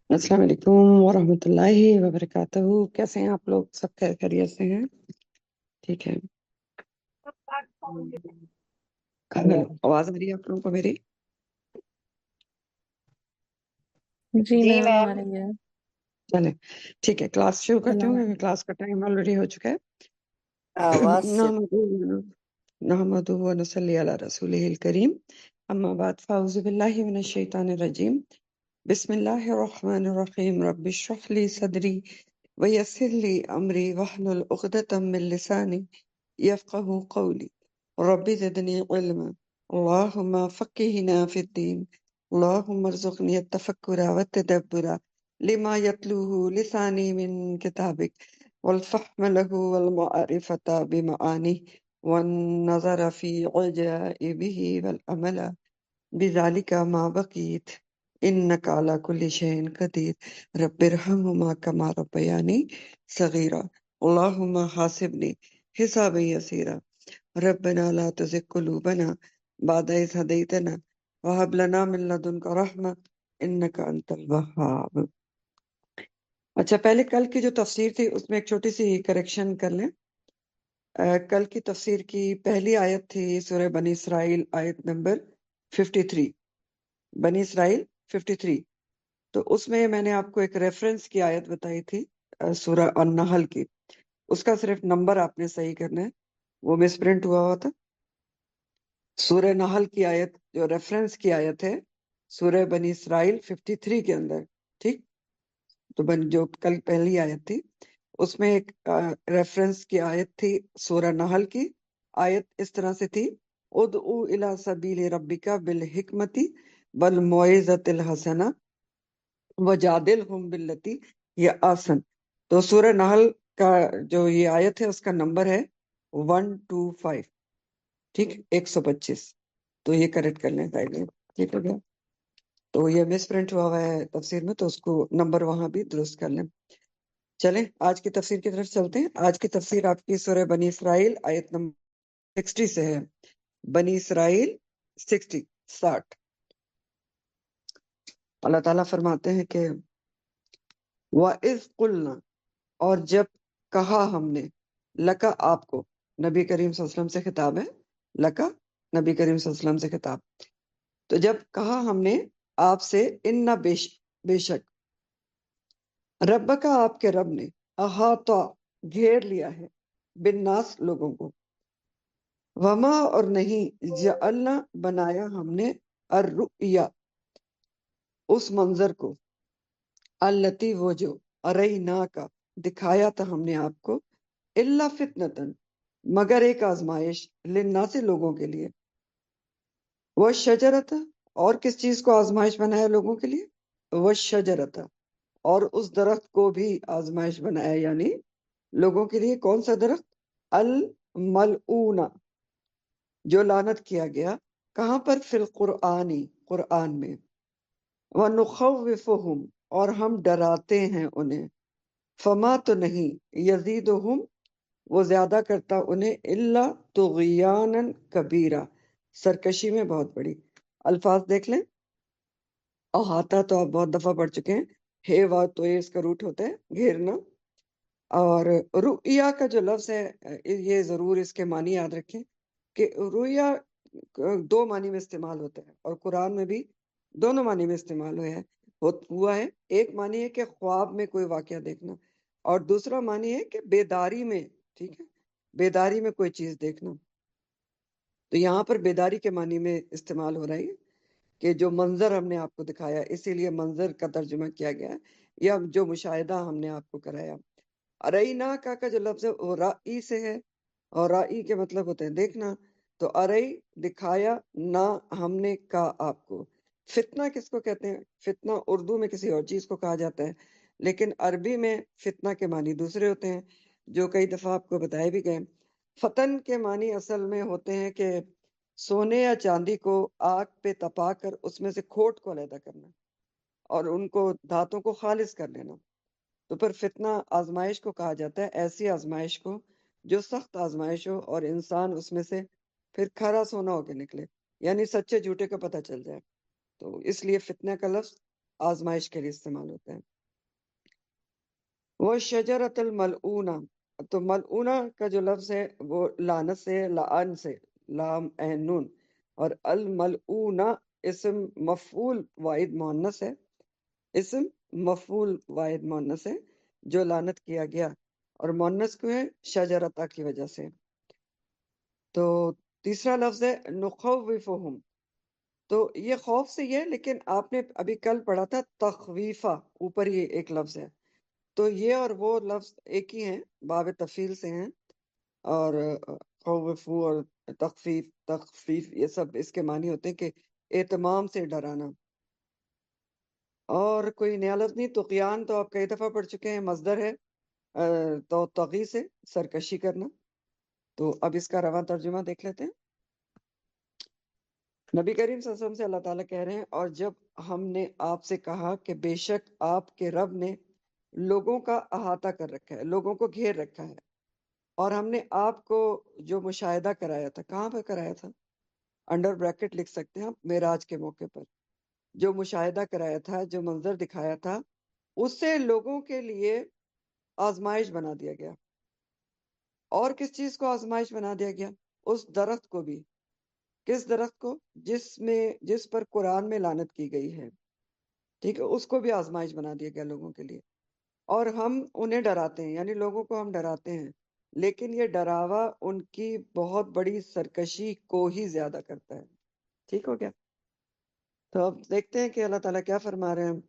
السلام علیکم ورحمۃ اللہ وبرکاتہ. کیسے ہیں آپ لوگ؟ سب خیریت سے ہیں؟ ٹھیک ہے. ہیلو، آواز آ رہی ہے آپ لوگوں کو میری؟ جی جی میم آ میم. رہی ہے. چلیں ٹھیک ہے، کلاس شروع کرتی سلام. ہوں کیونکہ کلاس کا ٹائم آلریڈی ہو چکا ہے. آواز سے نحمدہ و نصلی علی رسولہ الکریم، اما بعد فاعوذ باللہ من الشیطان الرجیم. بسم اللہ الرحمن الرحیم. رب اشرح لی صدری ویسر لی امری واحلل عقدۃ من لسانی یفقہوا قولی. رب زدنی علما اللہم فقہنا فی الدین اللہم ارزقنی التفکر والتدبر لما یتلوہ لسانی من کتابک والفهم له والمعرفة بمعانیه والنظر في عجائبه والعمل بذلك ما بقیت انک علی کل شیء قدیر. رب ارحمہما کما ربیانی صغیرا. اللہم حاسبنی حسابا یسیرا. ربنا لا تزغ قلوبنا بعد إذ هديتنا وهب لنا من لدنك رحمة إنك أنت الوهاب. اچھا، پہلے کل کی جو تفسیر تھی اس میں ایک چھوٹی سی کریکشن کر لیں. کل کی تفسیر کی پہلی آیت تھی سورہ بنی اسرائیل، آیت نمبر 53. بنی اسرائیل 53. تو اس میں نے آپ کو ایک ریفرنس کی آیت بتائی تھی، سورہ النحل کی. اس کا صرف نمبر آپ نے صحیح کرنا ہے، وہ مس پرنٹ ہوا تھا. سورہ نحل کی آیت جو ریفرنس کی آیت ہے سورہ بنی اسرائیل 53 کے اندر، ٹھیک؟ تو جو کل پہلی آیت تھی اس میں ایک ریفرنس کی آیت تھی سورہ نحل کی. آیت اس طرح سے تھی: ادعو الی سبیل ربک بالحکمت والموعظۃ الحسنہ وجادلہم باللتی ہی احسن. تو سورہ نحل کا جو یہ آیت ہے اس کا نمبر ہے 125، ٹھیک، 125. تو یہ کریکٹ کر لیں سائڈ میں، ٹھیک ہو گیا. تو یہ مس پرنٹ ہوا ہے تفسیر میں، تو اس کو نمبر وہاں بھی درست کر لیں. چلیں آج کی تفسیر کی طرف چلتے ہیں. آج کی تفسیر آپ کی سورہ بنی اسرائیل آیت نمبر 60 سے ہے. بنی اسرائیل 60. اللہ تعالیٰ فرماتے ہیں کہ وَإِذْ قُلْنَا، اور جب کہا ہم نے، لکا آپ کو، نبی کریم صلی اللہ علیہ وسلم سے خطاب ہے. لکا نبی کریم صلی اللہ علیہ وسلم سے خطاب. تو جب کہا ہم نے آپ سے، ان بے شک، رب کا آپ کے رب نے، احاطہ گھیر لیا ہے، بالناس لوگوں کو، وما اور نہیں، جعلنا بنایا ہم نے، الرؤیا اس منظر کو، التی وہ جو، ارینہ کا دکھایا تھا ہم نے آپ کو، الا فتنتن مگر ایک آزمائش، للناس لوگوں کے لیے. وہ شجرت، اور کس چیز کو آزمائش بنایا لوگوں کے لیے؟ وہ شجرت، اور اس درخت کو بھی آزمائش بنایا، یعنی لوگوں کے لیے کون سا درخت؟ الملعونہ، جو لعنت کیا گیا. کہاں پر؟ فی القرآنی، قرآن میں. وَنُخَوِّفُهُمْ، اور ہم ڈراتے ہیں انہیں. فما تو نہیں، یزیدہم وہ زیادہ کرتا انہیں، الا طغیانا کبیرا سرکشی میں بہت بڑی. الفاظ دیکھ لیں. احاطہ تو آپ بہت دفعہ پڑھ چکے ہیں، ہے وا تو یہ اس کا روٹ ہوتا ہے گھیرنا. اور رؤیا کا جو لفظ ہے یہ ضرور اس کے معنی یاد رکھیں کہ رؤیا دو معنی میں استعمال ہوتا ہے، اور قرآن میں بھی دونوں معنی میں استعمال ہوا ہے. ایک معنی ہے کہ خواب میں کوئی واقعہ دیکھنا، اور دوسرا معنی ہے کہ بیداری میں، ٹھیک ہے، بیداری میں کوئی چیز دیکھنا. تو یہاں پر بیداری کے معنی میں استعمال ہو رہا ہے کہ جو منظر ہم نے آپ کو دکھایا، اسی لیے منظر کا ترجمہ کیا گیا ہے، یا جو مشاہدہ ہم نے آپ کو کرایا. ارئینا کا جو لفظ ہے وہ رائی سے ہے، اور رائی کے مطلب ہوتے ہیں دیکھنا. تو ارئی دکھایا، نہ ہم نے کا آپ کو. فتنہ کس کو کہتے ہیں؟ فتنہ اردو میں کسی اور چیز کو کہا جاتا ہے، لیکن عربی میں فتنہ کے معنی دوسرے ہوتے ہیں، جو کئی دفعہ آپ کو بتائے بھی گئے. فتن کے معنی اصل میں ہوتے ہیں کہ سونے یا چاندی کو آگ پہ تپا کر اس میں سے کھوٹ کو علیحدہ کرنا اور ان کو دھاتوں کو خالص کر لینا. تو پھر فتنہ آزمائش کو کہا جاتا ہے، ایسی آزمائش کو جو سخت آزمائش ہو اور انسان اس میں سے پھر کھرا سونا ہو کے نکلے، یعنی سچے جھوٹے کا پتہ چل جائے. تو اس لیے فتنہ کا لفظ آزمائش کے لیے استعمال ہوتے ہیں۔ وہ شجرت الملعونہ، تو ملعونہ کا جو لفظ ہے وہ لعنت سے، لعن سے، لام عین نون، اور الملعونہ اسم مفعول واحد مؤنث ہے، اسم مفعول واحد مؤنث ہے جو لعنت کیا گیا، اور مؤنث کیوں ہے؟ شجرتا کی وجہ سے۔ تو تیسرا لفظ ہے نخوفہم، تو یہ خوف سے یہ ہے، لیکن آپ نے ابھی کل پڑھا تھا تخویفہ، اوپر یہ ایک لفظ ہے، تو یہ اور وہ لفظ ایک ہی ہیں، باب تفصیل سے ہیں، اور خوفو اور تخفیف یہ سب اس کے معنی ہوتے ہیں کہ اہتمام سے ڈرانا۔ اور کوئی نیا لفظ نہیں، طغیان تو آپ کئی دفعہ پڑھ چکے ہیں، مصدر ہے تو طغی سے سرکشی کرنا۔ تو اب اس کا رواں ترجمہ دیکھ لیتے ہیں۔ نبی کریم صلی اللہ علیہ وسلم سے اللہ تعالیٰ کہہ رہے ہیں، اور جب ہم نے آپ سے کہا کہ بے شک آپ کے رب نے لوگوں کا احاطہ کر رکھا ہے، لوگوں کو گھیر رکھا ہے، اور ہم نے آپ کو جو مشاہدہ کرایا تھا، کہاں پہ کرایا تھا؟ انڈر بریکٹ لکھ سکتے ہیں آپ، معراج کے موقع پر جو مشاہدہ کرایا تھا، جو منظر دکھایا تھا، اس سے لوگوں کے لیے آزمائش بنا دیا گیا۔ اور کس چیز کو آزمائش بنا دیا گیا؟ اس درخت کو بھی۔ کس درخت کو؟ جس پر قرآن میں لعنت کی گئی ہے، ٹھیک ہے، اس کو بھی آزمائش بنا دیا گیا لوگوں کے لیے۔ اور ہم انہیں ڈراتے ہیں، یعنی لوگوں کو ہم ڈراتے ہیں، لیکن یہ ڈراوا ان کی بہت بڑی سرکشی کو ہی زیادہ کرتا ہے۔ ٹھیک ہو گیا؟ تو اب دیکھتے ہیں کہ اللہ تعالیٰ کیا فرما رہے ہیں۔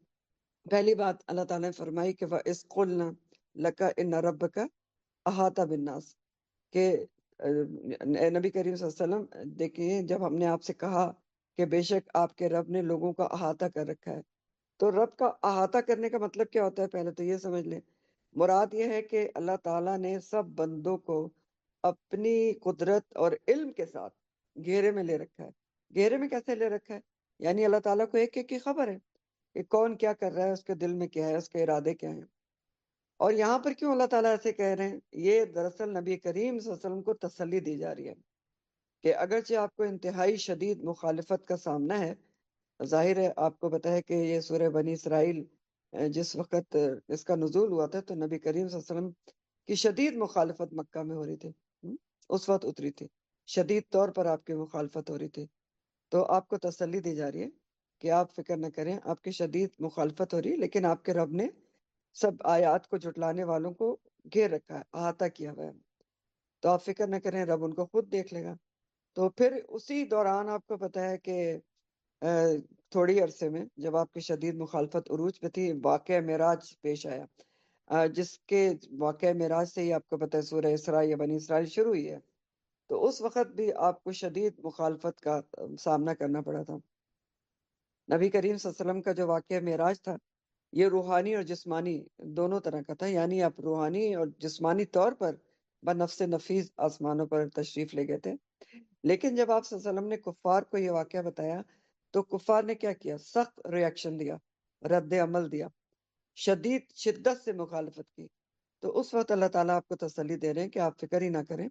پہلی بات اللہ تعالیٰ نے فرمائی کہ وَإِذْ قُلْنَا لَكَ إِنَّ رَبَّكَ أَحَاطَ بِالنَّاسِ، کہ اے نبی کریم صلی اللہ علیہ وسلم دیکھیں، جب ہم نے آپ سے کہا کہ بے شک آپ کے رب نے لوگوں کا احاطہ کر رکھا ہے، تو رب کا احاطہ کرنے کا مطلب کیا ہوتا ہے؟ پہلے تو یہ سمجھ لیں، مراد یہ ہے کہ اللہ تعالیٰ نے سب بندوں کو اپنی قدرت اور علم کے ساتھ گھیرے میں لے رکھا ہے۔ گھیرے میں کیسے لے رکھا ہے؟ یعنی اللہ تعالیٰ کو ایک ایک کی خبر ہے کہ کون کیا کر رہا ہے، اس کے دل میں کیا ہے، اس کے ارادے کیا ہیں۔ اور یہاں پر کیوں اللہ تعالیٰ ایسے کہہ رہے ہیں؟ یہ دراصل نبی کریم صلی اللہ علیہ وسلم کو تسلی دی جا رہی ہے کہ اگرچہ آپ کو انتہائی شدید مخالفت کا سامنا ہے، ظاہر ہے آپ کو پتا ہے کہ یہ سورہ بنی اسرائیل جس وقت اس کا نزول ہوا تھا، تو نبی کریم صلی اللہ علیہ وسلم کی شدید مخالفت مکہ میں ہو رہی تھی، اس وقت اتری تھی، شدید طور پر آپ کی مخالفت ہو رہی تھی۔ تو آپ کو تسلی دی جا رہی ہے کہ آپ فکر نہ کریں، آپ کی شدید مخالفت ہو رہی ہے، لیکن آپ کے رب نے سب آیات کو جھٹلانے والوں کو گھیر رکھا ہے، احاطہ کیا ہوا ہے، تو آپ فکر نہ کریں، رب ان کو خود دیکھ لے گا۔ تو پھر اسی دوران آپ کو پتا ہے کہ تھوڑی عرصے میں جب آپ کی شدید مخالفت عروج پہ تھی، واقعہ معراج پیش آیا، جس کے واقعہ معراج سے ہی آپ کو پتا ہے سورہ اسراء یا بنی اسرائیل شروع ہوئی ہے۔ تو اس وقت بھی آپ کو شدید مخالفت کا سامنا کرنا پڑا تھا۔ نبی کریم صلی اللہ علیہ وسلم کا جو واقعہ معراج تھا، یہ روحانی اور جسمانی دونوں طرح کا تھا، یعنی آپ روحانی اور جسمانی طور پر بنفس نفیس آسمانوں پر تشریف لے گئے تھے، لیکن جب آپ صلی اللہ علیہ وسلم نے کفار کو یہ واقعہ بتایا تو کفار نے کیا کیا؟ سخت ریاکشن دیا، رد عمل دیا، شدید شدت سے مخالفت کی۔ تو اس وقت اللہ تعالیٰ آپ کو تسلی دے رہے ہیں کہ آپ فکر ہی نہ کریں،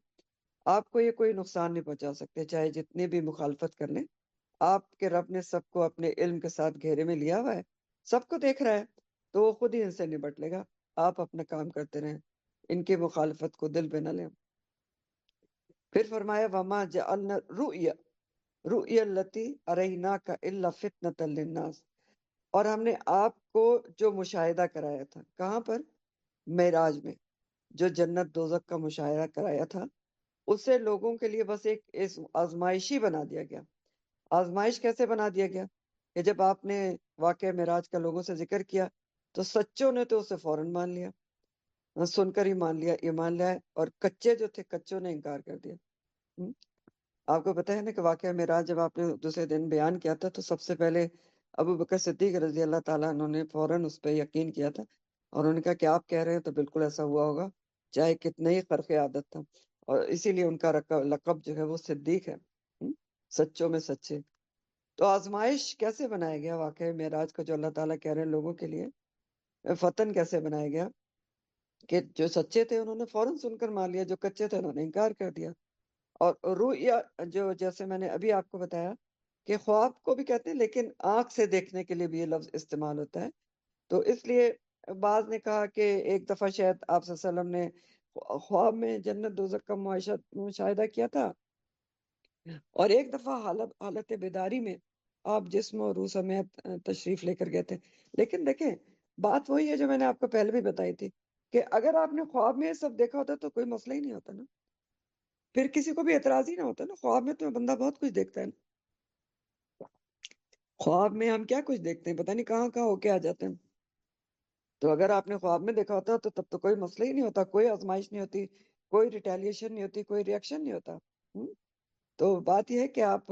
آپ کو یہ کوئی نقصان نہیں پہنچا سکتے، چاہے جتنی بھی مخالفت کر لیں۔ آپ کے رب نے سب کو اپنے علم کے ساتھ گھیرے میں لیا ہوا ہے، سب کو دیکھ رہا ہے، تو وہ خود ہی ان سے نبٹ لے گا۔ آپ اپنا کام کرتے رہیں، ان کی مخالفت کو دل پہ نہ لیں۔ پھر فرمایا وما جعلنا رؤیا التی اریناک الا فتنۃ للناس، اور ہم نے آپ کو جو مشاہدہ کرایا تھا، کہاں پر؟ معراج میں، جو جنت دوزخ کا مشاہدہ کرایا تھا، اسے لوگوں کے لیے بس ایک آزمائشی بنا دیا گیا۔ آزمائش کیسے بنا دیا گیا؟ کہ جب آپ نے واقعہ معراج کا لوگوں سے ذکر کیا تو سچوں نے تو اسے فوراً مان لیا، سن کر ہی مان لیا، ایمان لیا، اور کچے جو تھے کچوں نے انکار کر دیا۔ آپ کو پتہ ہے نا کہ واقعہ معراج جب آپ نے دوسرے دن بیان کیا تھا تو سب سے پہلے ابو بکر صدیق رضی اللہ تعالیٰ انہوں نے فوراً اس پہ یقین کیا تھا، اور انہوں نے کہا کہ آپ کہہ رہے ہیں تو بالکل ایسا ہوا ہوگا، چاہے کتنے ہی خرق عادت تھا، اور اسی لیے ان کا لقب جو ہے وہ صدیق ہے، سچوں میں سچے۔ تو آزمائش کیسے بنایا گیا واقعہ معراج کا جو اللہ تعالیٰ کہہ رہے ہیں لوگوں کے لیے؟ فتن کیسے بنایا گیا کہ جو سچے تھے انہوں نے فوراً سن کر مان لیا، جو کچے تھے انہوں نے انکار کر دیا۔ اور رؤیا جو جیسے میں نے ابھی آپ کو بتایا کہ خواب کو بھی کہتے ہیں لیکن آنکھ سے دیکھنے کے لیے بھی یہ لفظ استعمال ہوتا ہے. تو اس لیے بعض نے کہا کہ ایک دفعہ شاید آپ صلی اللہ علیہ وسلم نے خواب میں جنت دوزخ کا مشاہدہ کیا تھا، اور ایک دفعہ حالت بیداری میں آپ جسم اور روح سمیت تشریف لے کر گئے تھے. لیکن دیکھیں بات وہی ہے جو میں نے آپ کو پہلے بھی بتائی تھی کہ اگر آپ نے خواب میں یہ سب دیکھا ہوتا تو کوئی مسئلہ ہی نہیں ہوتا نا، پھر کسی کو بھی اعتراض ہی نہ ہوتا نا. خواب میں تو بندہ بہت کچھ دیکھتا ہے نا. خواب میں ہم کیا کچھ دیکھتے ہیں، پتہ نہیں کہاں کہاں ہو کے آ جاتے ہیں. تو اگر آپ نے خواب میں دیکھا ہوتا تو تب تو کوئی مسئلہ ہی نہیں ہوتا، کوئی آزمائش نہیں ہوتی، کوئی ریٹیلیشن نہیں ہوتی، کوئی ریئیکشن نہیں ہوتا. تو بات یہ ہے کہ آپ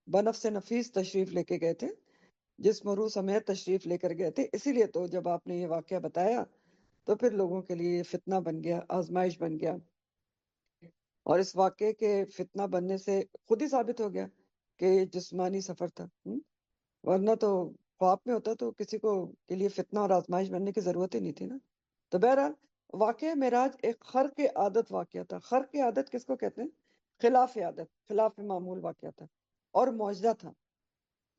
بنفس نفیس تشریف لے کے گئے تھے، جسم و روح سمیت تشریف لے کر گئے تھے. اسی لیے تو جب آپ نے یہ واقعہ بتایا تو پھر لوگوں کے لیے فتنہ بن گیا، آزمائش بن گیا. اور اس واقعے کے فتنہ بننے سے خود ہی ثابت ہو گیا کہ جسمانی سفر تھا. ورنہ تو خواب میں ہوتا تو کسی کو کے لیے فتنہ اور آزمائش بننے کی ضرورت ہی نہیں تھی نا. تو بہرحال واقعہ معراج ایک خرق عادت واقعہ تھا. خرق عادت کس کو کہتے ہیں؟ خلاف عادت، خلاف معمول واقعہ تھا اور معجزہ تھا.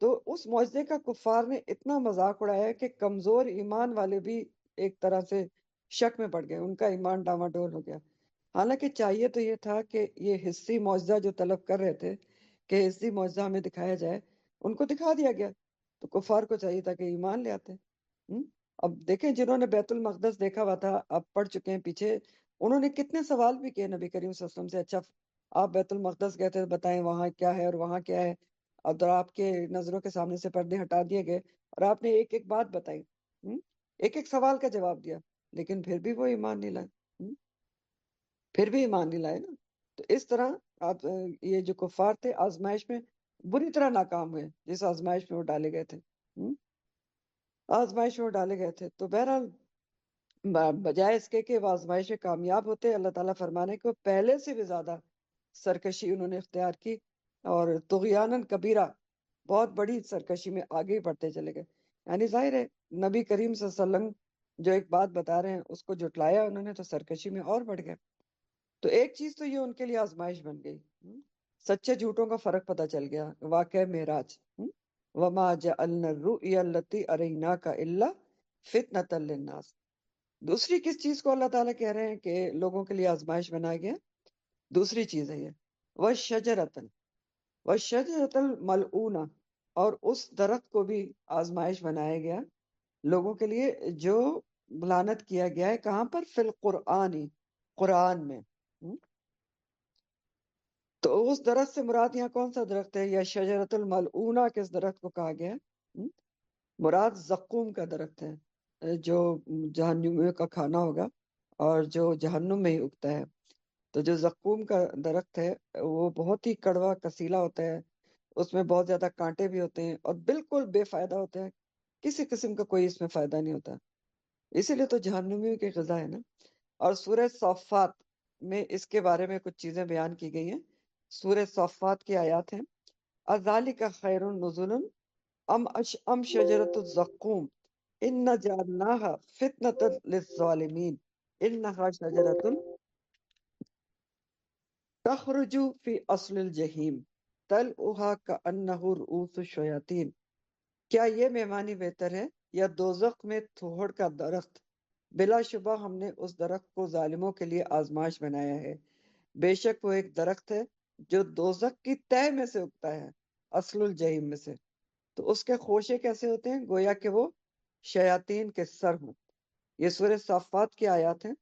تو اس معجزے کا کفار نے اتنا مذاق اڑایا کہ کمزور ایمان والے بھی ایک طرح سے شک میں پڑ گئے، ان کا ایمان ڈاواڈول ہو گیا. حالانکہ چاہیے تو یہ تھا کہ یہ حصی معجزہ جو طلب کر رہے تھے کہ حصی معجزہ ہمیں دکھایا جائے، ان کو دکھا دیا گیا. تو کفار کو چاہیے تھا کہ ایمان لے آتے. اب دیکھیں جنہوں نے بیت المقدس دیکھا ہوا تھا، اب پڑھ چکے ہیں پیچھے، انہوں نے کتنے سوال بھی کیے نبی کریم صلی اللہ علیہ وسلم سے. اچھا آپ بیت المقدس گئے تھے، بتائیں وہاں کیا ہے اور وہاں کیا ہے. اب آپ کے نظروں کے سامنے سے پردے ہٹا دیے گئے اور آپ نے ایک ایک بات بتائی، ایک ایک سوال کا جواب دیا، لیکن پھر بھی وہ ایمان نہیں لائے. پھر بھی ایمان نہیں لائے نا. تو اس طرح آپ یہ جو کفار تھے آزمائش میں بری طرح ناکام ہوئے، جس آزمائش میں وہ ڈالے گئے تھے. آزمائش میں وہ ڈالے گئے تھے. تو بہرحال بجائے اس کے کہ وہ آزمائش میں کامیاب ہوتے، اللہ تعالیٰ فرمانے کو پہلے سے بھی زیادہ سرکشی انہوں نے اختیار کی اور طغیاناً کبیرہ، بہت بڑی سرکشی میں آگے ہی بڑھتے چلے گئے. یعنی ظاہر ہے نبی کریم صلی اللہ علیہ وسلم جو ایک بات بتا رہے ہیں اس کو جھٹلایا انہوں نے، تو سرکشی میں اور بڑھ گئے. تو ایک چیز تو یہ ان کے لیے آزمائش بن گئی، سچے جھوٹوں کا فرق پتہ چل گیا. واقعہ معراج، وما جعلنا الرؤيا التي اريناك الا فتنة للناس. دوسری کس چیز کو اللہ تعالیٰ کہہ رہے ہیں کہ لوگوں کے لیے آزمائش بنایا گیا؟ دوسری چیز ہے یہ وَالشَّجَرَةً وَالشَّجَرَةَ الْمَلْعُونَةَ، اور اس درخت کو بھی آزمائش بنایا گیا لوگوں کے لیے جو لعنت کیا گیا ہے. کہاں پر؟ فی القرآن، قرآن میں. تو اس درخت سے مراد یہاں کون سا درخت ہے؟ یا شجرۃ الملعونہ کس درخت کو کہا گیا ہے؟ مراد زقوم کا درخت ہے جو جہنمیوں کا کھانا ہوگا اور جو جہنم میں ہی اگتا ہے. تو جو زقوم کا درخت ہے وہ بہت ہی کڑوا کسیلا ہوتا ہے، اس میں بہت زیادہ کانٹے بھی ہوتے ہیں اور بالکل بے فائدہ ہوتا ہے، کسی قسم کا کوئی اس میں فائدہ نہیں ہوتا. اسی لیے تو جہنمیوں کی غذا ہے نا. اور سورہ صافات میں اس کے بارے میں کچھ چیزیں بیان کی گئی ہیں. سورہ صافات کی آیات ہیں: اذالک خیر نزلا ام شجرۃ الزقوم ان جعلناها فتنة للظالمین انها شجرۃ تخرج فی اصل الجحیم طلعها کأنه رؤوس الشیاطین. کیا یہ مہمانی بہتر ہے یا دوزخ میں تھوڑ کا درخت؟ بلا شبہ ہم نے اس درخت کو ظالموں کے لیے آزمائش بنایا ہے. بے شک وہ ایک درخت ہے جو دوزخ کی تہہ میں سے اگتا ہے، اصل الجحیم میں سے. تو اس کے خوشے کیسے ہوتے ہیں؟ گویا کہ وہ شیاطین کے سر ہوں. یہ سورہ صافات کی آیات ہیں،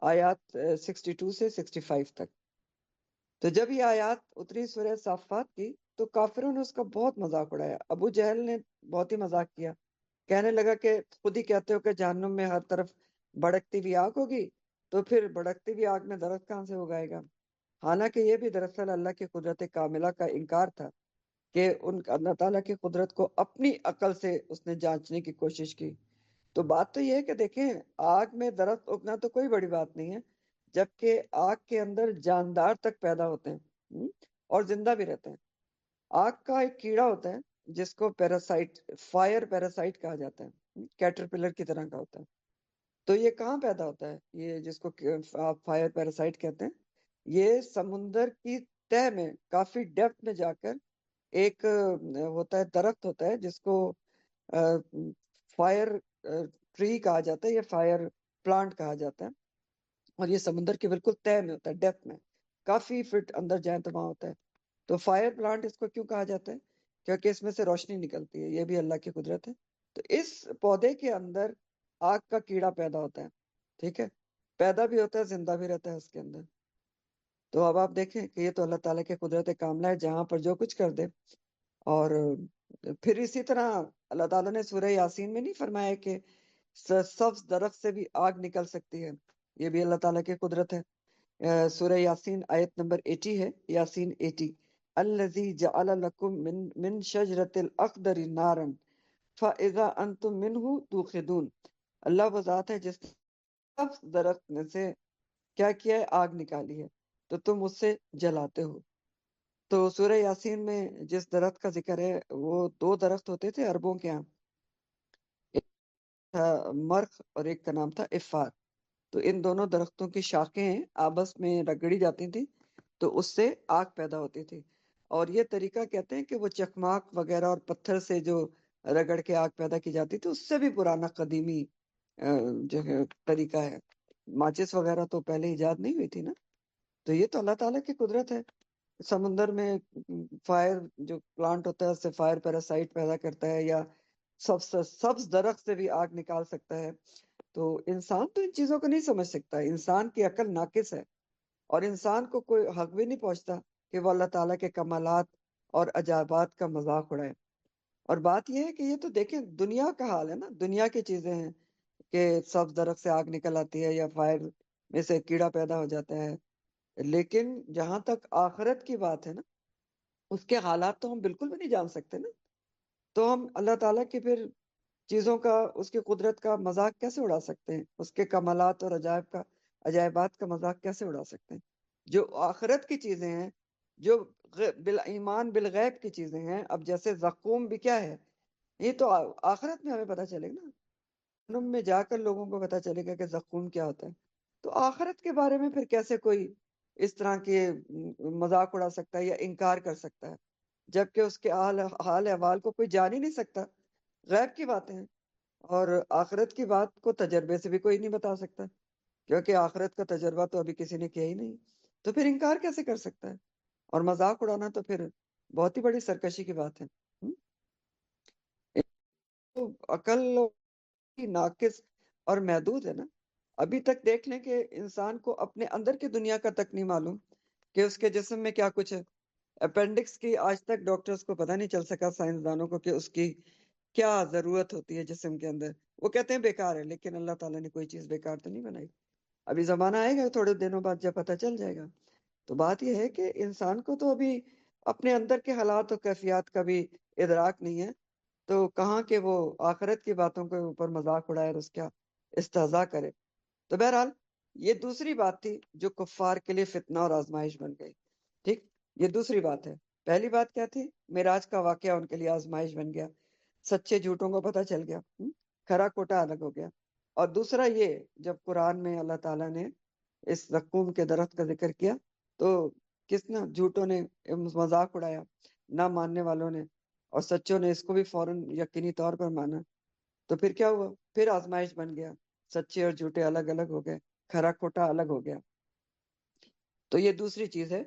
آیات 62 سے 65 تک. تو جب یہ آیات اتری سورہ صافات کی تو کافروں نے اس کا بہت مذاق اڑایا. ابو جہل نے بہت ہی مذاق کیا، کہنے لگا کہ خود ہی کہتے ہو کہ جہنم میں ہر طرف بھڑکتی ہوئی آگ ہوگی، تو پھر بھڑکتی ہوئی آگ میں درخت کہاں سے اگائے گا؟ حالانکہ یہ بھی دراصل اللہ کی قدرت کاملہ کا انکار تھا کہ اللہ تعالیٰ کی قدرت کو اپنی عقل سے اس نے جانچنے کی کوشش کی. تو بات تو یہ ہے کہ دیکھیں آگ میں درخت اگنا تو کوئی بڑی بات نہیں ہے، جبکہ آگ کے اندر جاندار تک پیدا ہوتے ہیں اور زندہ بھی رہتے ہیں. آگ کا ایک کیڑا ہوتا ہے جس کو پیراسائٹ، فائر پیراسائٹ کہا جاتا ہے، کیٹرپلر کی طرح کا ہوتا ہے. تو یہ کہاں پیدا ہوتا ہے؟ یہ جس کو آپ فائر پیراسائٹ کہتے ہیں، یہ سمندر کی تہ میں کافی ڈیپتھ میں جا کر ایک ہوتا ہے درخت ہوتا ہے جس کو فائر ٹری کہا جاتا ہے یا فائر پلانٹ کہا جاتا ہے، اور یہ سمندر کے بالکل تہ میں ہوتا ہے، ڈیپتھ میں، کافی فٹ اندر جائیں تو وہاں ہوتا ہے۔ تو فائر پلانٹ اس کو کیوں کہا جاتا ہے؟ کیونکہ اس میں سے روشنی نکلتی ہے، یہ بھی اللہ کی قدرت ہے۔ تو اس پودے کے اندر آگ کا کیڑا پیدا ہوتا ہے، ٹھیک ہے، پیدا بھی ہوتا ہے، زندہ بھی رہتا ہے اس کے اندر۔ تو اب آپ دیکھیں کہ یہ تو اللہ تعالیٰ کی قدرت کاملہ ہے، جہاں پر جو کچھ کر دے۔ اور پھر اسی طرح اللہ تعالیٰ نے سورہ یاسین میں نہیں فرمایا کہ سبز درخت سے بھی آگ نکل سکتی ہے؟ یہ بھی اللہ تعالیٰ کی قدرت ہے۔ سورہ یاسین آیت نمبر 80 ہے، یاسین 80، الذی جعل لکم من شجرۃ الاخضر نارا فاذا انتم منہ توقدون۔ اللہ وہ ذات ہے جس نے سبز درخت میں سے کیا کیا ہے؟ آگ نکالی ہے، تو تم اس سے جلاتے ہو۔ تو سورہ یاسین میں جس درخت کا ذکر ہے وہ دو درخت ہوتے تھے عربوں کے ہاں، ایک تھا مرخ اور ایک کا نام تھا افار۔ تو ان دونوں درختوں کی شاخیں آپس میں رگڑی جاتی تھیں تو اس سے آگ پیدا ہوتی تھی۔ اور یہ طریقہ کہتے ہیں کہ وہ چکماک وغیرہ اور پتھر سے جو رگڑ کے آگ پیدا کی جاتی تھی اس سے بھی پرانا قدیمی جو ہے طریقہ ہے۔ ماچس وغیرہ تو پہلے ایجاد نہیں ہوئی تھی نا۔ تو یہ تو اللہ تعالیٰ کی قدرت ہے۔ سمندر میں فائر جو پلانٹ ہوتا ہے اس سے فائر پیراسائٹ پیدا کرتا ہے، یا سبز درخت سے بھی آگ نکال سکتا ہے۔ تو انسان تو ان چیزوں کو نہیں سمجھ سکتا، انسان کی عقل ناقص ہے، اور انسان کو کوئی حق بھی نہیں پہنچتا کہ وہ اللہ تعالیٰ کے کمالات اور عجائبات کا مذاق اڑائے۔ اور بات یہ ہے کہ یہ تو دیکھیں دنیا کا حال ہے نا، دنیا کی چیزیں ہیں کہ سبز درخت سے آگ نکل آتی ہے یا فائر میں سے کیڑا پیدا ہو جاتا ہے، لیکن جہاں تک آخرت کی بات ہے نا، اس کے حالات تو ہم بالکل بھی نہیں جان سکتے نا۔ تو ہم اللہ تعالیٰ کی پھر چیزوں کا، اس کی قدرت کا مذاق کیسے اڑا سکتے ہیں؟ اس کے کمالات اور عجائبات کا مذاق کیسے اڑا سکتے ہیں؟ جو آخرت کی چیزیں ہیں، جو ایمان بالغیب کی چیزیں ہیں، اب جیسے زقوم بھی کیا ہے، یہ تو آخرت میں ہمیں پتہ چلے گا نا، جہنم میں جا کر لوگوں کو پتہ چلے گا کہ زقوم کیا ہوتا ہے۔ تو آخرت کے بارے میں پھر کیسے کوئی اس طرح کے مذاق اڑا سکتا ہے یا انکار کر سکتا ہے، جبکہ اس کے حال احوال کو کوئی جان ہی نہیں سکتا، غیب کی باتیں ہیں۔ اور آخرت کی بات کو تجربے سے بھی کوئی نہیں بتا سکتا، کیونکہ آخرت کا تجربہ تو ابھی کسی نے کیا ہی نہیں، تو پھر انکار کیسے کر سکتا ہے؟ اور مذاق اڑانا تو پھر بہت ہی بڑی سرکشی کی بات ہے۔ تو عقل کی ناقص اور محدود ہے نا۔ ابھی تک دیکھ لیں کہ انسان کو اپنے اندر کی دنیا کا تک نہیں معلوم کہ اس کے جسم میں کیا کچھ ہے۔ اپینڈکس کی آج تک ڈاکٹرز کو پتہ نہیں چل سکا، سائنسدانوں کو، کہ اس کی کیا ضرورت ہوتی ہے جسم کے اندر۔ وہ کہتے ہیں بیکار ہے، لیکن اللہ تعالیٰ نے کوئی چیز بیکار تو نہیں بنائی۔ ابھی زمانہ آئے گا تھوڑے دنوں بعد جب پتہ چل جائے گا۔ تو بات یہ ہے کہ انسان کو تو ابھی اپنے اندر کے حالات و کیفیات کا بھی ادراک نہیں ہے، تو کہاں کہ وہ آخرت کی باتوں کے اوپر مذاق اڑائے اور اس کا استہزاء کرے۔ تو بہرحال یہ دوسری بات تھی جو کفار کے لیے فتنہ اور آزمائش بن گئی، ٹھیک، یہ دوسری بات ہے۔ پہلی بات کیا تھی؟ معراج کا واقعہ ان کے لیے آزمائش بن گیا، سچے جھوٹوں کو پتہ چل گیا، کھرا کھوٹا الگ ہو گیا۔ اور دوسرا یہ، جب قرآن میں اللہ تعالیٰ نے اس زقوم کے درخت کا ذکر کیا تو کس نے؟ جھوٹوں نے مذاق اڑایا، نہ ماننے والوں نے، اور سچوں نے اس کو بھی فوراً یقینی طور پر مانا۔ تو پھر کیا ہوا؟ پھر آزمائش بن گیا، سچے اور جھوٹے الگ الگ ہو گئے، کھرا کھوٹا الگ ہو گیا۔ تو یہ دوسری چیز ہے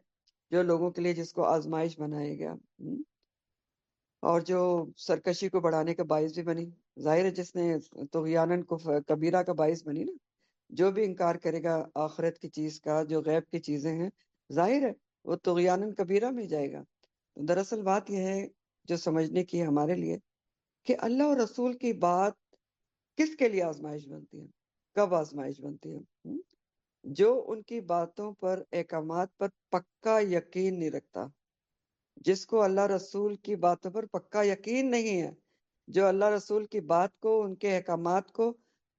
جو لوگوں کے لیے جس کو آزمائش بنایا گیا، اور جو سرکشی کو بڑھانے کا باعث بھی بنی۔ ظاہر ہے جس نے طغیانن کبیرہ کا باعث بنی نا، جو بھی انکار کرے گا آخرت کی چیز کا، جو غیب کی چیزیں ہیں، ظاہر ہے وہ طغیانن کبیرہ میں جائے گا۔ دراصل بات یہ ہے جو سمجھنے کی ہے ہمارے لیے، کہ اللہ اور رسول کی بات کس کے لیے آزمائش بنتی ہے، کب آزمائش بنتی ہے؟ جو ان کی باتوں پر، احکامات پر پکا یقین نہیں رکھتا، جس کو اللہ رسول کی باتوں پر پکا یقین نہیں ہے، جو اللہ رسول کی بات کو، ان کے احکامات کو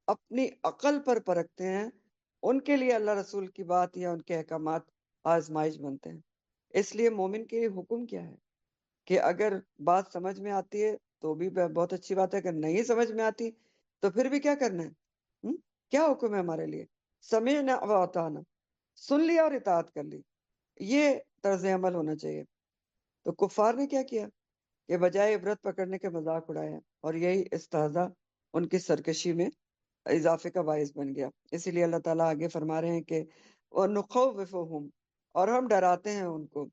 اپنی عقل پر پرکھتے ہیں، ان کے لیے اللہ رسول کی بات یا ان کے احکامات آزمائش بنتے ہیں۔ اس لیے مومن کے لیے حکم کیا ہے کہ اگر بات سمجھ میں آتی ہے تو بھی بہت اچھی بات ہے، اگر نہیں سمجھ میں آتی تو پھر بھی کیا کرنا ہے؟ کیا حکم ہے ہمارے لیے؟ سمعنا و اطعنا، سن لیا اور اطاعت کر لی، یہ طرز عمل ہونا چاہیے۔ تو کفار نے کیا کیا کہ بجائے عبرت پکڑنے کے مذاق اڑایا، اور یہی استہزاء ان کی سرکشی میں اضافے کا باعث بن گیا۔ اسی لیے اللہ تعالیٰ آگے فرما رہے ہیں کہ وَنُخَوِّفُهُمْ، اور ہم ڈراتے ہیں ان کو،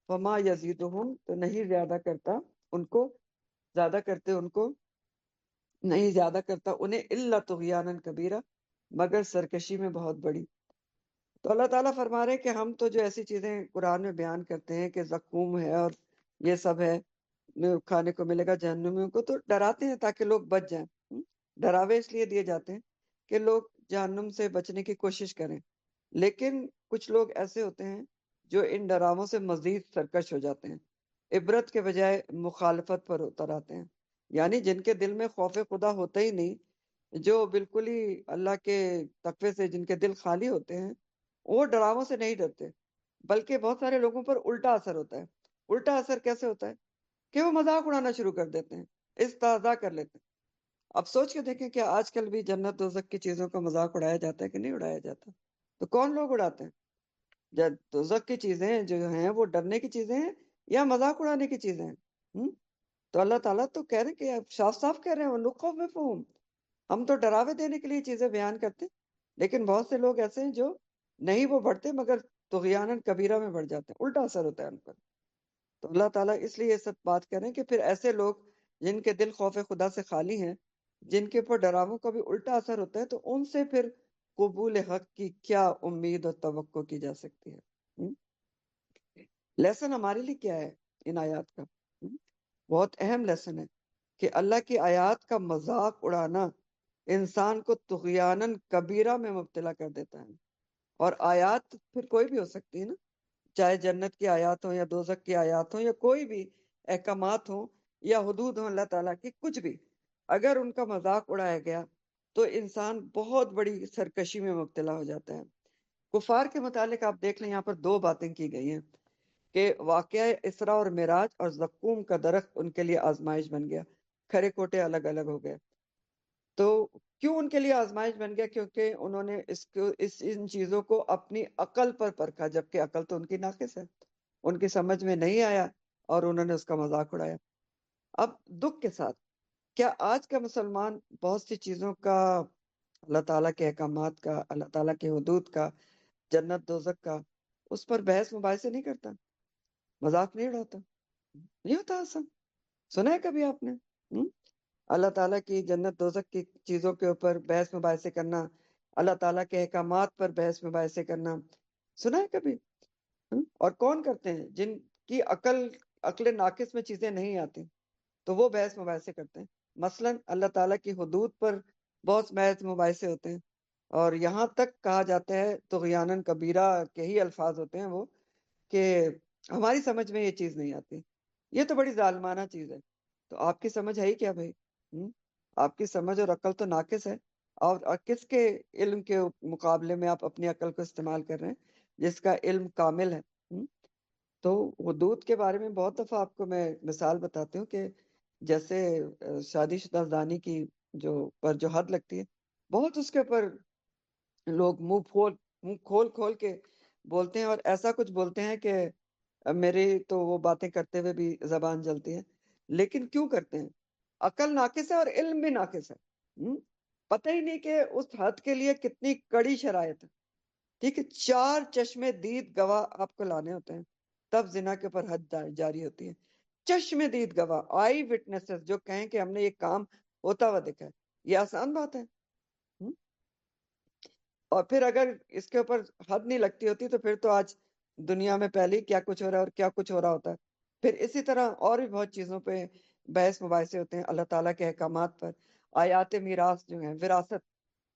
فَمَا يَزِيدُهُمْ، تو نہیں زیادہ کرتا ان کو، زیادہ کرتے ان کو نہیں زیادہ کرتا انہیں الا طغیانا کبیرہ، مگر سرکشی میں بہت بڑی۔ تو اللہ تعالیٰ فرما رہے ہیں کہ ہم تو جو ایسی چیزیں قرآن میں بیان کرتے ہیں کہ زقوم ہے اور یہ سب ہے، کھانے کو ملے گا جہنمیوں کو، تو ڈراتے ہیں تاکہ لوگ بچ جائیں۔ ڈراوے اس لیے دیے جاتے ہیں کہ لوگ جہنم سے بچنے کی کوشش کریں، لیکن کچھ لوگ ایسے ہوتے ہیں جو ان ڈراووں سے مزید سرکش ہو جاتے ہیں، عبرت کے بجائے مخالفت پر اتر آتے ہیں، یعنی جن کے دل میں خوف خدا ہوتا ہی نہیں، جو بالکل ہی اللہ کے تقوی سے جن کے دل خالی ہوتے ہیں، وہ ڈراووں سے نہیں ڈرتے، بلکہ بہت سارے لوگوں پر الٹا اثر ہوتا ہے۔ الٹا اثر کیسے ہوتا ہے کہ وہ مذاق اڑانا شروع کر دیتے ہیں، استہزاء کر لیتے ہیں۔ اب سوچ کے دیکھیں کہ آج کل بھی جنت دوزخ کی چیزوں کا مذاق اڑایا جاتا ہے کہ نہیں اڑایا جاتا؟ تو کون لوگ اڑاتے ہیں؟ دوزخ کی چیزیں جو ہیں وہ ڈرنے کی چیزیں ہیں یا مذاق اڑانے کی چیزیں ہیں؟ تو اللہ تعالیٰ تو کہہ رہے ہیں کہ آپ صاف صاف کہہ رہے ہیں وَنُخَوِّفُهُمْ، ہم تو ڈراوے دینے کے لیے چیزیں بیان کرتے ہیں، لیکن بہت سے لوگ ایسے ہیں جو نہیں وہ بڑھتے مگر طغیاناً کبیرہ میں بڑھ جاتے ہیں، الٹا اثر ہوتا ہے ان پر۔ تو اللہ تعالیٰ اس لیے یہ سب بات کر رہے ہیں کہ پھر ایسے لوگ جن کے دل خوف خدا سے خالی ہیں، جن کے اوپر ڈراووں کا بھی الٹا اثر ہوتا ہے، تو ان سے پھر قبول حق کی کیا امید اور توقع کی جا سکتی ہے؟ لیسن ہمارے لیے کیا ہے ان آیات کا؟ بہت اہم لیسن ہے کہ اللہ کی آیات کا مذاق اڑانا انسان کو طغیاناً کبیرہ میں مبتلا کر دیتا ہے۔ اور آیات پھر کوئی بھی ہو سکتی ہے نا، چاہے جنت کی آیات ہوں یا دوزخ کی آیات ہوں یا کوئی بھی احکامات ہوں یا حدود ہوں اللہ تعالیٰ کی، کچھ بھی اگر ان کا مذاق اڑایا گیا تو انسان بہت بڑی سرکشی میں مبتلا ہو جاتا ہے۔ کفار کے متعلق آپ دیکھ لیں، یہاں پر دو باتیں کی گئی ہیں کہ واقعہ اسراء اور معراج اور زقوم کا درخت ان کے لیے آزمائش بن گیا، کھرے کھوٹے الگ الگ ہو گئے۔ تو کیوں ان کے لیے آزمائش بن گیا؟ کیونکہ انہوں نے ان چیزوں کو اپنی عقل پر پرکھا، جبکہ عقل تو ان کی ناقص ہے، ان کی سمجھ میں نہیں آیا اور انہوں نے اس کا مذاق اڑایا۔ اب دکھ کے ساتھ کیا آج کا مسلمان بہت سی چیزوں کا، اللہ تعالیٰ کے احکامات کا، اللہ تعالیٰ کے حدود کا، جنت دوزخ کا، اس پر بحث مباحثے نہیں کرتا، مذاق نہیں اڑاتا؟ نہیں ہوتا ایسا؟ سنا ہے کبھی آپ نے؟ اللہ تعالیٰ کی جنت دوزخ کی چیزوں کے اوپر بحث مباحثے کرنا، اللہ تعالیٰ کے احکامات پر بحث مباحثے کرنا سنا ہے کبھی؟ اور کون کرتے ہیں؟ جن کی عقل ناقص میں چیزیں نہیں آتی تو وہ بحث مباحثے کرتے ہیں۔ مثلا اللہ تعالیٰ کی حدود پر بہت بحث مباحثے ہوتے ہیں، اور یہاں تک کہا جاتا ہے طغیاناً کبیرہ کے ہی الفاظ ہوتے ہیں وہ، کہ ہماری سمجھ میں یہ چیز نہیں آتی، یہ تو بڑی ظالمانہ چیز ہے۔ تو آپ کی سمجھ ہے ہی کیا بھائی؟ آپ کی سمجھ اور عقل تو ناقص ہے، اور کس کے علم کے مقابلے میں آپ اپنی عقل کو استعمال کر رہے ہیں جس کا علم کامل ہے؟ تو حدود کے بارے میں بہت دفعہ آپ کو میں مثال بتاتی ہوں کہ جیسے شادی شدہ زانی کی جو حد لگتی ہے، بہت اس کے اوپر لوگ منہ کھول کھول کے بولتے ہیں، اور ایسا کچھ بولتے ہیں کہ میرے تو وہ باتیں کرتے ہوئے بھی زبان جلتی ہے۔ لیکن کیوں کرتے ہیں؟ عقل ناقص ہے اور علم بھی ناقص ہے، پتہ ہی نہیں کہ اس حد کے لیے کتنی کڑی شرائط ہے۔ ٹھیک ہے، 4 چشمے دید گواہ آپ کو لانے ہوتے ہیں، تب زنا کے اوپر حد جاری ہوتی ہے۔ چشمے دید گواہ، آئی وٹنسز، جو کہیں کہ ہم نے یہ کام ہوتا ہوا دیکھا ہے، یہ آسان بات ہے؟ اور پھر اگر اس کے اوپر حد نہیں لگتی ہوتی تو پھر تو آج دنیا میں پہلے ہی کیا کچھ ہو رہا ہے اور کیا کچھ ہو رہا ہوتا ہے۔ پھر اسی طرح اور بھی بہت چیزوں پہ بحث مباحثے ہوتے ہیں، اللہ تعالیٰ کے احکامات پر، آیات میراث جو ہیں، وراثت،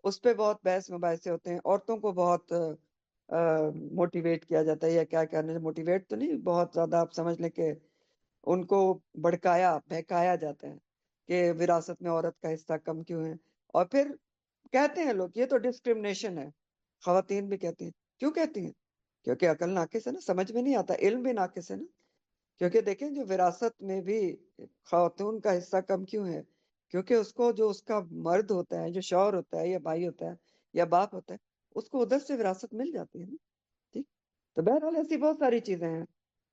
اس پہ بہت بحث مباحثے ہوتے ہیں۔ عورتوں کو بہت موٹیویٹ کیا جاتا ہے، یا کیا کہنا ہے، موٹیویٹ تو نہیں، بہت زیادہ آپ سمجھ لیں کہ ان کو بھڑکایا بہکایا جاتا ہے کہ وراثت میں عورت کا حصہ کم کیوں ہے۔ اور پھر کہتے ہیں لوگ یہ تو ڈسکرمنیشن ہے، خواتین بھی کہتی ہیں۔ کیوں کہتی ہیں؟ کیونکہ عقل ناقص ہے نا، سمجھ میں نہیں آتا، علم بھی ناقص ہے نا۔ کیونکہ دیکھیں جو وراثت میں بھی خواتون کا حصہ کم کیوں ہے؟ کیونکہ اس کو جو اس کا مرد ہوتا ہے، جو شوہر ہوتا ہے یا بھائی ہوتا ہے یا باپ ہوتا ہے، اس کو ادھر سے وراثت مل جاتی ہے نا۔ ٹھیک، تو بہرحال ایسی بہت ساری چیزیں ہیں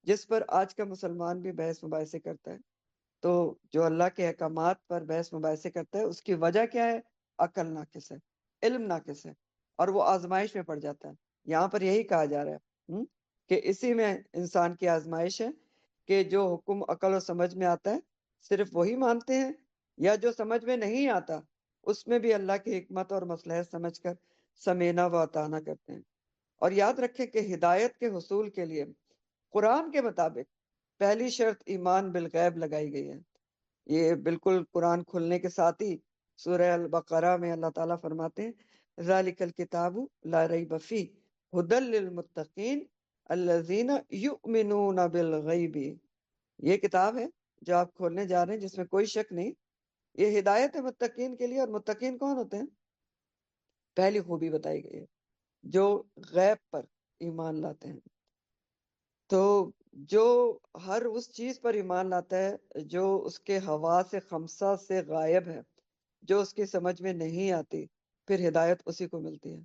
جس پر آج کا مسلمان بھی بحث مباحثے کرتا ہے. تو جو اللہ کے احکامات پر بحث مباحثے کرتا ہے اس کی وجہ کیا ہے؟ عقل ناقص ہے، علم ناقص ہے، اور وہ آزمائش میں پڑ جاتا ہے. یہاں پر یہی کہا جا رہا ہے کہ اسی میں انسان کی آزمائش ہے کہ جو حکم عقل اور سمجھ میں آتا ہے صرف وہی مانتے ہیں، یا جو سمجھ میں نہیں آتا اس میں بھی اللہ کی حکمت اور مصلحت سمجھ کر سمینا و اطاعنا کرتے ہیں. اور یاد رکھیں کہ ہدایت کے حصول کے لیے قرآن کے مطابق پہلی شرط ایمان بالغیب لگائی گئی ہے. یہ بالکل قرآن کھلنے کے ساتھ ہی سورہ البقرہ میں اللہ تعالیٰ فرماتے ہیں ذالک الکتاب لا ریب فیہ ھدی للمتقین الذین یؤمنون بالغیب. یہ کتاب ہے جو آپ کھولنے جا رہے ہیں جس میں کوئی شک نہیں، یہ ہدایت ہے متقین کے لیے. اور متقین کون ہوتے ہیں؟ پہلی خوبی بتائی گئی ہے جو غیب پر ایمان لاتے ہیں. تو جو ہر اس چیز پر ایمان لاتا ہے جو اس کے حواس خمسہ سے غائب ہے، جو اس کی سمجھ میں نہیں آتی، پھر ہدایت اسی کو ملتی ہے.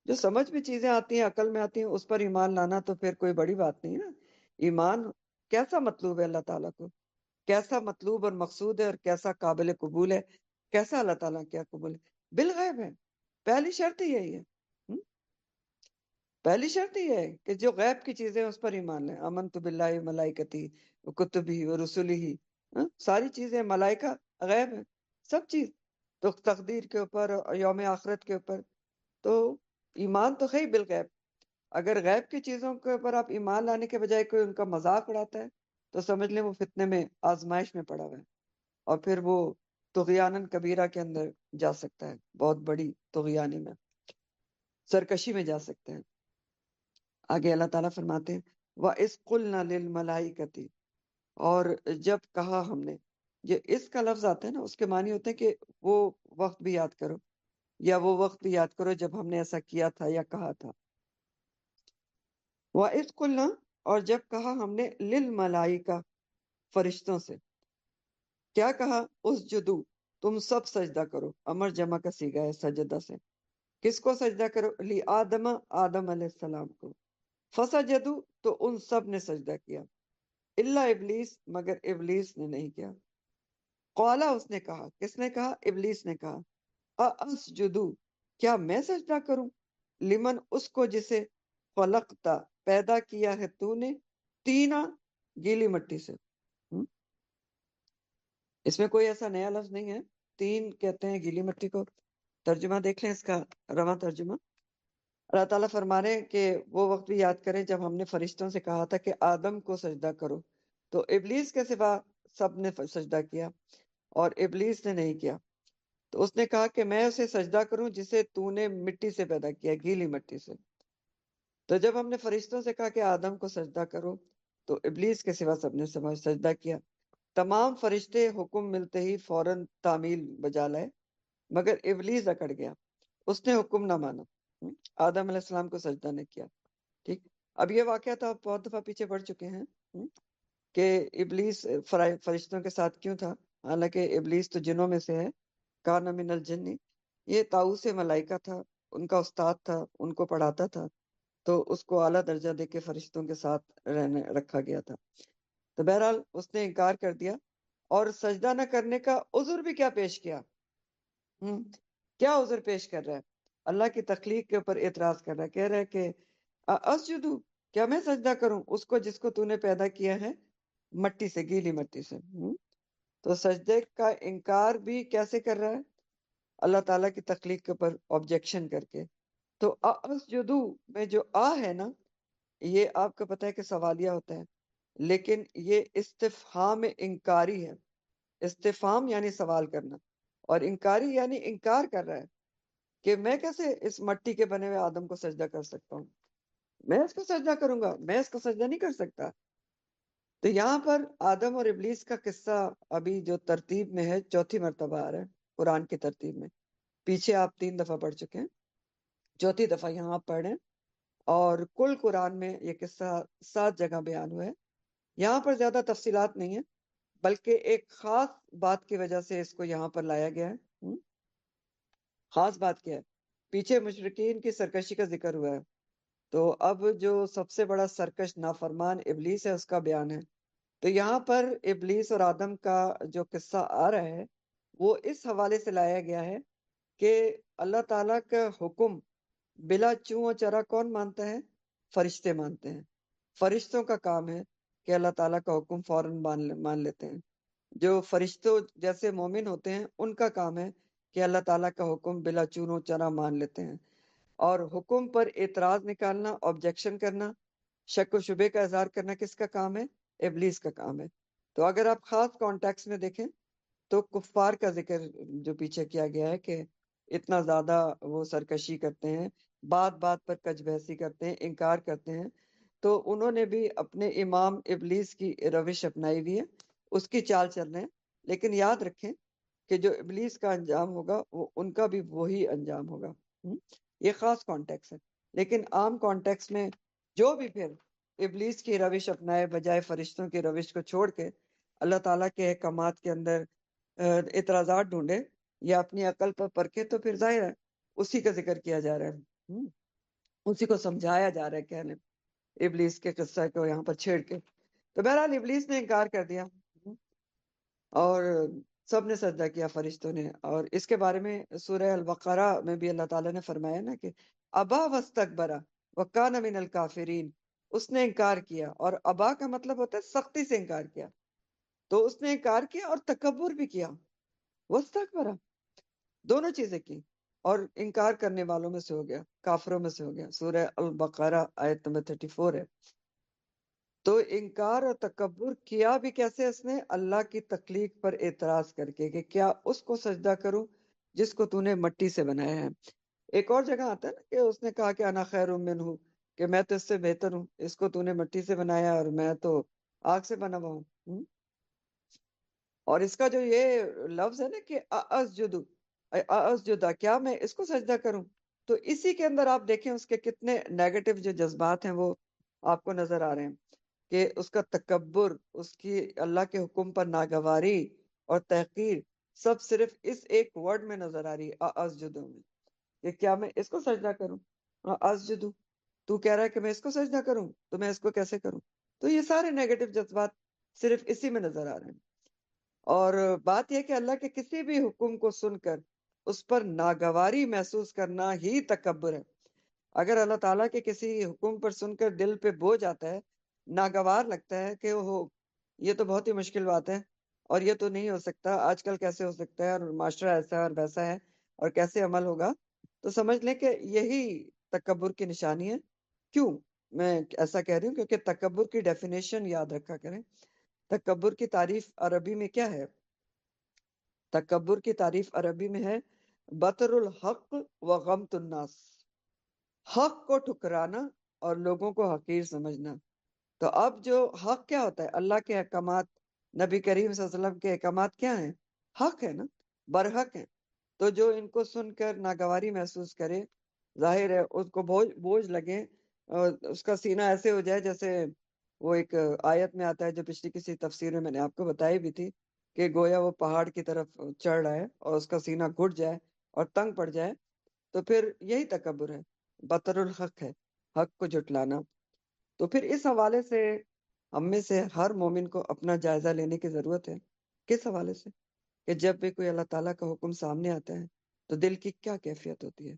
جو سمجھ میں چیزیں آتی ہیں، عقل میں آتی ہیں، اس پر ایمان لانا تو پھر کوئی بڑی بات نہیں نا. ایمان کیسا مطلوب ہے اللہ تعالیٰ کو، کیسا مطلوب اور مقصود ہے، اور کیسا قابل قبول ہے، کیسا اللہ تعالیٰ کیا قبول ہے، بالغیب ہے. پہلی شرط ہی یہی ہے. پہلی شرط یہ ہے کہ جو غیب کی چیزیں اس پر ایمان لیں. آمنت باللہ ملائکتی کتبی و رسولی، ساری چیزیں، ملائکہ غیب ہے، سب چیز. تو تقدیر کے اوپر، یوم آخرت کے اوپر، تو ایمان تو ہے ہی بالغیب. اگر غیب کی چیزوں کے اوپر آپ ایمان لانے کے بجائے کوئی ان کا مذاق اڑاتا ہے تو سمجھ لیں وہ فتنے میں، آزمائش میں پڑا ہوا ہے، اور پھر وہ طغیانن کبیرہ کے اندر جا سکتا ہے، بہت بڑی طغیانی میں، سرکشی میں جا سکتے ہیں. آگے اللہ تعالیٰ فرماتے ہیں وَإِذْ قُلْنَا لِلْمَلَائِكَةِ، اور جب کہا ہم نے. یہ اس کا لفظ آتا ہے نا، اس کے معنی ہوتے ہیں کہ وہ وقت بھی یاد کرو، یا وہ وقت بھی یاد کرو جب ہم نے ایسا کیا تھا یا کہا تھا. وَإِذْ قُلْنَا، اور جب کہا ہم نے لِلْمَلَائِكَةِ، فرشتوں سے. کیا کہا؟ اسجدو، تم سب سجدہ کرو. امر جمع کا صیغہ ہے سجدہ سے. کس کو سجدہ کرو؟ لی آدم، آدم علیہ السلام کو. فسجدو، تو ان سب نے سجدہ کیا. الا ابلیس، مگر ابلیس نے نہیں کیا. قالا، اس نے کہا. کس نے کہا؟ ابلیس نے کہا اسجدو، کیا میں سجدہ کروں؟ لمن، اس کو جسے خلقتا، پیدا کیا ہے تو نے، تینا، گیلی مٹی سے. اس میں کوئی ایسا نیا لفظ نہیں ہے. تین کہتے ہیں گیلی مٹی کو. ترجمہ دیکھ لیں اس کا، رواں ترجمہ. اللہ تعالیٰ فرما رہے ہیں کہ وہ وقت بھی یاد کریں جب ہم نے فرشتوں سے کہا تھا کہ آدم کو سجدہ کرو، تو ابلیس کے سوا سب نے سجدہ کیا، اور ابلیس نے نہیں کیا. تو اس نے کہا کہ میں اسے سجدہ کروں جسے تو نے مٹی سے پیدا کیا، گیلی مٹی سے. تو جب ہم نے فرشتوں سے کہا کہ آدم کو سجدہ کرو، تو ابلیس کے سوا سب نے سجدہ کیا. تمام فرشتے حکم ملتے ہی فوراً تعمیل بجا لائے، مگر ابلیس اکڑ گیا، اس نے حکم نہ مانا، آدم علیہ السلام کو سجدہ نے کیا. ٹھیک. اب یہ واقعہ تو آپ بہت دفعہ پیچھے پڑ چکے ہیں کہ ابلیس فرشتوں کے ساتھ کیوں تھا، حالانکہ ابلیس تو جنوں میں سے ہے. کان من الجن، یہ طاؤس ملائکہ تھا، ان کا استاد تھا، ان کو پڑھاتا تھا، تو اس کو اعلیٰ درجہ دے کے فرشتوں کے ساتھ رہنے رکھا گیا تھا. تو بہرحال اس نے انکار کر دیا، اور سجدہ نہ کرنے کا عذر بھی کیا پیش کیا. کیا عذر پیش کر رہا ہے؟ اللہ کی تخلیق کے اوپر اعتراض کر رہا ہے. کہہ رہا ہے کہ اسجدو، کیا میں سجدہ کروں اس کو جس کو تو نے پیدا کیا ہے مٹی سے، گیلی مٹی سے. تو سجدے کا انکار بھی کیسے کر رہا ہے؟ اللہ تعالیٰ کی تخلیق کے اوپر آبجیکشن کر کے. تو اسجدو میں جو ہے نا، یہ آپ کو پتہ ہے کہ سوالیہ ہوتا ہے، لیکن یہ استفہام انکاری ہے. استفہام یعنی سوال کرنا، اور انکاری یعنی انکار کر رہا ہے کہ میں کیسے اس مٹی کے بنے ہوئے آدم کو سجدہ کر سکتا ہوں، میں اس کو سجدہ کروں گا، میں اس کو سجدہ نہیں کر سکتا. تو یہاں پر آدم اور ابلیس کا قصہ ابھی جو ترتیب میں ہے چوتھی مرتبہ آ رہا ہے قرآن کی ترتیب میں. پیچھے آپ 3 دفعہ پڑھ چکے ہیں، چوتھی دفعہ یہاں آپ پڑھ رہے ہیں. اور کل قرآن میں یہ قصہ 7 جگہ بیان ہوا ہے. یہاں پر زیادہ تفصیلات نہیں ہیں، بلکہ ایک خاص بات کی وجہ سے اس کو یہاں پر لایا گیا ہے. خاص بات کیا ہے؟ پیچھے مشرکین کی سرکشی کا ذکر ہوا ہے، تو اب جو سب سے بڑا سرکش نافرمان ابلیس ہے اس کا بیان ہے. تو یہاں پر ابلیس اور آدم کا جو قصہ آ رہا ہے وہ اس حوالے سے لایا گیا ہے کہ اللہ تعالیٰ کا حکم بلا چوں و چرا کون مانتا ہے؟ فرشتے مانتے ہیں. فرشتوں کا کام ہے کہ اللہ تعالیٰ کا حکم فوراً مان لیتے ہیں. جو فرشتوں جیسے مومن ہوتے ہیں ان کا کام ہے کہ اللہ تعالیٰ کا حکم بلا چون و چرا مان لیتے ہیں. اور حکم پر اعتراض نکالنا، آبجیکشن کرنا، شک و شبے کا اظہار کرنا کس کا کام ہے؟ ابلیس کا کام ہے. تو اگر آپ خاص کانٹیکس میں دیکھیں تو کفار کا ذکر جو پیچھے کیا گیا ہے کہ اتنا زیادہ وہ سرکشی کرتے ہیں، بات بات پر کج بحثی کرتے ہیں، انکار کرتے ہیں. تو انہوں نے بھی اپنے امام ابلیس کی روش اپنائی ہوئی ہے، اس کی چال چل رہے ہیں. لیکن یاد رکھیں کہ جو ابلیس کا انجام ہوگا وہ ان کا بھی وہی انجام ہوگا. یہ خاص کانٹیکس ہے. لیکن عام کانٹیکس میں جو بھی پھر ابلیس کی روش اپنائے بجائے فرشتوں کی روش کو چھوڑ کے اللہ تعالیٰ کے احکامات کے اندر اعتراضات ڈھونڈے یا اپنی عقل پر پرکھے تو پھر ظاہر ہے اسی کا ذکر کیا جا رہا ہے، اسی کو سمجھایا جا رہا ہے کہنے ابلیس کے قصہ کو یہاں پر چھیڑ کے. تو بہرحال ابلیس نے انکار کر دیا اور سب نے سجدہ کیا فرشتوں نے. اور اس کے بارے میں سورہ البقرہ میں بھی اللہ تعالیٰ نے فرمایا نا کہ ابا واستکبر وکان من الکافرین، اس نے انکار کیا. اور ابا کا مطلب ہوتا ہے سختی سے انکار کیا. تو اس نے انکار کیا اور تکبر بھی کیا، واستکبر، دونوں چیزیں کی. اور انکار کرنے والوں میں سے ہو گیا، کافروں میں سے ہو گیا. سورہ البقرہ آیت نمبر 34 ہے. تو انکار اور تکبر کیا بھی کیسے اس نے؟ اللہ کی تخلیق پر اعتراض کر کے کہ کیا اس کو سجدہ کروں جس کو تو نے مٹی سے بنایا ہے. ایک اور جگہ آتا ہے نا کہ اس نے کہا کہ انا خیر منہ ہوں، کہ میں تو اس سے بہتر ہوں، اس کو تو نے مٹی سے بنایا اور میں تو آگ سے بنا ہوا ہوں. اور اس کا جو یہ لفظ ہے نا کہ اسجدا، کیا میں اس کو سجدہ کروں؟ تو اسی کے اندر آپ دیکھیں اس کے کتنے نیگیٹو جو جذبات ہیں وہ آپ کو نظر آ رہے ہیں کہ اس کا تکبر، اس کی اللہ کے حکم پر ناگواری اور تحقیر سب صرف اس ایک ورڈ میں نظر آ رہی ہے، اسجدو میں، کہ کیا میں اس کو سجدہ کروں؟ اسجدو، تو کہہ رہا ہے کہ میں اس کو سجدہ کروں تو میں اس کو کیسے کروں؟ تو یہ سارے نیگیٹو جذبات صرف اسی میں نظر آ رہے ہیں. اور بات یہ کہ اللہ کے کسی بھی حکم کو سن کر اس پر ناگواری محسوس کرنا ہی تکبر ہے. اگر اللہ تعالیٰ کے کسی حکم پر سن کر دل پہ بوجھ آتا ہے، ناگوار لگتا ہے کہ یہ تو بہت ہی مشکل بات ہے اور یہ تو نہیں ہو سکتا، آج کل کیسے ہو سکتا ہے، اور معاشرہ ایسا ہے اور ویسا ہے اور کیسے عمل ہوگا، تو سمجھ لیں کہ یہی تکبر کی نشانی ہے. کیوں میں ایسا کہہ رہی ہوں؟ کیونکہ تکبر کی ڈیفینیشن یاد رکھا کریں. تکبر کی تعریف عربی میں کیا ہے؟ تکبر کی تعریف عربی میں ہے بطر الحق و غمت الناس، حق کو ٹھکرانا اور لوگوں کو حقیر سمجھنا. تو اب جو حق کیا ہوتا ہے؟ اللہ کے احکامات، نبی کریم صلی اللہ علیہ وسلم کے احکامات کیا ہیں؟ حق ہے نا، برحق ہیں. تو جو ان کو سن کر ناگواری محسوس کرے، ظاہر ہے اس کو بوجھ لگے، اور اس کا سینہ ایسے ہو جائے جیسے وہ ایک آیت میں آتا ہے جو پچھلی کسی تفسیر میں نے آپ کو بتائی بھی تھی کہ گویا وہ پہاڑ کی طرف چڑھ رہا ہے اور اس کا سینہ گھٹ جائے اور تنگ پڑ جائے. تو پھر یہی تکبر ہے، بطر الحق ہے، حق کو جھٹلانا. تو پھر اس حوالے سے ہم میں سے ہر مومن کو اپنا جائزہ لینے کی ضرورت ہے. کس حوالے سے؟ کہ جب بھی کوئی اللہ تعالیٰ کا حکم سامنے آتا ہے تو دل کی کیا کیفیت ہوتی ہے،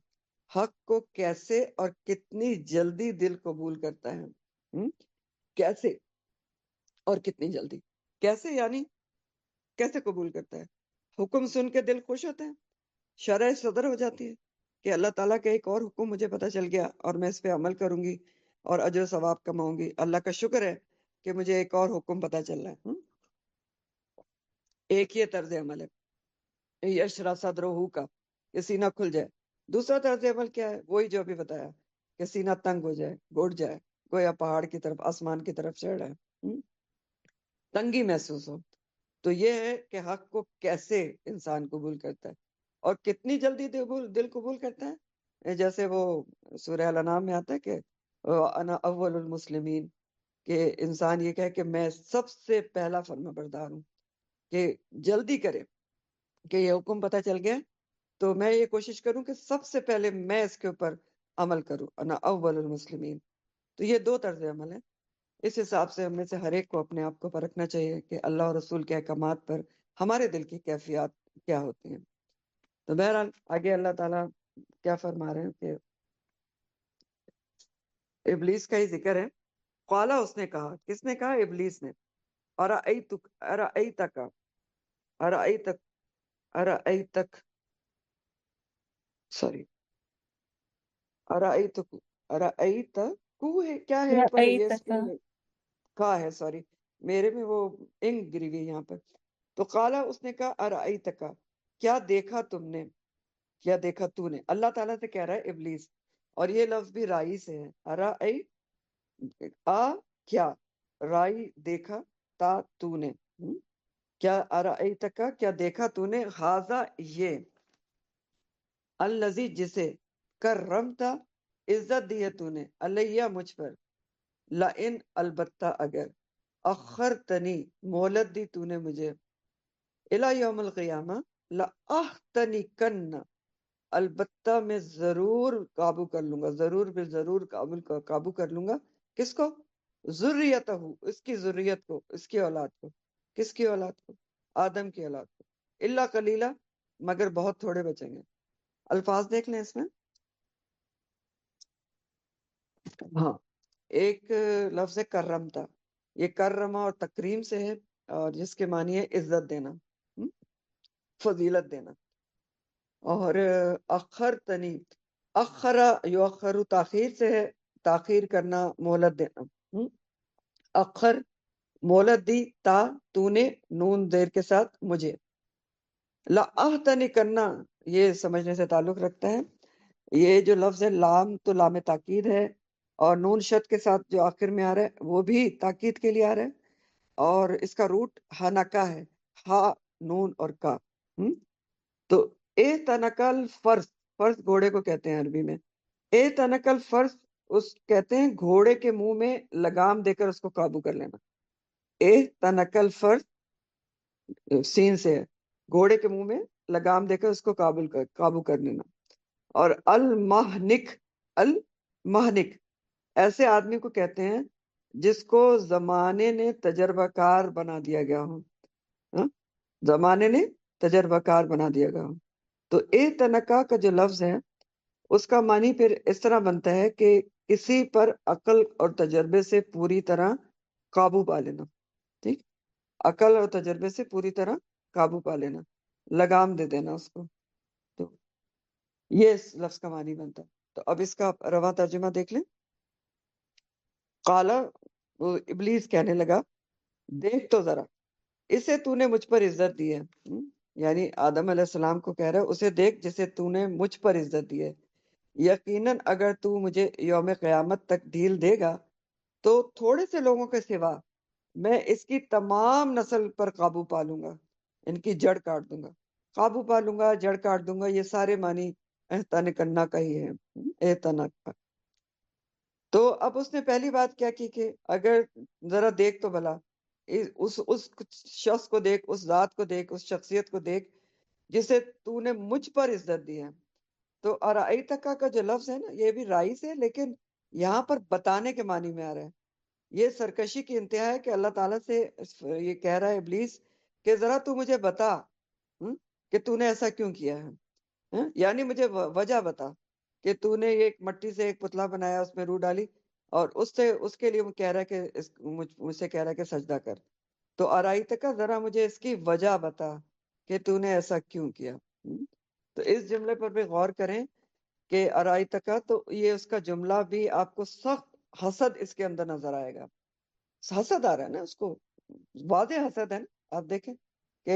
حق کو کیسے اور کتنی جلدی دل قبول کرتا ہے. کیسے اور کتنی جلدی؟ کیسے یعنی کیسے قبول کرتا ہے؟ حکم سن کے دل خوش ہوتا ہے، شرح صدر ہو جاتی ہے کہ اللہ تعالیٰ کا ایک اور حکم مجھے پتہ چل گیا اور میں اس پہ عمل کروں گی اور اجر و ثواب کماؤں گی. اللہ کا شکر ہے کہ مجھے ایک اور حکم پتہ چل رہا ہے. ایک یہ طرز عمل ہے یشرا صدرہ کا، کہ سینہ کھل جائے. دوسرا طرز عمل کیا ہے؟ وہی جو بھی بتایا کہ سینہ تنگ ہو جائے، گھٹ جائے، گویا پہاڑ کی طرف، آسمان کی طرف چڑھ رہا ہے، تنگی محسوس ہو. تو یہ ہے کہ حق کو کیسے انسان قبول کرتا ہے اور کتنی جلدی دل قبول کرتا ہے. جیسے وہ سورہ الانعام میں آتا ہے کہ انا اول المسلمین، کہ انسان یہ کہے کہ میں سب سے پہلا فرما بردار ہوں، کہ جلدی کرے کہ یہ حکم پتہ چل گیا تو میں یہ کوشش کروں کہ سب سے پہلے میں اس کے اوپر عمل کروں، انا اول المسلمین۔ تو یہ دو طرز عمل ہیں۔ اس حساب سے ہم میں سے ہر ایک کو اپنے آپ کو پرکھنا چاہیے کہ اللہ اور رسول کے احکامات پر ہمارے دل کی کیفیات کیا ہوتی ہیں۔ تو بہرحال آگے اللہ تعالیٰ کیا فرما رہے ہیں کہ ابلیس کا ہی ذکر ہے۔ قالا، اس نے کہا، کس نے کہا؟ ابلیس نے۔ ارأیتک ارأیتک ارأیتک سوری ارأیتک ارأیتکو ہے، کیا ہے اوپر؟ یہ رأيتك اسپیلنگ کا ہے، سوری میرے میں وہ انگ گری ہوئی یہاں پر۔ تو قالا، اس نے کہا، ارأیتک، کیا دیکھا تم نے، کیا دیکھا تو نے؟ اللہ تعالیٰ سے کہہ رہا ہے ابلیس، اور یہ لفظ بھی رائی سے ہے۔ ارأی، کیا، رائی دیکھا، تا تو نے، کیا ارأیتک، کیا دیکھا تو نے، ہاذا یہ، الذی جسے، کرمتا عزت دی ہے تو نے، علیہ مجھ پر، لئن البتہ اگر، اخرتنی مہلت دی تو نے مجھے، الی یوم القیامہ، لآحتنکن، البتہ میں ضرور قابو کر لوں گا، ضرور بے ضرور قابو کر لوں گا، کس کو؟ ذریتہ، اس کی ذریت کو، اس کی اولاد کو۔ کس کی اولاد کو؟ آدم کی اولاد کو۔ الا قلیلہ، مگر بہت تھوڑے بچیں گے۔ الفاظ دیکھ لیں اس میں۔ ہاں، ایک لفظ ہے کرمتا، یہ کرما اور تکریم سے ہے، اور جس کے معنی ہے عزت دینا، فضیلت دینا۔ اور اخر تنی، اخرا یؤخر تاخیر سے ہے، تاخیر کرنا، مہلت دینا۔ اخر، مہلت دی، تا تو نے، نون زیر کے ساتھ، مجھے۔ لآحتنی کرنا، یہ سمجھنے سے تعلق رکھتا ہے۔ یہ جو لفظ ہے لام، تو لام تاکید ہے، اور نون شد کے ساتھ جو آخر میں آ رہا ہے وہ بھی تاکید کے لیے آ رہا ہے، اور اس کا روٹ ہنکا ہے، ہا، نون اور کا۔ تو اے تنکل فرض، فرض گھوڑے کو کہتے ہیں عربی میں۔ اے تنکل فرض، اس کہتے ہیں گھوڑے کے منہ میں لگام دے کر اس کو قابو کر لینا۔ اے تنکل فرض، سین سے ہے، گھوڑے کے منہ میں لگام دے کر اس کو قابو کر لینا۔ اور المہنک، المہنک ایسے آدمی کو کہتے ہیں جس کو زمانے نے تجربہ کار بنا دیا گیا ہو، زمانے نے تجربہ کار بنا دیا گیا ہو۔ تو اے تنکا کا جو لفظ ہے اس کا معنی پھر اس طرح بنتا ہے کہ کسی پر عقل اور تجربے سے پوری طرح قابو پا لینا، ٹھیک، عقل اور تجربے سے پوری طرح قابو پا لینا، لگام دے دینا اس کو۔ تو یہ اس لفظ کا معنی بنتا ہے۔ تو اب اس کا رواں ترجمہ دیکھ لیں۔ قالا، وہ ابلیس کہنے لگا، دیکھ تو ذرا، اسے تو نے مجھ پر عزت دی ہے، یعنی آدم علیہ السلام کو کہہ رہا ہے اسے دیکھ جسے تو نے مجھ پر عزت دی ہے، یقیناً اگر تو مجھے یوم قیامت تک ڈھیل دے گا تو تھوڑے سے لوگوں کے سوا میں اس کی تمام نسل پر قابو پا لوں گا، ان کی جڑ کاٹ دوں گا، قابو پا لوں گا، جڑ کاٹ دوں گا، یہ سارے معنی احتان کرنا کا ہی ہے، احتان کا۔ تو اب اس نے پہلی بات کیا کی کہ اگر ذرا دیکھ تو بھلا، اس شخص کو دیکھ، اس ذات کو دیکھ، اس شخصیت کو دیکھ جسے تو نے مجھ پر عزت دی ہے۔ تو ارائیتکا کا جو لفظ ہے نا، یہ بھی رائی سے، لیکن یہاں پر بتانے کے معنی میں آ رہا ہے۔ یہ سرکشی کی انتہا ہے کہ اللہ تعالیٰ سے یہ کہہ رہا ہے ابلیس کہ ذرا تو مجھے بتا کہ تو نے ایسا کیوں کیا ہے، یعنی مجھے وجہ بتا کہ تو نے یہ ایک مٹی سے ایک پتلا بنایا، اس میں روح ڈالی، اور اس کے لیے وہ کہہ رہا ہے کہ مجھ سے کہہ رہا ہے کہ سجدہ کر۔ تو ارائیتکا، ذرا مجھے اس کی وجہ بتا کہ تو نے ایسا کیوں کیا۔ تو اس جملے پر بھی غور کریں کہ ارائیتکا، تو یہ اس کا جملہ بھی آپ کو سخت حسد اس کے اندر نظر آئے گا، حسد آ رہا ہے نا اس کو، واضح حسد ہے نا۔ آپ دیکھیں کہ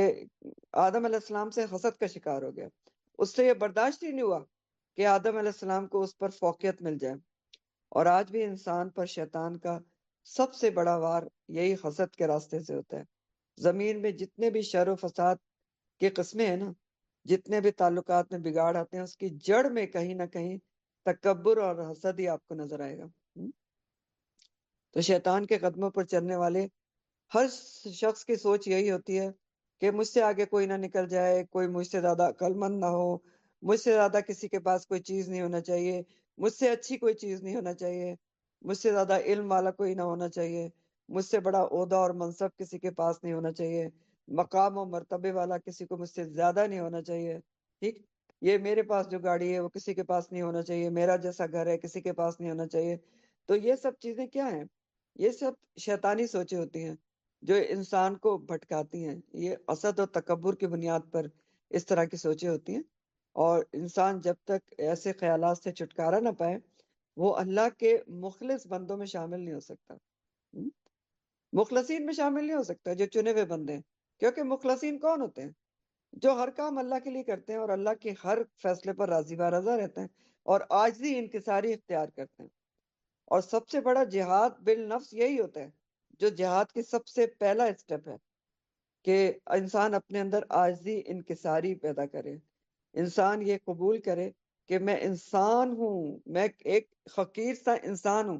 آدم علیہ السلام سے حسد کا شکار ہو گیا، اس سے یہ برداشت ہی نہیں ہوا کہ آدم علیہ السلام کو اس پر فوقیت مل جائے۔ اور آج بھی انسان پر شیطان کا سب سے بڑا وار یہی حسد کے راستے سے ہوتا ہے۔ زمین میں جتنے بھی شر و فساد کے قسمیں ہیں نا، جتنے بھی تعلقات میں بگاڑ آتے ہیں، اس کی جڑ میں کہیں نہ کہیں تکبر اور حسد ہی آپ کو نظر آئے گا۔ تو شیطان کے قدموں پر چلنے والے ہر شخص کی سوچ یہی ہوتی ہے کہ مجھ سے آگے کوئی نہ نکل جائے، کوئی مجھ سے زیادہ عقل مند نہ ہو، مجھ سے زیادہ کسی کے پاس کوئی چیز نہیں ہونا چاہیے، مجھ سے اچھی کوئی چیز نہیں ہونا چاہیے، مجھ سے زیادہ علم والا کوئی نہ ہونا چاہیے، مجھ سے بڑا عہدہ اور منصب کسی کے پاس نہیں ہونا چاہیے، مقام و مرتبے والا کسی کو مجھ سے زیادہ نہیں ہونا چاہیے، ٹھیک؟ یہ میرے پاس جو گاڑی ہے وہ کسی کے پاس نہیں ہونا چاہیے، میرا جیسا گھر ہے کسی کے پاس نہیں ہونا چاہیے۔ تو یہ سب چیزیں کیا ہیں؟ یہ سب شیطانی سوچیں ہوتی ہیں جو انسان کو بھٹکاتی ہیں۔ یہ حسد اور تکبر کی بنیاد پر اس طرح کی سوچیں ہوتی ہیں، اور انسان جب تک ایسے خیالات سے چھٹکارا نہ پائے وہ اللہ کے مخلص بندوں میں شامل نہیں ہو سکتا، مخلصین میں شامل نہیں ہو سکتا جو چنے ہوئے بندے ہیں۔ کیونکہ مخلصین کون ہوتے ہیں؟ جو ہر کام اللہ کے لیے کرتے ہیں اور اللہ کے ہر فیصلے پر راضی برضا رہتے ہیں اور عاجزی انکساری اختیار کرتے ہیں۔ اور سب سے بڑا جہاد بالنفس یہی ہوتا ہے، جو جہاد کی سب سے پہلا اسٹیپ ہے کہ انسان اپنے اندر عاجزی انکساری پیدا کرے، انسان یہ قبول کرے کہ میں انسان ہوں، میں ایک حقیر سا انسان ہوں،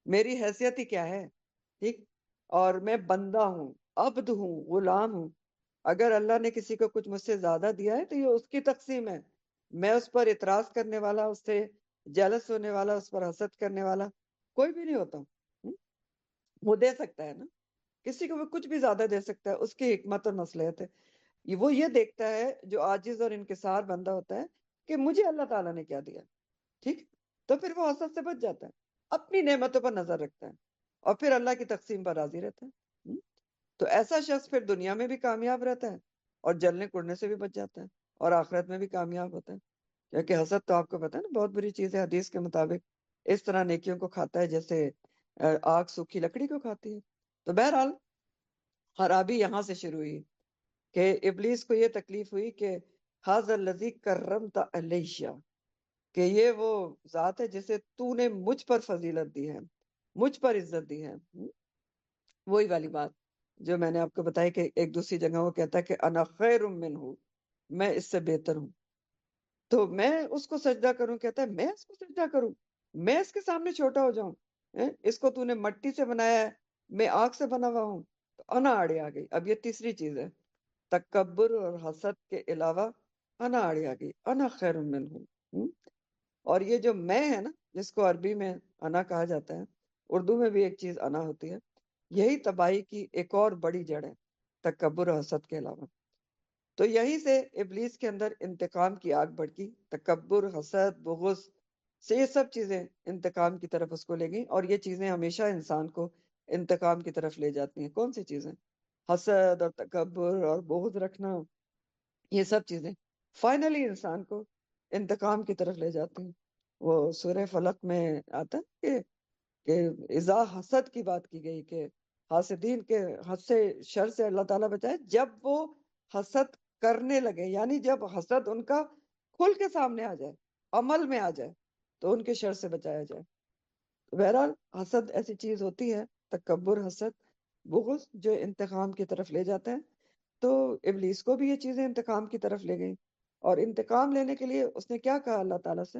میری حیثیت ہی کیا ہے، ٹھیک؟ اور میں بندہ ہوں، عبد ہوں، غلام ہوں۔ اگر اللہ نے کسی کو کچھ مجھ سے زیادہ دیا ہے تو یہ اس کی تقسیم ہے، میں اس پر اعتراض کرنے والا، اس سے جیلس ہونے والا، اس پر حسد کرنے والا کوئی بھی نہیں ہوتا ہوں۔ وہ دے سکتا ہے نا، کسی کو وہ کچھ بھی زیادہ دے سکتا ہے، اس کی حکمت اور مصلحت ہے۔ وہ یہ دیکھتا ہے جو عاجز اور انکسار بندہ ہوتا ہے کہ مجھے اللہ تعالیٰ نے کیا دیا، ٹھیک؟ تو پھر وہ حسد سے بچ جاتا ہے، اپنی نعمتوں پر نظر رکھتا ہے اور پھر اللہ کی تقسیم پر راضی رہتا ہے۔ تو ایسا شخص پھر دنیا میں بھی کامیاب رہتا ہے اور جلنے کوڑنے سے بھی بچ جاتا ہے اور آخرت میں بھی کامیاب ہوتا ہے۔ کیونکہ حسد تو آپ کو پتا ہے نا بہت بری چیز ہے، حدیث کے مطابق اس طرح نیکیوں کو کھاتا ہے جیسے آگ سوکھی لکڑی کو کھاتی ہے۔ تو بہرحال خرابی یہاں سے شروع ہوئی کہ ابلیس کو یہ تکلیف ہوئی کہ ھذا الذی کرمت علیہ، کہ یہ وہ ذات ہے جسے تو نے مجھ پر فضیلت دی ہے، مجھ پر عزت دی ہے۔ وہی والی بات جو میں نے آپ کو بتائی کہ ایک دوسری جگہ وہ کہتا ہے کہ انا خیر منہ، میں اس سے بہتر ہوں، تو میں اس کو سجدہ کروں، کہتا ہے میں اس کو سجدہ کروں، میں اس کے سامنے چھوٹا ہو جاؤں، اس کو تو نے مٹی سے بنایا ہے، میں آگ سے بنا ہوا ہوں۔ تو انا آڑے آ گئی۔ اب یہ تیسری چیز ہے، تکبر اور حسد کے علاوہ انا آڑے آ گئی، انا خیر منہ۔ اور یہ جو میں ہے نا، جس کو عربی میں انا کہا جاتا ہے، اردو میں بھی ایک چیز انا ہوتی ہے، یہی تباہی کی ایک اور بڑی جڑ ہے، تکبر اور حسد کے علاوہ۔ تو یہیں سے ابلیس کے اندر انتقام کی آگ بھڑکی، تکبر، حسد، بغض سے یہ سب چیزیں انتقام کی طرف اس کو لے گئیں، اور یہ چیزیں ہمیشہ انسان کو انتقام کی طرف لے جاتی ہیں۔ کون سی چیزیں؟ حسد اور تکبر اور بغض رکھنا، یہ سب چیزیں فائنلی انسان کو انتقام کی طرف لے جاتی ہیں۔ وہ سورہ فلق میں آتا ہے کہ اذا حسد کی بات کی گئی کہ حاسدین کے حد سے، شر سے اللہ تعالیٰ بچائے جب وہ حسد کرنے لگے، یعنی جب حسد ان کا کھل کے سامنے آ جائے، عمل میں آ جائے، تو ان کے شر سے بچایا جائے۔ تو بہرحال حسد ایسی چیز ہوتی ہے، تکبر، حسد، بغض، جو انتقام کی طرف لے جاتا ہے۔ تو ابلیس کو بھی یہ چیزیں انتقام کی طرف لے گئیں، اور انتقام لینے کے لیے اس نے کیا کہا اللہ تعالیٰ سے؟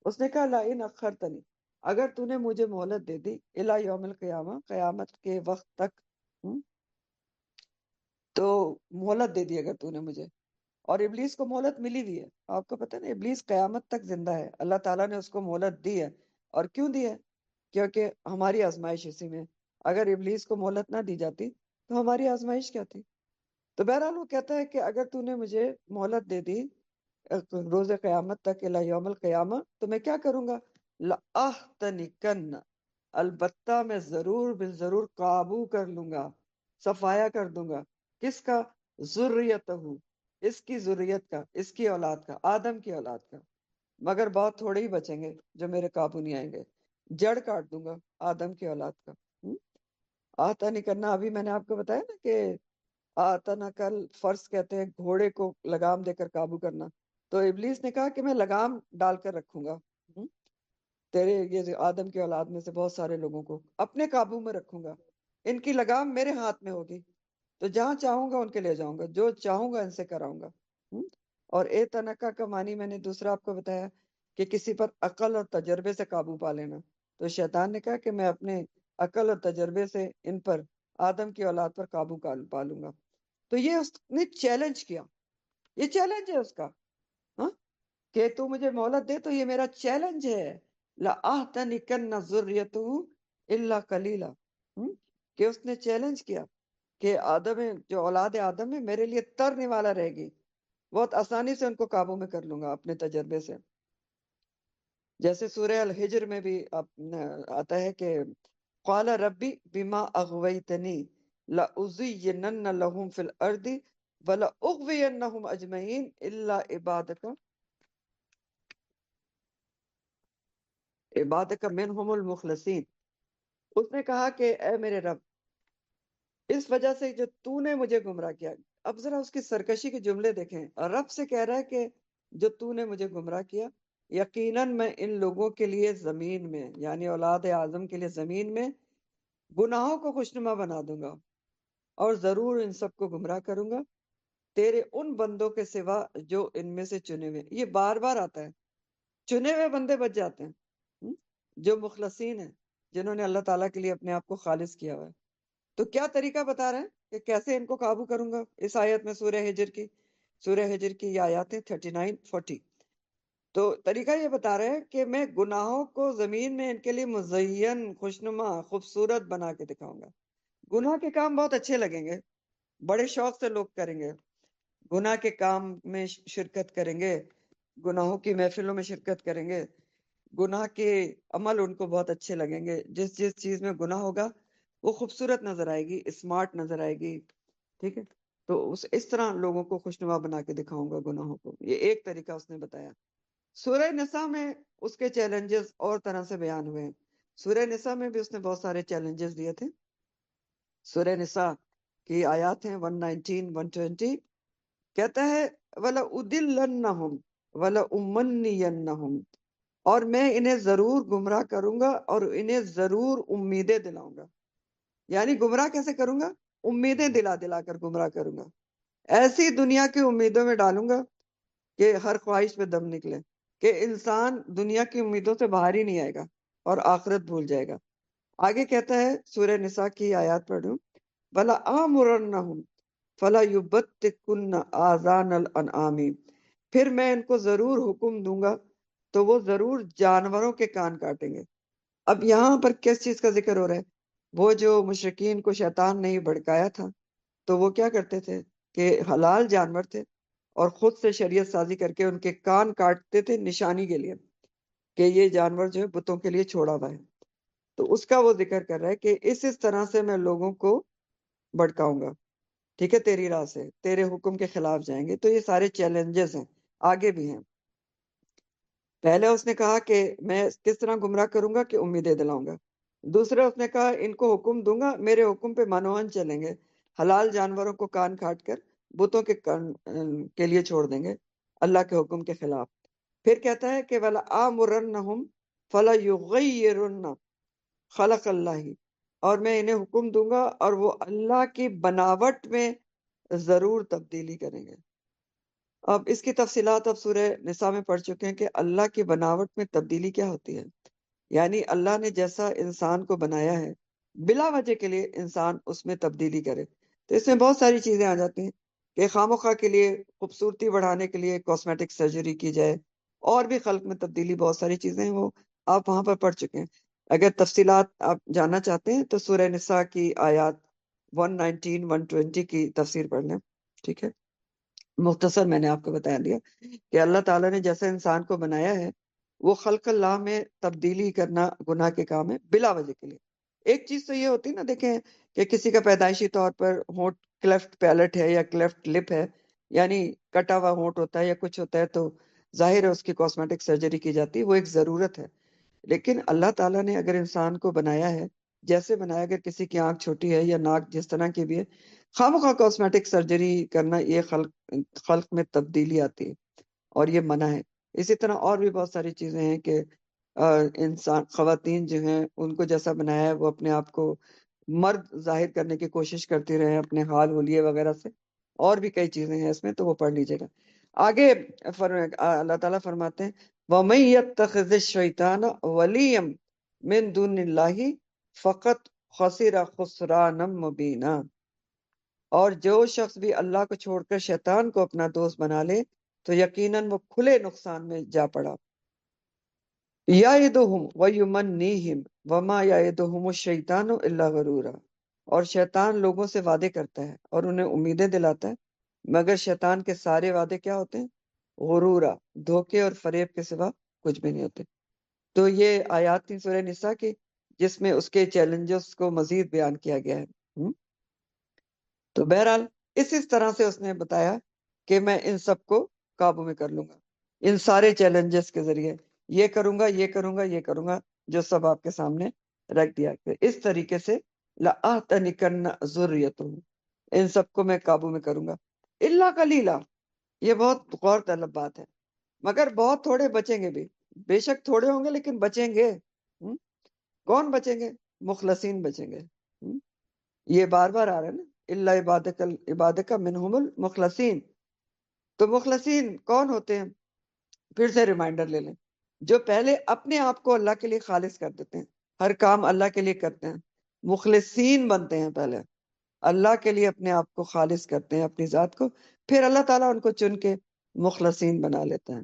اس نے کہا لئن اخرتنی، اگر تو نے مجھے مہلت دے دی، الی یوم القیامہ، قیامت کے وقت تک، تو مہلت دے دی اگر تو نے مجھے، اور ابلیس کو مہلت ملی ہوئی ہے، آپ کو پتہ ہے نا ابلیس قیامت تک زندہ ہے، اللہ تعالیٰ نے اس کو مہلت دی ہے۔ اور کیوں دی ہے؟ کیونکہ ہماری آزمائش اسی میں، اگر ابلیس کو مہلت نہ دی جاتی تو ہماری آزمائش کیا تھی؟ تو بہرحال وہ کہتا ہے کہ اگر تو نے مجھے مہلت دے دی روز قیامت تک، الی یوم القیامہ، تو میں کیا کروں گا؟ لَأَحْتَنِكَنَّ، البتہ میں ضرور بالضرور قابو کر لوں گا، صفایا کر دوں گا، کس کا؟ ذریتہ، اس کی ذریت کا، اس کی اولاد کا، آدم کی اولاد کا، مگر بہت تھوڑے ہی بچیں گے جو میرے قابو نہیں آئیں گے، جڑ کاٹ دوں گا آدم کی اولاد کا۔ آتا نہیں کرنا، ابھی میں نے آپ کو بتایا نا کہ آتا نہ کل فرض کہتے ہیں گھوڑے کو لگام دے کر قابو کرنا، تو ابلیس نے کہا کہ میں لگام ڈال کر رکھوں گا، تیرے یہ آدم کے اولاد میں سے بہت سارے لوگوں کو اپنے قابو میں رکھوں گا، ان کی لگام میرے ہاتھ میں ہوگی، تو جہاں چاہوں گا ان کے لے جاؤں گا، جو چاہوں گا ان سے کراؤں گا۔ اور اے تنکا کا معنی میں نے دوسرا آپ کو بتایا کہ کسی پر عقل اور تجربے سے قابو پا لینا، تو شیطان نے کہا کہ میں اپنے عقل اور تجربے سے ان پر، آدم کی اولاد پر قابو پا لوں گا۔ تو یہ اس نے چیلنج کیا، یہ چیلنج ہے اس کا، ہاں؟ کہ تو مجھے مہلت دے، تو یہ میرا چیلنج ہے، لَأَحْتَنِكَنَّ ذُرِّيَّتُهُ إِلَّا قَلِيلًا، کہ اس نے چیلنج کیا کہ آدم ہے، جو اولاد آدم ہے میرے لیے ترنے والا رہے گی، بہت آسانی سے ان کو قابو میں کر لوں گا اپنے تجربے سے. جیسے سورہ الحجر میں بھی آتا ہے کہ قال ربی بما اغویتنی لأزینن لهم فی الارض ولأغوینہم اجمعین الا عبادک منہم المخلصین. اس نے کہا کہ اے میرے رب، اس وجہ سے جو تو نے مجھے گمراہ کیا. اب ذرا اس کی سرکشی کے جملے دیکھیں، اور رب سے کہہ رہا ہے کہ جو تو نے مجھے گمراہ کیا، یقیناً میں ان لوگوں کے لیے زمین میں، یعنی اولاد اعظم کے لیے زمین میں گناہوں کو خوشنما بنا دوں گا، اور ضرور ان سب کو گمراہ کروں گا تیرے ان بندوں کے سوا جو ان میں سے چنے ہوئے. یہ بار بار آتا ہے، چنے ہوئے بندے بچ جاتے ہیں، جو مخلصین ہیں، جنہوں نے اللہ تعالیٰ کے لیے اپنے آپ کو خالص کیا ہوا ہے. تو کیا طریقہ بتا رہے ہیں کہ کیسے ان کو قابو کروں گا. اس آیت میں سورہ ہجر کی یہ آیات ہیں 39-40. تو طریقہ یہ بتا رہے ہیں کہ میں گناہوں کو زمین میں ان کے لیے مزین، خوشنما، خوبصورت بنا کے دکھاؤں گا. گناہ کے کام بہت اچھے لگیں گے، بڑے شوق سے لوگ کریں گے، گناہ کے کام میں شرکت کریں گے، گناہوں کی محفلوں میں شرکت کریں گے، گناہ کے عمل ان کو بہت اچھے لگیں گے. جس چیز میں گناہ ہوگا وہ خوبصورت نظر آئے گی، اسمارٹ نظر آئے گی. ٹھیک ہے، تو اس طرح لوگوں کو خوشنما بنا کے دکھاؤں گا گناہوں کو. یہ ایک طریقہ اس نے بتایا. سورہ نساء میں اس کے چیلنجز اور طرح سے بیان ہوئے ہیں. سورہ نساء میں بھی اس نے بہت سارے چیلنجز دیے تھے. سورہ نساء کی آیات ہیں 119-120. کہتا ہے وَلَأُضِلَّنَّهُمْ وَلَأُمَنِّيَنَّهُمْ، اور میں انہیں ضرور گمراہ کروں گا اور انہیں ضرور امیدیں دلاؤں گا. یعنی گمراہ کیسے کروں گا؟ امیدیں دلا دلا کر گمراہ کروں گا. ایسی دنیا کی امیدوں میں ڈالوں گا کہ ہر خواہش پہ دم نکلے، کہ انسان دنیا کی امیدوں سے باہر ہی نہیں آئے گا اور آخرت بھول جائے گا. آگے کہتا ہے، سورہ نساء کی آیات پڑھوں، وَلَآمُرَنَّهُمْ فَلَا يُبَتِّكُنَّ آذَانَ الْأَنْعَامِ، پھر میں ان کو ضرور حکم دوں گا تو وہ ضرور جانوروں کے کان کاٹیں گے. اب یہاں پر کس چیز کا ذکر ہو رہا ہے؟ وہ جو مشرکین کو شیطان نے ہی بھڑکایا تھا، تو وہ کیا کرتے تھے کہ حلال جانور تھے اور خود سے شریعت سازی کر کے ان کے کان کاٹتے تھے نشانی کے لیے کہ یہ جانور جو ہے بتوں کے لیے چھوڑا ہوا ہے. تو اس کا وہ ذکر کر رہا ہے کہ اس طرح سے میں لوگوں کو بھڑکاؤں گا، ٹھیک ہے، تیری راہ سے، تیرے حکم کے خلاف جائیں گے. تو یہ سارے چیلنجز ہیں، آگے بھی ہیں. پہلے اس نے کہا کہ میں کس طرح گمراہ کروں گا کہ امیدیں دلاؤں گا. دوسرے اس نے کہا ان کو حکم دوں گا، میرے حکم پہ منوہن چلیں گے، حلال جانوروں کو کان کاٹ کر بتوں کے لیے چھوڑ دیں گے اللہ کے حکم کے خلاف. پھر کہتا ہے کہ وَلَآمُرَنَّهُمْ فَلَيُغَيِّرُنَّ خلق اللہ، اور میں انہیں حکم دوں گا اور وہ اللہ کی بناوٹ میں ضرور تبدیلی کریں گے. اب اس کی تفصیلات اب سورہ نساء میں پڑھ چکے ہیں کہ اللہ کی بناوٹ میں تبدیلی کیا ہوتی ہے. یعنی اللہ نے جیسا انسان کو بنایا ہے، بلا وجہ کے لیے انسان اس میں تبدیلی کرے. تو اس میں بہت ساری چیزیں آ جاتی ہیں کہ خواہ مخواہ کے لیے خوبصورتی بڑھانے کے لیے کاسمیٹک سرجری کی جائے، اور بھی خلق میں تبدیلی، بہت ساری چیزیں ہیں، وہ آپ وہاں پر پڑھ چکے ہیں. اگر تفصیلات آپ جاننا چاہتے ہیں تو سورہ نساء کی آیات 119-120 کی تفسیر پڑھ لیں. ٹھیک ہے، مختصر میں نے آپ کو بتا دیا کہ اللہ تعالیٰ نے جیسے انسان کو بنایا ہے، وہ خلق اللہ میں تبدیلی کرنا گناہ کے کام ہے بلا وجہ کے لیے. ایک چیز تو یہ ہوتی ہے نا، دیکھیں کہ کسی کا پیدائشی طور پر ہونٹ کلیفٹ پیلٹ ہے یا کلیفٹ لپ ہے، یعنی کٹا ہوا ہونٹ ہوتا ہے یا کچھ ہوتا ہے، تو ظاہر ہے اس کی کاسمیٹک سرجری کی جاتی ہے، وہ ایک ضرورت ہے. لیکن اللہ تعالیٰ نے اگر انسان کو بنایا ہے، جیسے بنایا، اگر کسی کی آنکھ چھوٹی ہے یا ناک جس طرح کی بھی ہے، خواہ مخواہ کاسمیٹک سرجری کرنا، یہ خلق میں تبدیلی آتی ہے اور یہ منع ہے. اسی طرح اور بھی بہت ساری چیزیں ہیں کہ انسان، خواتین جو ہیں، ان کو جیسا بنایا ہے وہ اپنے آپ کو مرد ظاہر کرنے کی کوشش کرتی رہے اپنے حال حلیے وغیرہ سے. اور بھی کئی چیزیں ہیں اس میں، تو وہ پڑھ لیجیے گا. آگے اللہ تعالیٰ فرماتے ہیں وَمَن يَتَّخِذِ الشَّيْطَانَ وَلِيًّا مِن دُونِ اللَّهِ فَقَدْ خَسِرَ خُسْرَانًا مُبِينًا، اور جو شخص بھی اللہ کو چھوڑ کر شیطان کو اپنا دوست بنا لے، تو یقیناً وہ کھلے نقصان میں جا پڑا۔ یعدہم ویمنیہم وما یعدہم الشیطان الا غرورا، اور شیطان لوگوں سے وعدے کرتا ہے اور انہیں امیدیں دلاتا ہے، مگر شیطان کے سارے وعدے کیا ہوتے ہیں؟ غرورا، دھوکے اور فریب کے سوا کچھ بھی نہیں ہوتے۔ تو یہ آیات تھی سورہ نساء کی، جس میں اس کے چیلنجز کو مزید بیان کیا گیا ہے۔ تو بہرحال اس طرح سے اس نے بتایا کہ میں ان سب کو قابو میں کر لوں گا، ان سارے چیلنجز کے ذریعے یہ کروں گا، یہ کروں گا، یہ کروں گا، جو سب آپ کے سامنے رکھ دیا کہ اس طریقے سے لَأَحْتَنِكَنَّ ذُرِّيَّتُهُ، ان سب کو میں قابو میں کروں گا، الا قلیلا، یہ بہت غور طلب بات ہے، مگر بہت تھوڑے بچیں گے بھی، بے شک تھوڑے ہوں گے لیکن بچیں گے۔ ہم؟ کون بچیں گے؟ مخلصین بچیں گے۔ یہ بار بار آ رہا ہے نا، الا عبادک منہم المخلصین۔ تو مخلصین کون ہوتے ہیں؟ پھر سے ریمائنڈر لے لیں، جو پہلے اپنے آپ کو اللہ کے لیے خالص کر دیتے ہیں، ہر کام اللہ کے لیے کرتے ہیں، مخلصین بنتے ہیں، پہلے اللہ کے لیے اپنے آپ کو خالص کرتے ہیں، اپنی ذات کو، پھر اللہ تعالیٰ ان کو چن کے مخلصین بنا لیتے ہیں،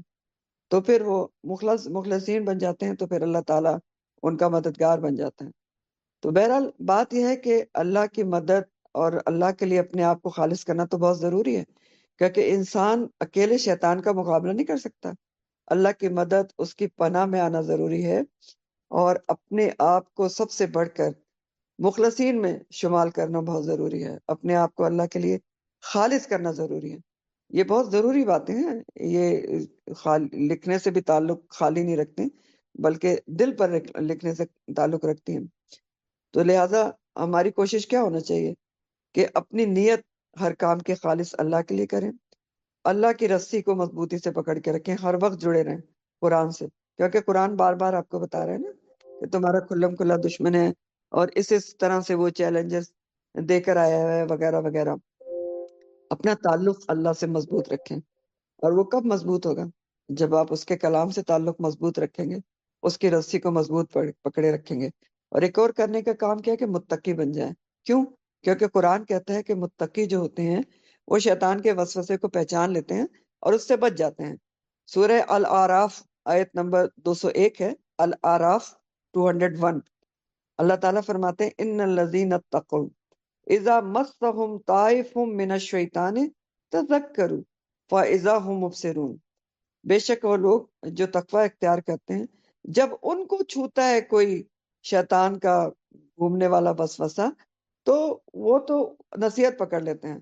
تو پھر وہ مخلصین بن جاتے ہیں، تو پھر اللہ تعالیٰ ان کا مددگار بن جاتا ہے۔ تو بہرحال بات یہ ہے کہ اللہ کی مدد اور اللہ کے لیے اپنے آپ کو خالص کرنا تو بہت ضروری ہے، کیونکہ انسان اکیلے شیطان کا مقابلہ نہیں کر سکتا، اللہ کی مدد، اس کی پناہ میں آنا ضروری ہے، اور اپنے آپ کو سب سے بڑھ کر مخلصین میں شمال کرنا بہت ضروری ہے، اپنے آپ کو اللہ کے لیے خالص کرنا ضروری ہے۔ یہ بہت ضروری باتیں ہیں، یہ لکھنے سے بھی تعلق خالی نہیں رکھتے، بلکہ دل پر لکھنے سے تعلق رکھتی ہیں۔ تو لہٰذا ہماری کوشش کیا ہونا چاہیے کہ اپنی نیت ہر کام کے خالص اللہ کے لیے کریں، اللہ کی رسی کو مضبوطی سے پکڑ کے رکھیں، ہر وقت جڑے رہیں قرآن سے، کیونکہ قرآن بار بار آپ کو بتا رہے ہیں نا کہ تمہارا کھلم کھلا دشمن ہے، اور اس طرح سے وہ چیلنجز دے کر آیا ہے وغیرہ وغیرہ۔ اپنا تعلق اللہ سے مضبوط رکھیں، اور وہ کب مضبوط ہوگا؟ جب آپ اس کے کلام سے تعلق مضبوط رکھیں گے، اس کی رسی کو مضبوط پکڑے رکھیں گے، اور ایک اور کرنے کا کام کیا کہ متقی بن جائیں۔ کیوں؟ کیونکہ قرآن کہتا ہے کہ متقی جو ہوتے ہیں وہ شیطان کے وسوسے کو پہچان لیتے ہیں اور اس سے بچ جاتے ہیں۔ سورہ الاعراف آیت نمبر 201 ہے، الاعراف 201۔ اللہ تعالیٰ فرماتے ہیں ان الذین اتقوا اذا مسهم طائف من الشیطان تذکروا فاذا هم مبصرون، بے شک وہ لوگ جو تقوی اختیار کرتے ہیں، جب ان کو چھوتا ہے کوئی شیطان کا گھومنے والا وسوسہ، تو وہ تو نصیحت پکڑ لیتے ہیں،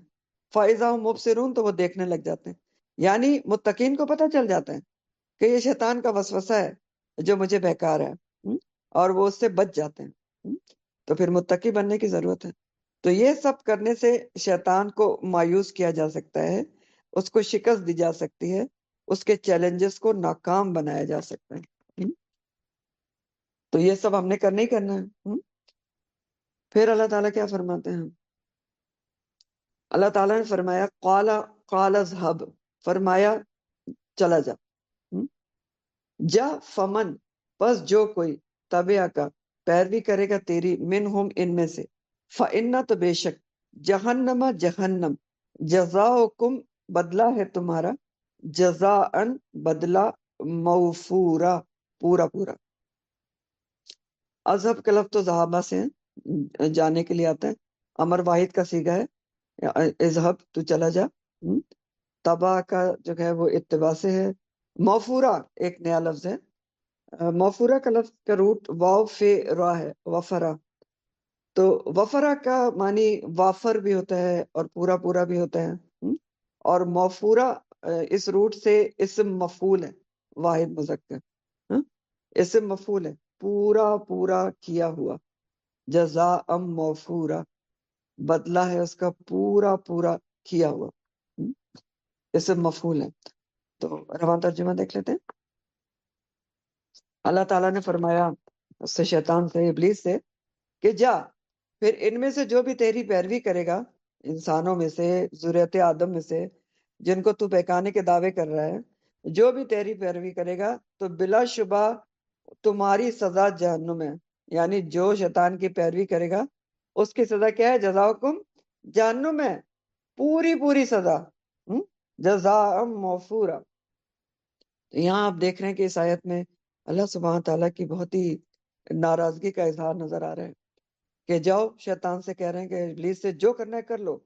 فاذا هم مبصرون، تو وہ دیکھنے لگ جاتے ہیں۔ یعنی متقین کو پتہ چل جاتا ہے کہ یہ شیطان کا وسوسہ ہے جو مجھے بہکا رہا ہے، اور وہ اس سے بچ جاتے ہیں۔ تو پھر متقی بننے کی ضرورت ہے۔ تو یہ سب کرنے سے شیطان کو مایوس کیا جا سکتا ہے، اس کو شکست دی جا سکتی ہے، اس کے چیلنجز کو ناکام بنایا جا سکتا ہے۔ تو یہ سب ہم نے کرنا ہی کرنا ہے۔ پھر اللہ تعالیٰ کیا فرماتے ہیں؟ اللہ تعالیٰ نے فرمایا قال اذهب، فرمایا چلا جا، جا فمن، پس جو کوئی تبع کا پیروی کرے گا تیری، منہم ان میں سے، فإن، تو بے شک، جہنم، جہنم، جزاؤکم، بدلہ ہے تمہارا، جزاءن، بدلہ، موفورا، پورا پورا۔ اذهب کا لفظ تو ذہابہ سے ہے، جانے کے لیے آتا ہے، امر واحد کا صیغہ ہے، اذهب، تو چلا جا۔ تبع کا جو ہے وہ اتباع سے ہے۔ موفورا ایک نیا لفظ ہے، موفورا کا لفظ کا روٹ واو فے را ہے، وفرا، تو وفرا کا معنی وافر بھی ہوتا ہے اور پورا پورا بھی ہوتا ہے، اور موفورا اس روٹ سے اسم مفعول ہے، واحد مذکر، اسم مفعول ہے، پورا پورا کیا ہوا، جزاء موفورا، بدلہ ہے اس کا پورا پورا کیا ہوا، اسم مفعول ہے۔ تو رواں ترجمہ دیکھ لیتے ہیں۔ اللہ تعالیٰ نے فرمایا اس سے، شیطان سے، ابلیس سے، کہ جا، پھر ان میں سے جو بھی تیری پیروی کرے گا، انسانوں میں سے، ذریت آدم میں سے، جن کو تو بہکانے کے دعوے کر رہا ہے، جو بھی تیری پیروی کرے گا تو بلا شبہ تمہاری سزا جہنم ہے۔ یعنی جو شیطان کی پیروی کرے گا اس کی سزا کیا ہے؟ جزاؤکم جہنم ہے، پوری پوری سزا۔ جزاء موفورا۔ تو یہاں آپ دیکھ رہے ہیں کہ اس آیت میں اللہ سبحانہ تعالیٰ کی بہت ہی ناراضگی کا اظہار نظر آ رہا ہے کہ جاؤ، شیطان سے کہہ رہے ہیں کہ ابلیس سے جو کرنا ہے کر لو،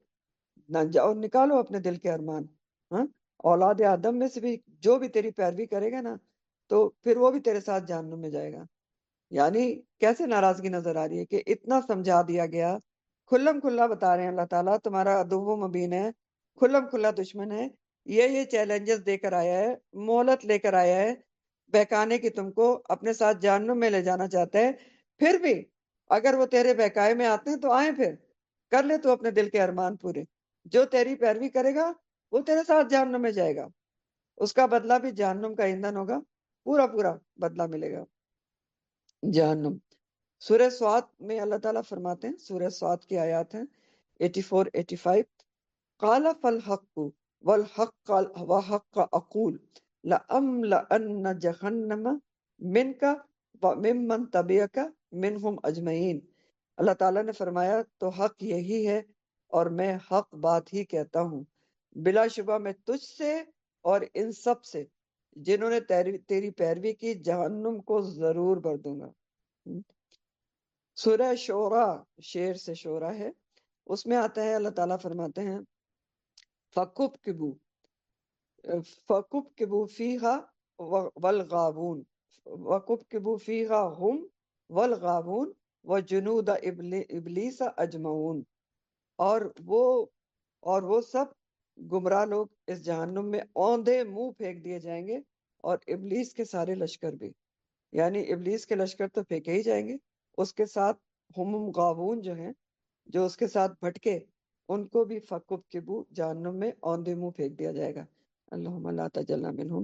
نہ جاؤ نکالو اپنے دل کے ارمان۔ ہاں، اولاد آدم میں سے بھی جو بھی تیری پیروی کرے گا نا، تو پھر وہ بھی تیرے ساتھ جہنم میں جائے گا۔ یعنی کیسے ناراضگی نظر آ رہی ہے کہ اتنا سمجھا دیا گیا، کھلم کھلا بتا رہے ہیں اللہ تعالیٰ تمہارا عدو مبین ہے، کھلم کھلا دشمن ہے، یہ چیلنجز دے کر آیا ہے، مہلت لے کر آیا ہے، بہکانے کی تم کو اپنے ساتھ جہنم میں لے جانا چاہتا ہے۔ پھر بھی اگر وہ تیرے بہکائے میں آتے ہیں تو آئیں، پھر کر لے تو اپنے دل کے ارمان پورے۔ جو تیری پیروی کرے گا وہ تیرے ساتھ جہنم میں جائے گا، اس کا بدلہ بھی جہنم کا ایندھن ہوگا، پورا پورا بدلہ ملے گا جہنم۔ سورہ سواد میں اللہ تعالیٰ فرماتے ہیں، سورہ سواد کی آیات ہیں 84 85، قال فالحق والحق وحق اقول لأملأن جہنم منک وممن تبعک منہم اجمعین۔ اللہ تعالیٰ نے فرمایا تو حق یہی ہے اور میں حق بات ہی کہتا ہوں، بلا شبہ میں تجھ سے اور ان سب سے جنہوں نے تیری پیروی کی جہنم کو ضرور بھر دوں گا۔ سورہ شورا، شیر سے شورا ہے، اس میں آتا ہے اللہ تعالیٰ فرماتے ہیں فَكُبْكِبُوا فَكُبْكِبُوا فِيهَا وَالْغَاوُونَ وَكُبْكِبُوا فِيهَا هُمْ وَالْغَاوُونَ وَجُنُودَ إِبْلِيسَ أَجْمَعُونَ۔ اور وہ سب گمراہ لوگ اس جہنم میں اوندھے منہ پھینک دیے جائیں گے، اور ابلیس کے سارے لشکر بھی، یعنی ابلیس کے لشکر تو پھینکے ہی جائیں گے، اس کے ساتھ ہم غاوون جو ہیں، جو اس کے ساتھ بھٹکے، ان کو بھی فکب کبو جہنم میں اوندے منہ پھینک دیا جائے گا۔ اللہم لا تجلنا منہم۔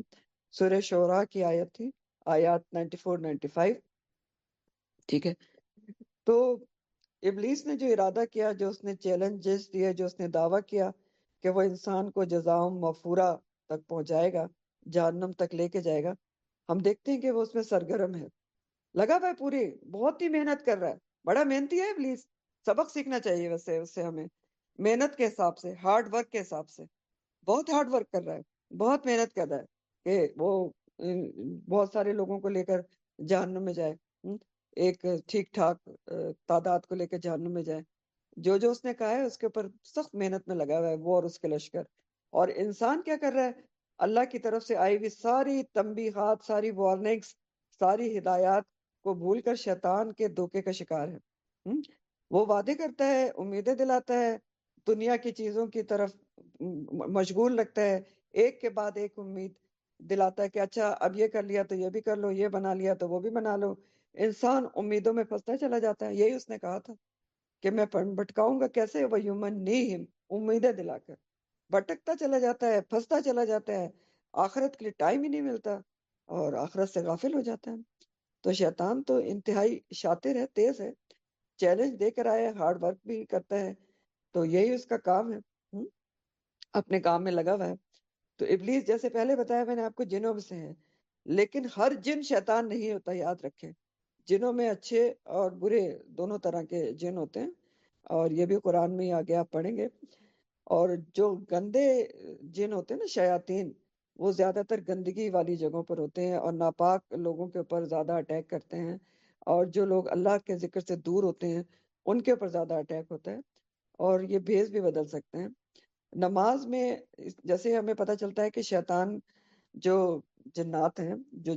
سورہ شعراء کی آیت تھی، آیات 94 95، ٹھیک ہے۔ تو ابلیس نے جو ارادہ کیا، جو اس نے چیلنجز دیے، جو اس نے دعویٰ کیا کہ وہ انسان کو جزاء مغفورہ تک پہنچائے گا، جہنم تک لے کے جائے گا، ہم دیکھتے ہیں کہ وہ اس میں سرگرم ہے، لگا ہوا ہے، پوری بہت ہی محنت کر رہا ہے، بڑا محنتی ہے ابلیس۔ سبق سیکھنا چاہیے ویسے اس سے ہمیں، محنت کے حساب سے، ہارڈ ورک کے حساب سے، بہت ہارڈ ورک کر رہا ہے، بہت محنت کر رہا ہے کہ وہ بہت سارے لوگوں کو لے کر جہنم میں جائے، ایک ٹھیک ٹھاک تعداد کو لے کر جہنم میں جائے۔ جو جو اس نے کہا ہے اس کے اوپر سخت محنت میں لگا ہوا ہے وہ اور اس کے لشکر۔ اور انسان کیا کر رہا ہے؟ اللہ کی طرف سے آئی ہوئی ساری تنبیہات، ساری وارننگز، ساری ہدایات کو بھول کر شیطان کے دھوکے کا شکار ہے۔ وہ وعدے کرتا ہے، امیدیں دلاتا ہے، دنیا کی چیزوں کی طرف مشغول رکھتا ہے، ایک کے بعد ایک امید دلاتا ہے کہ اچھا اب یہ کر لیا تو یہ بھی کر لو، یہ بنا لیا تو وہ بھی بنا لو۔ انسان امیدوں میں پھنستا چلا جاتا ہے، یہی اس نے کہا تھا کہ میں بھٹکاؤں گا کیسے، وہ یومن نہیں، امیدیں دلا کر بھٹکتا چلا جاتا ہے، پھنستا چلا جاتا ہے، آخرت کے لیے ٹائم ہی نہیں ملتا اور آخرت سے غافل ہو جاتا ہے۔ تو شیطان تو انتہائی شاطر ہے، تیز ہے، چیلنج دے کر آیا ہے، ہارڈ ورک بھی کرتا ہے، تو یہی اس کا کام ہے، اپنے کام میں لگا ہوا ہے۔ تو ابلیس جیسے پہلے بتایا میں نے آپ کو جنوں میں سے ہے، لیکن ہر جن شیطان نہیں ہوتا، یاد رکھیں، جنوں میں اچھے اور برے دونوں طرح کے جن ہوتے ہیں، اور یہ بھی قرآن میں ہی آگے آپ پڑھیں گے۔ اور جو گندے جن ہوتے ہیں نا، شیاطین، وہ زیادہ تر گندگی والی جگہوں پر ہوتے ہیں اور ناپاک لوگوں کے اوپر زیادہ اٹیک کرتے ہیں، اور جو لوگ اللہ کے ذکر سے دور ہوتے ہیں ان کے اوپر زیادہ اٹیک ہوتا ہے، اور یہ بھیس بھی بدل سکتے ہیں۔ نماز میں جیسے ہمیں پتہ چلتا ہے کہ شیطان جو جنات ہیں، جو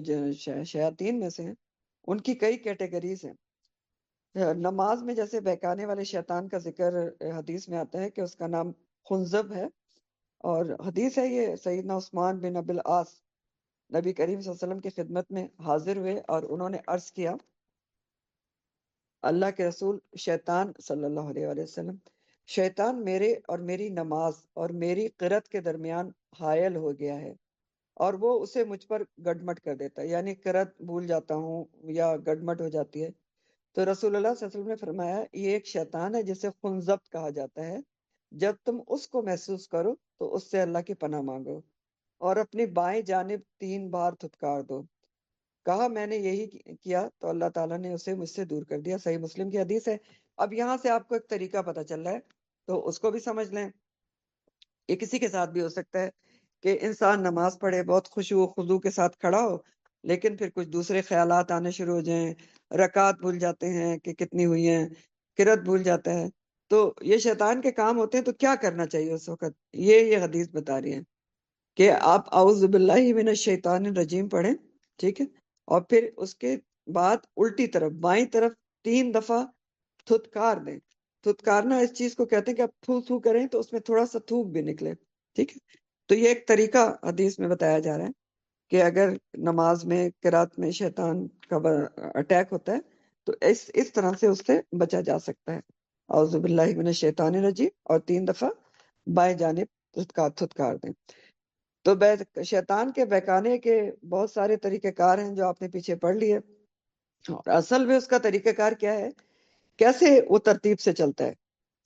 شیاطین میں سے ہیں، ان کی کئی کیٹیگریز ہیں۔ نماز میں جیسے بہکانے والے شیطان کا ذکر حدیث میں آتا ہے کہ اس کا نام خنزب ہے، اور حدیث ہے یہ، سیدنا عثمان بن ابی العاص نبی کریم صلی اللہ علیہ وسلم کی خدمت میں حاضر ہوئے اور انہوں نے عرض کیا، اللہ کے رسول، شیطان صلی اللہ علیہ وآلہ وسلم، شیطان میرے اور میری نماز اور میری قرت کے درمیان حائل ہو گیا ہے، اور وہ اسے مجھ پر گڈمٹ کر دیتا ہے، یعنی قرت بھول جاتا ہوں یا گڈمٹ ہو جاتی ہے۔ تو رسول اللہ صلی اللہ علیہ وسلم نے فرمایا یہ ایک شیطان ہے جسے خنزب کہا جاتا ہے، جب تم اس کو محسوس کرو تو اس سے اللہ کی پناہ مانگو اور اپنی بائیں جانب 3 بار دھتکار دو۔ کہا میں نے یہی کیا تو اللہ تعالیٰ نے اسے مجھ سے دور کر دیا۔ صحیح مسلم کی حدیث ہے۔ اب یہاں سے آپ کو ایک طریقہ پتہ چل رہا ہے تو اس کو بھی سمجھ لیں، یہ کسی کے ساتھ بھی ہو سکتا ہے کہ انسان نماز پڑھے، بہت خشوع و خضوع کے ساتھ کھڑا ہو، لیکن پھر کچھ دوسرے خیالات آنے شروع ہو جائیں، رکعات بھول جاتے ہیں کہ کتنی ہوئی ہیں، قرات بھول جاتا ہے، تو یہ شیطان کے کام ہوتے ہیں۔ تو کیا کرنا چاہیے اس وقت؟ یہ حدیث بتا رہی ہے کہ آپ اعوذ باللہ من الشیطان الرجیم پڑھیں، ٹھیک ہے، اور پھر اس کے بعد الٹی طرف بائیں طرف 3 دفعہ تھتکار دیں۔ تھتکارنا اس چیز کو کہتے ہیں کہ آپ تھو تھو کریں تو اس میں تھوڑا سا تھوک بھی نکلے، ٹھیک ہے۔ تو یہ ایک طریقہ حدیث میں بتایا جا رہا ہے کہ اگر نماز میں قرات میں شیطان کا اٹیک ہوتا ہے تو اس طرح سے اس سے بچا جا سکتا ہے۔ اعوذ باللہ من الشیطان الرجیم اور 3 دفعہ بائیں جانب تھتکار دیں۔ تو شیطان کے بہکانے کے بہت سارے طریقہ کار ہیں جو آپ نے پیچھے پڑھ لیے، اور اصل میں اس کا طریقہ کار کیا ہے، کیسے وہ ترتیب سے چلتا ہے۔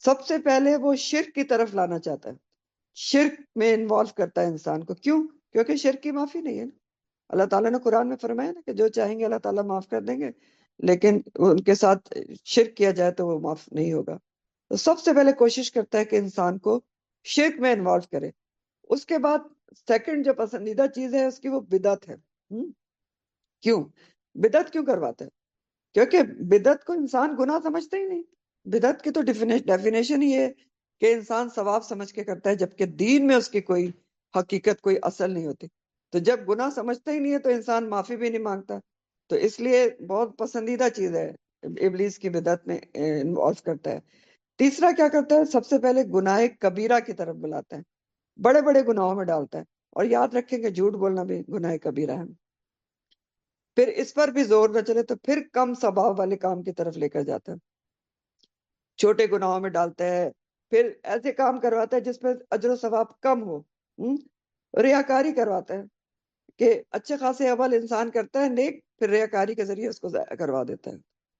سب سے پہلے وہ شرک کی طرف لانا چاہتا ہے، شرک میں انوالو کرتا ہے انسان کو۔ کیوں؟ کیونکہ شرک کی معافی نہیں ہے نا۔ اللہ تعالیٰ نے قرآن میں فرمایا نا کہ جو چاہیں گے اللہ تعالیٰ معاف کر دیں گے، لیکن ان کے ساتھ شرک کیا جائے تو وہ معاف نہیں ہوگا۔ تو سب سے پہلے کوشش کرتا ہے کہ انسان کو شرک میں انوالو کرے۔ اس کے بعد سیکنڈ جو پسندیدہ چیز ہے اس کی وہ بدعت ہے۔ کیوں بدعت کیوں کرواتا ہے؟ کیونکہ بدعت کو انسان گناہ سمجھتا ہی نہیں۔ بدعت کی تو ڈیفینیشن ہی ہے کہ انسان ثواب سمجھ کے کرتا ہے، جبکہ دین میں اس کی کوئی حقیقت، کوئی اصل نہیں ہوتی۔ تو جب گناہ سمجھتا ہی نہیں ہے تو انسان معافی بھی نہیں مانگتا۔ تو اس لیے بہت پسندیدہ چیز ہے، ابلیس کی بدعت میں انوالو کرتا ہے۔ تیسرا کیا کرتا ہے، سب سے پہلے گناہ کبیرہ کی طرف بلاتا ہے، بڑے بڑے گناہوں میں ڈالتا ہے۔ اور یاد رکھیں کہ جھوٹ بولنا بھی گناہ کبیرہ ہے۔ پھر اس پر بھی زور نہ چلے تو پھر کم ثواب والے کام کی طرف لے کر جاتا ہے، چھوٹے گناہوں میں ڈالتا ہے، پھر ایسے کام کرواتا ہے جس میں اجر و ثواب کم ہو۔ ریاکاری کرواتا ہے کہ اچھے خاصے عمل انسان کرتا ہے نیک، پھر ریاکاری کے ذریعے اس کو ضائع کروا دیتا ہے۔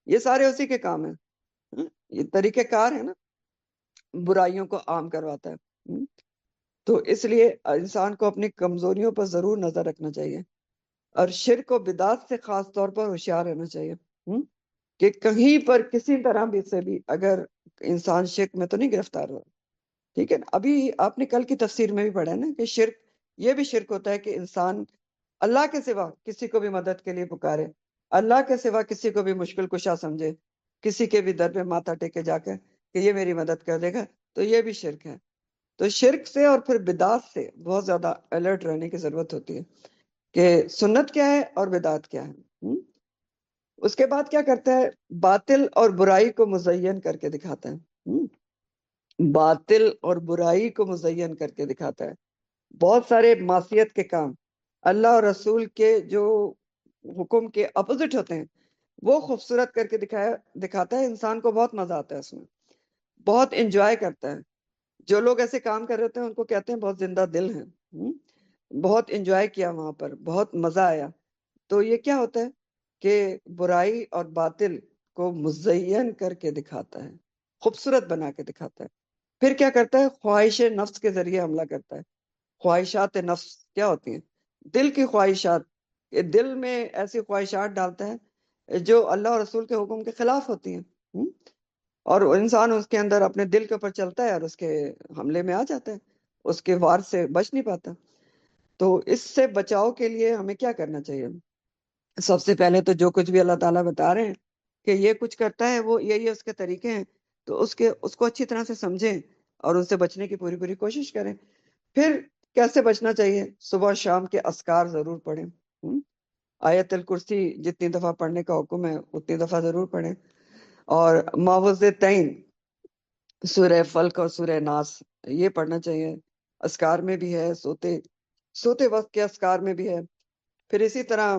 یہ سارے اسی کے کام ہیں۔ یہ طریقہ کار ہے نا، برائیوں کو عام کرواتا ہے۔ تو اس لیے انسان کو اپنی کمزوریوں پر ضرور نظر رکھنا چاہیے، اور شرک و بدعت سے خاص طور پر ہوشیار رہنا چاہیے کہ کہیں پر کسی طرح بھی سے بھی اگر انسان شرک میں تو نہیں گرفتار ہوا، ٹھیک ہے نا۔ ابھی آپ نے کل کی تفسیر میں بھی پڑھا ہے نا کہ شرک، یہ بھی شرک ہوتا ہے کہ انسان اللہ کے سوا کسی کو بھی مدد کے لیے پکارے، اللہ کے سوا کسی کو بھی مشکل کشا سمجھے، کسی کے بھی در پہ ماتھا ٹیکے جا کر کہ یہ میری مدد کر دے گا، تو یہ بھی شرک ہے۔ تو شرک سے اور پھر بدعت سے بہت زیادہ الرٹ رہنے کی ضرورت ہوتی ہے کہ سنت کیا ہے اور بدعت کیا ہے۔ اس کے بعد کیا کرتا ہے، باطل اور برائی کو مزین کر کے دکھاتا ہے۔ باطل اور برائی کو مزین کر کے دکھاتا ہے۔ بہت سارے معصیت کے کام اللہ اور رسول کے جو حکم کے اپوزٹ ہوتے ہیں وہ خوبصورت کر کے دکھاتا ہے۔ انسان کو بہت مزہ آتا ہے اس میں، بہت انجوائے کرتا ہے۔ جو لوگ ایسے کام کر رہے ہوتے ہیں ان کو کہتے ہیں بہت زندہ دل ہیں، بہت انجوائے کیا وہاں پر، بہت مزہ آیا۔ تو یہ کیا ہوتا ہے کہ برائی اور باطل کو مزین کر کے دکھاتا ہے، خوبصورت بنا کے دکھاتا ہے۔ پھر کیا کرتا ہے، خواہش نفس کے ذریعے حملہ کرتا ہے۔ خواہشات نفس کیا ہوتی ہیں؟ دل کی خواہشات۔ یہ دل میں ایسی خواہشات ڈالتا ہے جو اللہ اور رسول کے حکم کے خلاف ہوتی ہیں، اور انسان اس کے اندر اپنے دل کے اوپر چلتا ہے اور اس کے حملے میں آ جاتا ہے، اس کے وار سے بچ نہیں پاتا۔ تو اس سے بچاؤ کے لیے ہمیں کیا کرنا چاہیے؟ سب سے پہلے تو جو کچھ بھی اللہ تعالیٰ بتا رہے ہیں کہ یہ کچھ کرتا ہے وہ یہی اس کے طریقے ہیں، تو اس کو اچھی طرح سے سمجھیں اور ان سے بچنے کی پوری پوری کوشش کریں۔ پھر کیسے بچنا چاہیے؟ صبح شام کے اذکار ضرور پڑھیں، آیت الکرسی جتنی دفعہ پڑھنے کا حکم ہے اتنی دفعہ ضرور پڑھیں، اور معوذتین سورہ فلق اور سورہ ناس یہ پڑھنا چاہیے۔ اذکار میں بھی ہے، سوتے وقت کے اذکار میں بھی ہے۔ پھر اسی طرح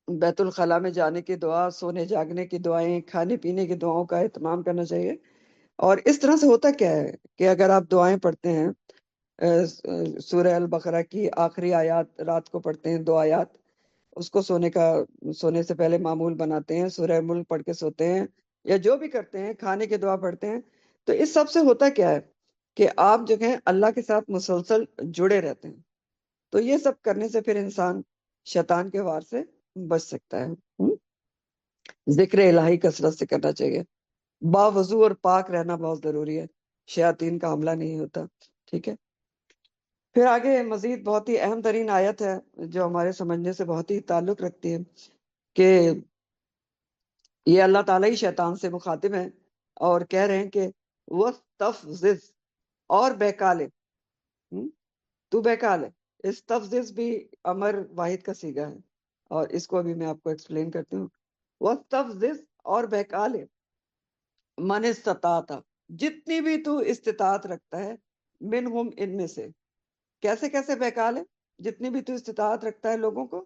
بیت الخلاء میں جانے کی دعا، سونے جاگنے کی دعائیں، کھانے پینے کی دعاؤں کا اہتمام کرنا چاہیے۔ اور اس طرح سے ہوتا کیا ہے کہ اگر آپ دعائیں پڑھتے ہیں، سورہ البقرہ کی آخری آیات رات کو پڑھتے ہیں، 2 آیات، اس کو سونے سے پہلے معمول بناتے ہیں، سورہ ملک پڑھ کے سوتے ہیں، یا جو بھی کرتے ہیں، کھانے کی دعا پڑھتے ہیں، تو اس سب سے ہوتا کیا ہے کہ آپ جو ہیں اللہ کے ساتھ مسلسل جڑے رہتے ہیں۔ تو یہ سب کرنے سے پھر انسان شیطان کے وار سے بچ سکتا ہے۔ ذکر الہی کثرت سے کرنا چاہیے، باوضو اور پاک رہنا بہت ضروری ہے، شیاطین کا حملہ نہیں ہوتا، ٹھیک ہے۔ پھر آگے مزید بہت ہی اہم ترین آیت ہے جو ہمارے سمجھنے سے بہت ہی تعلق رکھتی ہے کہ یہ اللہ تعالیٰ ہی شیطان سے مخاطب ہیں اور کہہ رہے ہیں کہ وَاسْتَفْزِزْ اور بہکا لے، تو بہکا لے۔ استفزز بھی امر واحد کا صیغہ ہے اور اس کو ابھی میں آپ کو ایکسپلین کرتی ہوں۔ وَاسْتَفْزِزْ اور بہکا لے، من استطاعت، جتنی بھی تو استطاعت رکھتا ہے، منہم ان میں سے۔ کیسے کیسے بہکا لے؟ جتنی بھی تو استطاعت رکھتا ہے لوگوں کو۔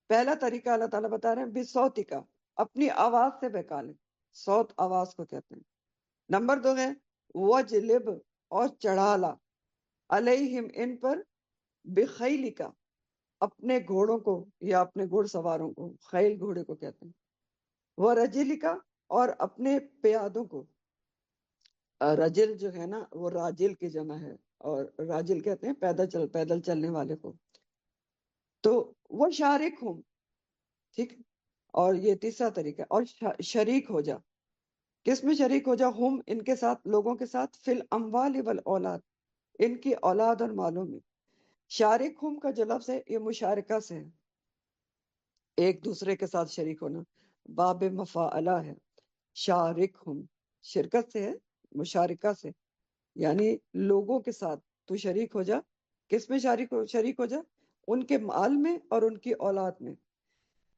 پہلا طریقہ اللہ تعالیٰ بتا رہے ہیں بصوتی کا، اپنی آواز سے بہکا لے، صوت آواز کو کہتے ہیں۔ نمبر 2 ہے وجلب اور چڑھا لا، علیہم ان پر، بخیلی کا، اپنے گھوڑوں کو یا اپنے گھڑ سواروں کو، خیل گھوڑے کو کہتے ہیں، وہ رجلی کا اور اپنے پیادوں کو۔ رجل جو ہے نا وہ راجل کی جمع ہے، اور راجل کہتے ہیں پیدل چلنے والے کو۔ تو وہ شارک ہوں، ٹھیک، اور یہ تیسرا طریقہ، اور شریک ہو جا۔ کس میں شریک ہو جا؟ ہم ان کے ساتھ، لوگوں کے ساتھ، فی الاموال والاولاد، ان کی اولاد اور مالوں میں۔ شارک ہم کا جو لفظ ہے یہ مشارکہ سے ہے، ایک دوسرے کے ساتھ شریک ہونا، باب مفاعلہ ہے۔ شارک ہم شرکت سے ہے، مشارکہ سے، یعنی لوگوں کے ساتھ تو شریک ہو جا۔ کس میں شریک ہو جا؟ ان کے مال میں اور ان کی اولاد میں۔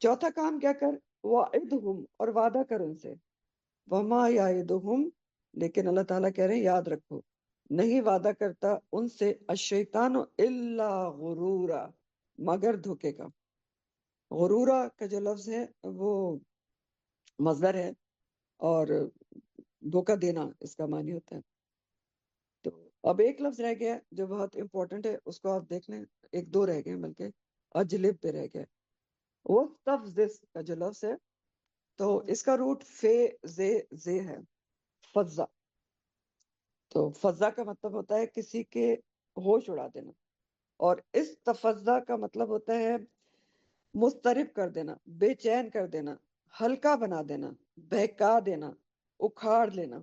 چوتھا کام کیا کر؟ وعدہم اور وعدہ کر ان سے۔ وما یعدہم، لیکن اللہ تعالیٰ کہہ رہے ہیں یاد رکھو، نہیں وعدہ کرتا ان سے الشیطان الا غرورا، مگر دھوکے کا۔ غرورا کا جو لفظ ہے وہ مصدر ہے اور دھوکہ دینا اس کا معنی ہوتا ہے۔ تو اب ایک لفظ رہ گیا جو بہت امپورٹنٹ ہے، اس کو آپ دیکھ لیں، ایک دو رہ گئے بلکہ، اجلب پہ رہ گئے۔ وہ تفزز کا جو لفظ ہے تو اس کا روٹ فے زے ہے، فضا۔ تو فضا کا مطلب ہوتا ہے کسی کے ہوش اڑا دینا، اور اس تفضا کا مطلب ہوتا ہے مضطرب کر دینا، بے چین کر دینا، ہلکا بنا دینا، بہکا دینا، اکھاڑ لینا،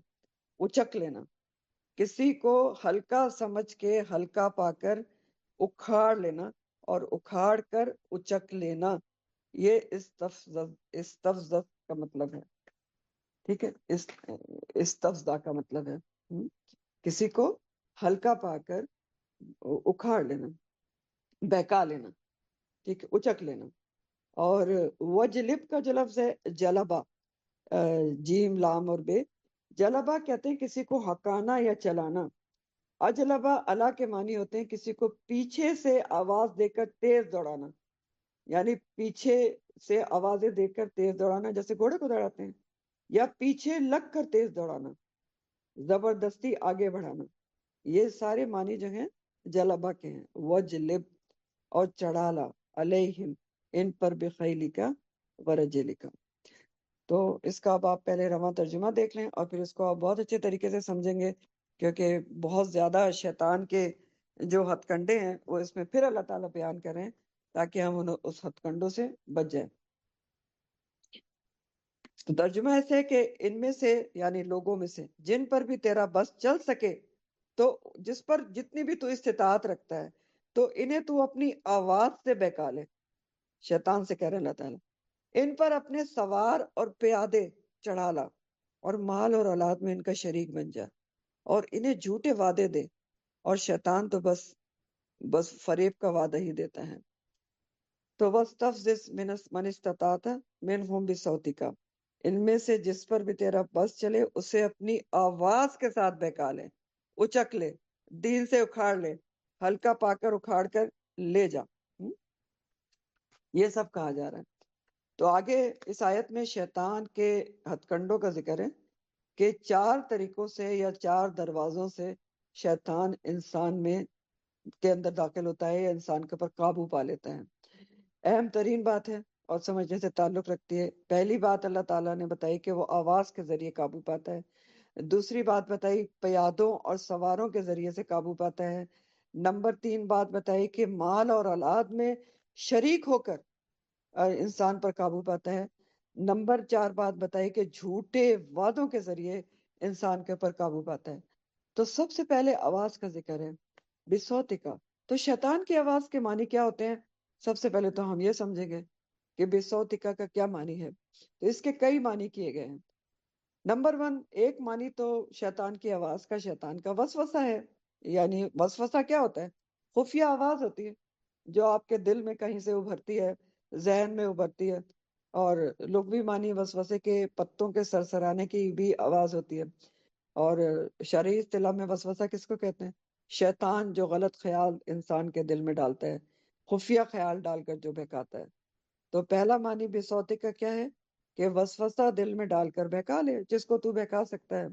اچک لینا۔ کسی کو ہلکا سمجھ کے ہلکا پا کر اکھاڑ لینا، اور اکھاڑ کر اچک لینا، یہ استفزز کا مطلب ہے، ٹھیک ہے، استفزا کا مطلب ہے کسی کو ہلکا پا کر اکھاڑ لینا، بہکا لینا، ٹھیک ہے، اچک لینا۔ اور وجلب کا جو لفظ ہے جلبہ، جیم لام اور بے، جلبہ کہتے ہیں کسی کو ہکانا یا چلانا۔ اجلبہ الا کے معنی ہوتے ہیں کسی کو پیچھے سے آواز دے کر تیز دوڑانا، یعنی پیچھے سے آوازیں دے کر تیز دوڑانا، جیسے گھوڑے کو دوڑاتے ہیں، یا پیچھے لگ کر تیز دوڑانا، زبردستی آگے بڑھانا۔ یہ سارے معنی جو ہیں جلبہ کے ہیں۔ وجلب اور چڑھالا، علیہم ان پر، بخیلی کا ورجلی کا۔ تو اس کا اب آپ پہلے رواں ترجمہ دیکھ لیں اور پھر اس کو آپ بہت اچھے طریقے سے سمجھیں گے، کیونکہ بہت زیادہ شیطان کے جو ہتھ کنڈے ہیں وہ اس میں پھر اللہ تعالیٰ بیان کریں تاکہ ہم اس ہتھ کنڈوں سے بچ جائیں۔ تو ترجمہ ایسے ہے کہ ان میں سے، یعنی لوگوں میں سے، جن پر بھی تیرا بس چل سکے، تو جس پر جتنی بھی تو استطاعت رکھتا ہے، تو انہیں تو اپنی آواز سے بہکا لے۔ شیطان سے کہہ رہے اللہ تعالیٰ، ان پر اپنے سوار اور پیادے چڑھا لا، اور مال اور اولاد میں ان کا شریک بن جا، اور انہیں جھوٹے وعدے دے، اور شیطان تو بس فریب کا وعدہ ہی دیتا ہے۔ تو وَاسْتَفْزِزْ مَنِ اسْتَطَعْتَ مِنْهُمْ بِصَوْتِكَ، ان میں سے جس پر بھی تیرا بس چلے اسے اپنی آواز کے ساتھ بہکا لے، اچک لے، دین سے اکھاڑ لے، ہلکا پا کر اکھاڑ کر لے جا۔ یہ سب کہا جا رہا ہے۔ تو آگے اس آیت میں شیطان کے ہتھ کنڈوں کا ذکر ہے کہ 4 طریقوں سے یا 4 دروازوں سے شیطان انسان میں کے اندر داخل ہوتا ہے یا انسان کے اوپر قابو پا لیتا ہے۔ اہم ترین بات ہے اور سمجھنے سے تعلق رکھتی ہے، پہلی بات اللہ تعالیٰ نے بتائی کہ وہ آواز کے ذریعے قابو پاتا ہے۔ دوسری بات بتائی پیادوں اور سواروں کے ذریعے سے قابو پاتا ہے۔ نمبر 3 بات بتائی کہ مال اور اولاد میں شریک ہو کر انسان پر قابو پاتا ہے۔ نمبر 4 بات بتائی کہ جھوٹے وعدوں کے ذریعے انسان کے اوپر قابو پاتا ہے۔ تو سب سے پہلے آواز کا ذکر ہے، بصوت کا، تو شیطان کی آواز کے معنی کیا ہوتے ہیں؟ سب سے پہلے تو ہم یہ سمجھیں گے کہ بے صوتکا کا کیا معنی ہے. تو اس کے کئی معنی کیے گئے ہیں. نمبر 1، ایک معنی تو شیطان کی آواز کا شیطان کا وسوسہ ہے. یعنی وسوسہ کیا ہوتا ہے؟ خفیہ آواز ہوتی ہے جو آپ کے دل میں کہیں سے ابھرتی ہے، ذہن میں ابھرتی ہے. اور لغوی معنی وسوسے کے پتوں کے سرسرانے کی بھی آواز ہوتی ہے. اور شرعی اصطلاح میں وسوسہ کس کو کہتے ہیں؟ شیطان جو غلط خیال انسان کے دل میں ڈالتا ہے، خفیہ خیال ڈال کر جو بہکاتا ہے. تو پہلا معنی بے صوتی کا کیا ہے؟ کہ وسوسہ دل میں ڈال کر بہکا لے، جس کو تو بہکا سکتا ہے.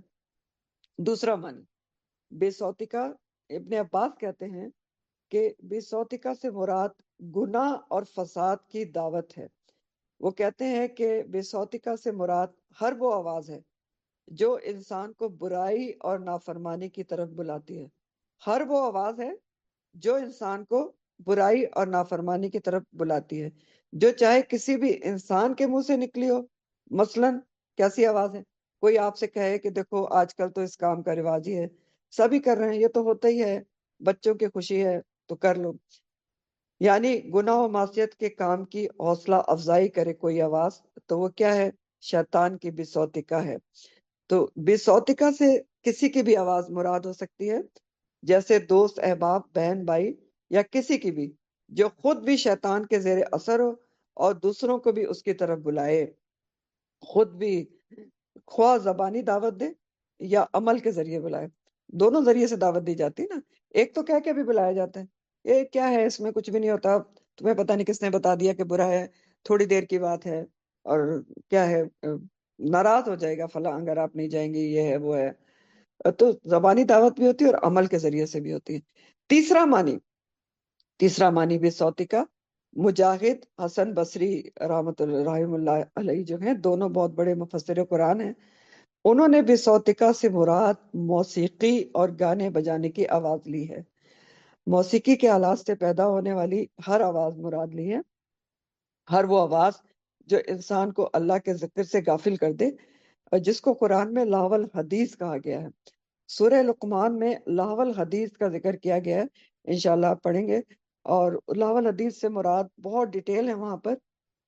دوسرا معنی بے صوتی کا، ابن عباس کہتے ہیں کہ بے صوتی کا سے مراد گناہ اور فساد کی دعوت ہے. وہ کہتے ہیں کہ بے صوتیکا سے مراد ہر وہ آواز ہے جو انسان کو برائی اور نافرمانی کی طرف بلاتی ہے. ہر وہ آواز ہے جو انسان کو برائی اور نافرمانی کی طرف بلاتی ہے، جو چاہے کسی بھی انسان کے منہ سے نکلی ہو. مثلا کیسی آواز ہے؟ کوئی آپ سے کہے کہ دیکھو آج کل تو اس کام کا رواج ہی ہے، سبھی کر رہے ہیں، یہ تو ہوتا ہی ہے، بچوں کی خوشی ہے تو کر لو. یعنی گناہ و معصیت کے کام کی حوصلہ افزائی کرے کوئی آواز، تو وہ کیا ہے؟ شیطان کی بے صوتیکا ہے. تو بے صوتیکا سے کسی کی بھی آواز مراد ہو سکتی ہے، جیسے دوست، احباب، بہن، بھائی، یا کسی کی بھی جو خود بھی شیطان کے زیر اثر ہو اور دوسروں کو بھی اس کی طرف بلائے. خود بھی خواہ زبانی دعوت دے یا عمل کے ذریعے بلائے، دونوں ذریعے سے دعوت دی جاتی ہے نا. ایک تو کہہ کے بھی بلایا جاتا ہے، یہ کیا ہے، اس میں کچھ بھی نہیں ہوتا، تمہیں پتہ نہیں کس نے بتا دیا کہ برا ہے، تھوڑی دیر کی بات ہے، اور کیا ہے، ناراض ہو جائے گا فلاں اگر آپ نہیں جائیں گے، یہ ہے وہ ہے. تو زبانی دعوت بھی ہوتی ہے اور عمل کے ذریعے سے بھی ہوتی ہے. تیسرا معنی بے صوتی کا، مجاہد، حسن بصری رحم اللہ علیہ جو ہیں، دونوں بہت بڑے مفسر قرآن ہیں، انہوں نے بے صوتیکا سے مراد موسیقی اور گانے بجانے کی آواز لی ہے. موسیقی کے آلات سے پیدا ہونے والی ہر آواز مراد لی ہے، ہر وہ آواز جو انسان کو اللہ کے ذکر سے غافل کر دے، اور جس کو قرآن میں لاحو الحدیث کہا گیا ہے. سورہ لقمان میں لاحو الحدیث کا ذکر کیا گیا ہے، انشاءاللہ آپ پڑھیں گے. اور لاحو الحدیث سے مراد بہت ڈیٹیل ہے وہاں پر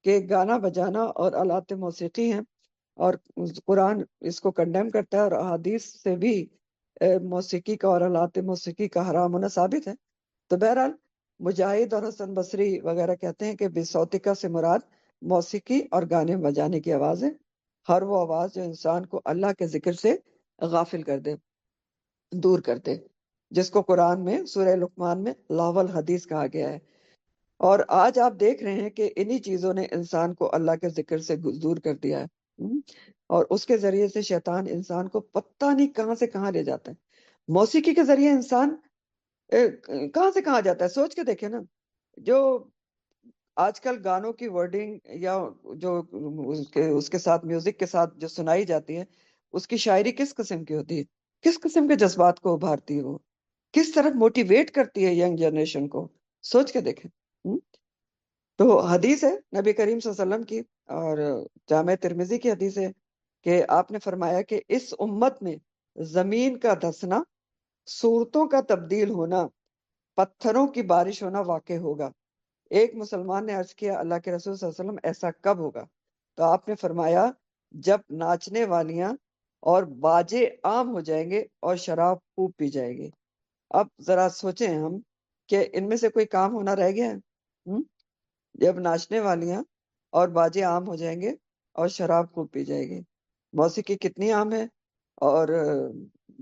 کہ گانا بجانا اور آلات موسیقی ہیں، اور قرآن اس کو کنڈیم کرتا ہے، اور احادیث سے بھی موسیقی کا اور آلات موسیقی کا حرام ہونا ثابت ہے. تو بہرحال مجاہد اور حسن بصری وغیرہ کہتے ہیں کہ بے صوتیکا سے مراد موسیقی اور گانے بجانے کی آواز ہے، ہر وہ آواز جو انسان کو اللہ کے ذکر سے غافل کر دے، دور کر دے، جس کو قرآن میں سورہ لقمان میں لاحو الحدیث کہا گیا ہے. اور آج آپ دیکھ رہے ہیں کہ انہی چیزوں نے انسان کو اللہ کے ذکر سے دور کر دیا ہے. اور اس کے ذریعے سے شیطان انسان کو پتہ نہیں کہاں سے کہاں لے جاتا ہے. موسیقی کے ذریعے انسان کہاں سے کہاں جاتا ہے، سوچ کے دیکھیں نا. جو آج کل گانوں کی ورڈنگ یا جو اس کے ساتھ میوزک کے ساتھ جو سنائی جاتی ہے، اس کی شاعری کس قسم کی ہوتی ہے، کس قسم کے جذبات کو ابھارتی ہے، وہ کس طرح موٹیویٹ کرتی ہے ینگ جنریشن کو، سوچ کے دیکھیں. تو حدیث ہے نبی کریم صلی اللہ علیہ وسلم کی، اور جامع ترمذی کی حدیث ہے کہ آپ نے فرمایا کہ اس امت میں زمین کا دھسنا، صورتوں کا تبدیل ہونا، پتھروں کی بارش ہونا واقع ہوگا. ایک مسلمان نے عرض کیا اللہ کے رسول صلی اللہ علیہ وسلم ایسا کب ہوگا؟ تو آپ نے فرمایا جب ناچنے والیاں اور باجے عام ہو جائیں گے اور شراب خوب پی جائے گی. اب ذرا سوچیں ہم کہ ان میں سے کوئی کام ہونا رہ گیا ہے؟ جب ناچنے والیاں اور باجے عام ہو جائیں گے اور شراب خوب پی جائے گی. موسیقی کتنی عام ہے، اور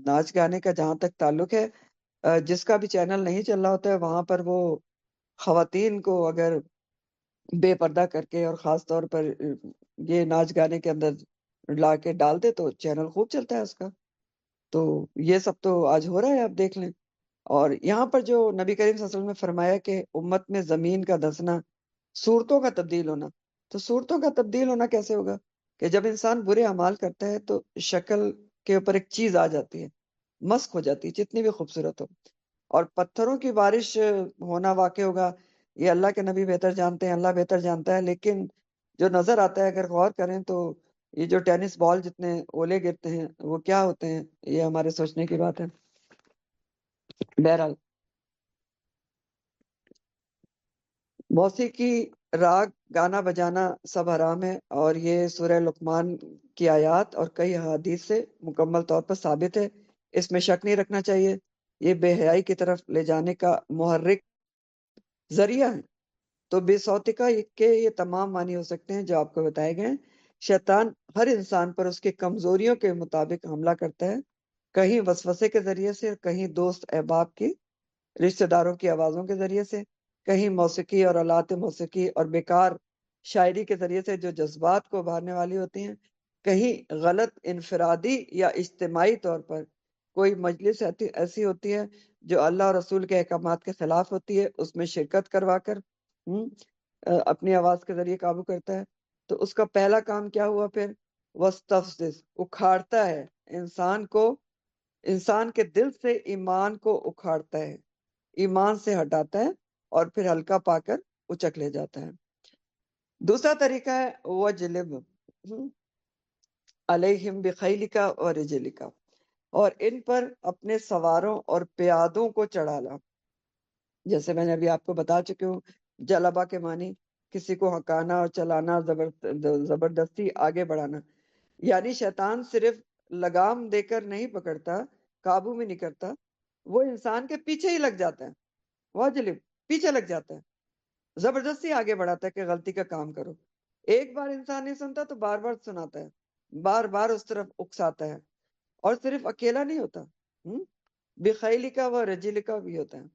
ناچ گانے کا جہاں تک تعلق ہے، جس کا بھی چینل نہیں چل رہا ہوتا ہے وہاں پر وہ خواتین کو اگر بے پردہ کر کے اور خاص طور پر یہ ناچ گانے کے اندر لا کے ڈال دے تو چینل خوب چلتا ہے اس کا. تو یہ سب تو آج ہو رہا ہے، آپ دیکھ لیں. اور یہاں پر جو نبی کریم صلی اللہ علیہ وسلم نے فرمایا کہ امت میں زمین کا دھسنا، صورتوں کا تبدیل ہونا، تو صورتوں کا تبدیل ہونا کیسے ہوگا؟ کہ جب انسان برے اعمال کرتا ہے تو شکل کے اوپر ایک چیز آ جاتی ہے، مسخ ہو جاتی ہے جتنی بھی خوبصورت ہو. اور پتھروں کی بارش ہونا واقع ہوگا، یہ اللہ کے نبی بہتر جانتے ہیں، اللہ بہتر جانتا ہے. لیکن جو نظر آتا ہے اگر غور کریں تو یہ جو ٹینس بال جتنے اولے گرتے ہیں وہ کیا ہوتے ہیں، یہ ہمارے سوچنے کی بات ہے. بہرحال موسیقی، راگ، گانا بجانا سب حرام ہے، اور یہ سورہ لقمان کی آیات اور کئی احادیث سے مکمل طور پر ثابت ہے، اس میں شک نہیں رکھنا چاہیے۔ یہ بے حیائی کی طرف لے جانے کا محرک ذریعہ ہے۔ تو بے صوتی کا کے یہ تمام معنی ہو سکتے ہیں جو آپ کو بتائے گئے ہیں۔ شیطان ہر انسان پر اس کی کمزوریوں کے مطابق حملہ کرتا ہے، کہیں وسوسے کے ذریعے سے، کہیں دوست احباب کی، رشتہ داروں کی آوازوں کے ذریعے سے، کہیں موسیقی اور آلات موسیقی اور بیکار شاعری کے ذریعے سے جو جذبات کو ابھارنے والی ہوتی ہیں، کہیں غلط انفرادی یا اجتماعی طور پر کوئی مجلس ایسی ہوتی ہے جو اللہ اور رسول کے احکامات کے خلاف ہوتی ہے، اس میں شرکت کروا کر اپنی آواز کے ذریعے قابو کرتا ہے۔ تو اس کا پہلا کام کیا ہوا پھر؟ وَاسْتَفْزِزْ، اکھاڑتا ہے انسان کو، انسان کے دل سے ایمان کو اکھاڑتا ہے، ایمان سے ہٹاتا ہے اور پھر ہلکا پا کر اچک لے جاتا ہے۔ دوسرا طریقہ ہے وَجْلِبْ عَلَيْهِمْ بِخَيْلِكَ وَرِجْلِكَ، اور ان پر اپنے سواروں اور پیادوں کو چڑھا لا۔ جیسے میں نے ابھی آپ کو بتا چکی ہوں، جلبہ کے معنی کسی کو ہکانا اور چلانا، زبردستی آگے بڑھانا۔ یعنی شیطان صرف لگام دے کر نہیں پکڑتا، قابو میں نہیں کرتا، وہ انسان کے پیچھے ہی لگ جاتا ہے، واجلب، پیچھے لگ جاتا ہے، زبردستی آگے بڑھاتا ہے کہ غلطی کا کام کرو۔ ایک بار انسان نہیں سنتا تو بار بار سناتا ہے، بار بار اس طرف اکساتا ہے، اور صرف اکیلا نہیں ہوتا، بخیلی کا و رجل کا بھی ہوتا ہے،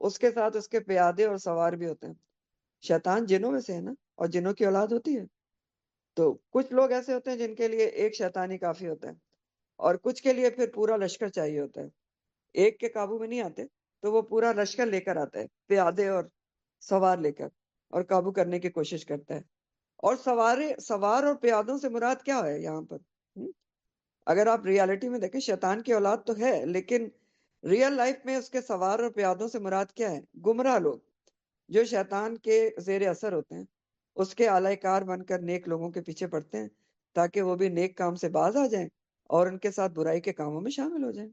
اس کے ساتھ اس کے پیادے اور سوار بھی ہوتے ہیں۔ شیطان جنوں میں سے ہے نا، اور جنوں کی اولاد ہوتی ہے، تو کچھ لوگ ایسے ہوتے ہیں جن کے لیے ایک شیطان ہی کافی ہوتا ہے، اور کچھ کے لیے پھر پورا لشکر چاہیے ہوتا ہے۔ ایک کے قابو میں نہیں آتے تو وہ پورا لشکر لے کر آتا ہے، پیادے اور سوار لے کر، اور قابو کرنے کی کوشش کرتا ہے۔ اور سوار اور پیادوں سے مراد کیا ہے یہاں پر؟ اگر آپ ریالٹی میں دیکھیں، شیطان کی اولاد تو ہے، لیکن ریئل لائف میں اس کے سوار اور پیادوں سے مراد کیا ہے؟ گمراہ لوگ جو شیطان کے زیر اثر ہوتے ہیں، اس کے اعلی کار بن کر نیک لوگوں کے پیچھے پڑتے ہیں تاکہ وہ بھی نیک کام سے باز آ جائیں اور ان کے ساتھ برائی کے کاموں میں شامل ہو جائیں۔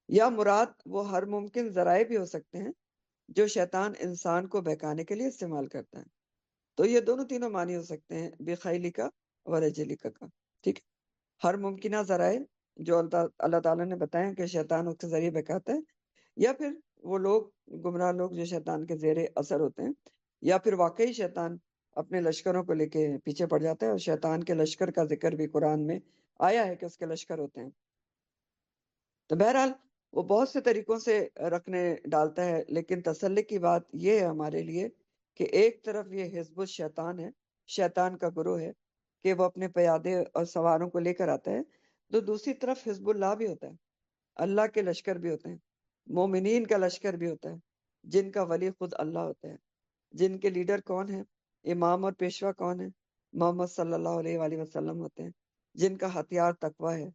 یا مراد وہ ہر ممکن ذرائع بھی ہو سکتے ہیں جو شیطان انسان کو بہکانے کے لیے استعمال کرتا ہے۔ تو یہ دونوں تینوں معنی ہو سکتے ہیں، بخیلی کا و رجلک کا، ٹھیک ہے؟ ہر ممکنہ ذرائع جو اللہ تعالیٰ نے بتایا کہ شیطان اس کے ذریعے بہکاتا ہے، یا پھر وہ لوگ گمراہ لوگ جو شیطان کے زیر اثر ہوتے ہیں، یا پھر واقعی شیطان اپنے لشکروں کو لے کے پیچھے پڑ جاتا ہے، اور شیطان کے لشکر کا ذکر بھی قرآن میں آیا ہے کہ اس کے لشکر ہوتے ہیں۔ تو بہرحال وہ بہت سے طریقوں سے رکھنے ڈالتا ہے، لیکن تسلی کی بات یہ ہے ہمارے لیے کہ ایک طرف یہ حزب الشیطان ہے، شیطان کا گروہ ہے کہ وہ اپنے پیادے اور سواروں کو لے کر آتا ہے، تو دوسری طرف حزب اللہ بھی ہوتا ہے، اللہ کے لشکر بھی ہوتے ہیں، مومنین کا لشکر بھی ہوتا ہے، جن کا ولی خود اللہ ہوتا ہے، جن کے لیڈر کون ہیں، امام اور پیشوا کون ہیں، محمد صلی اللہ علیہ وآلہ وسلم ہوتے ہیں، جن کا ہتھیار تقویٰ ہے،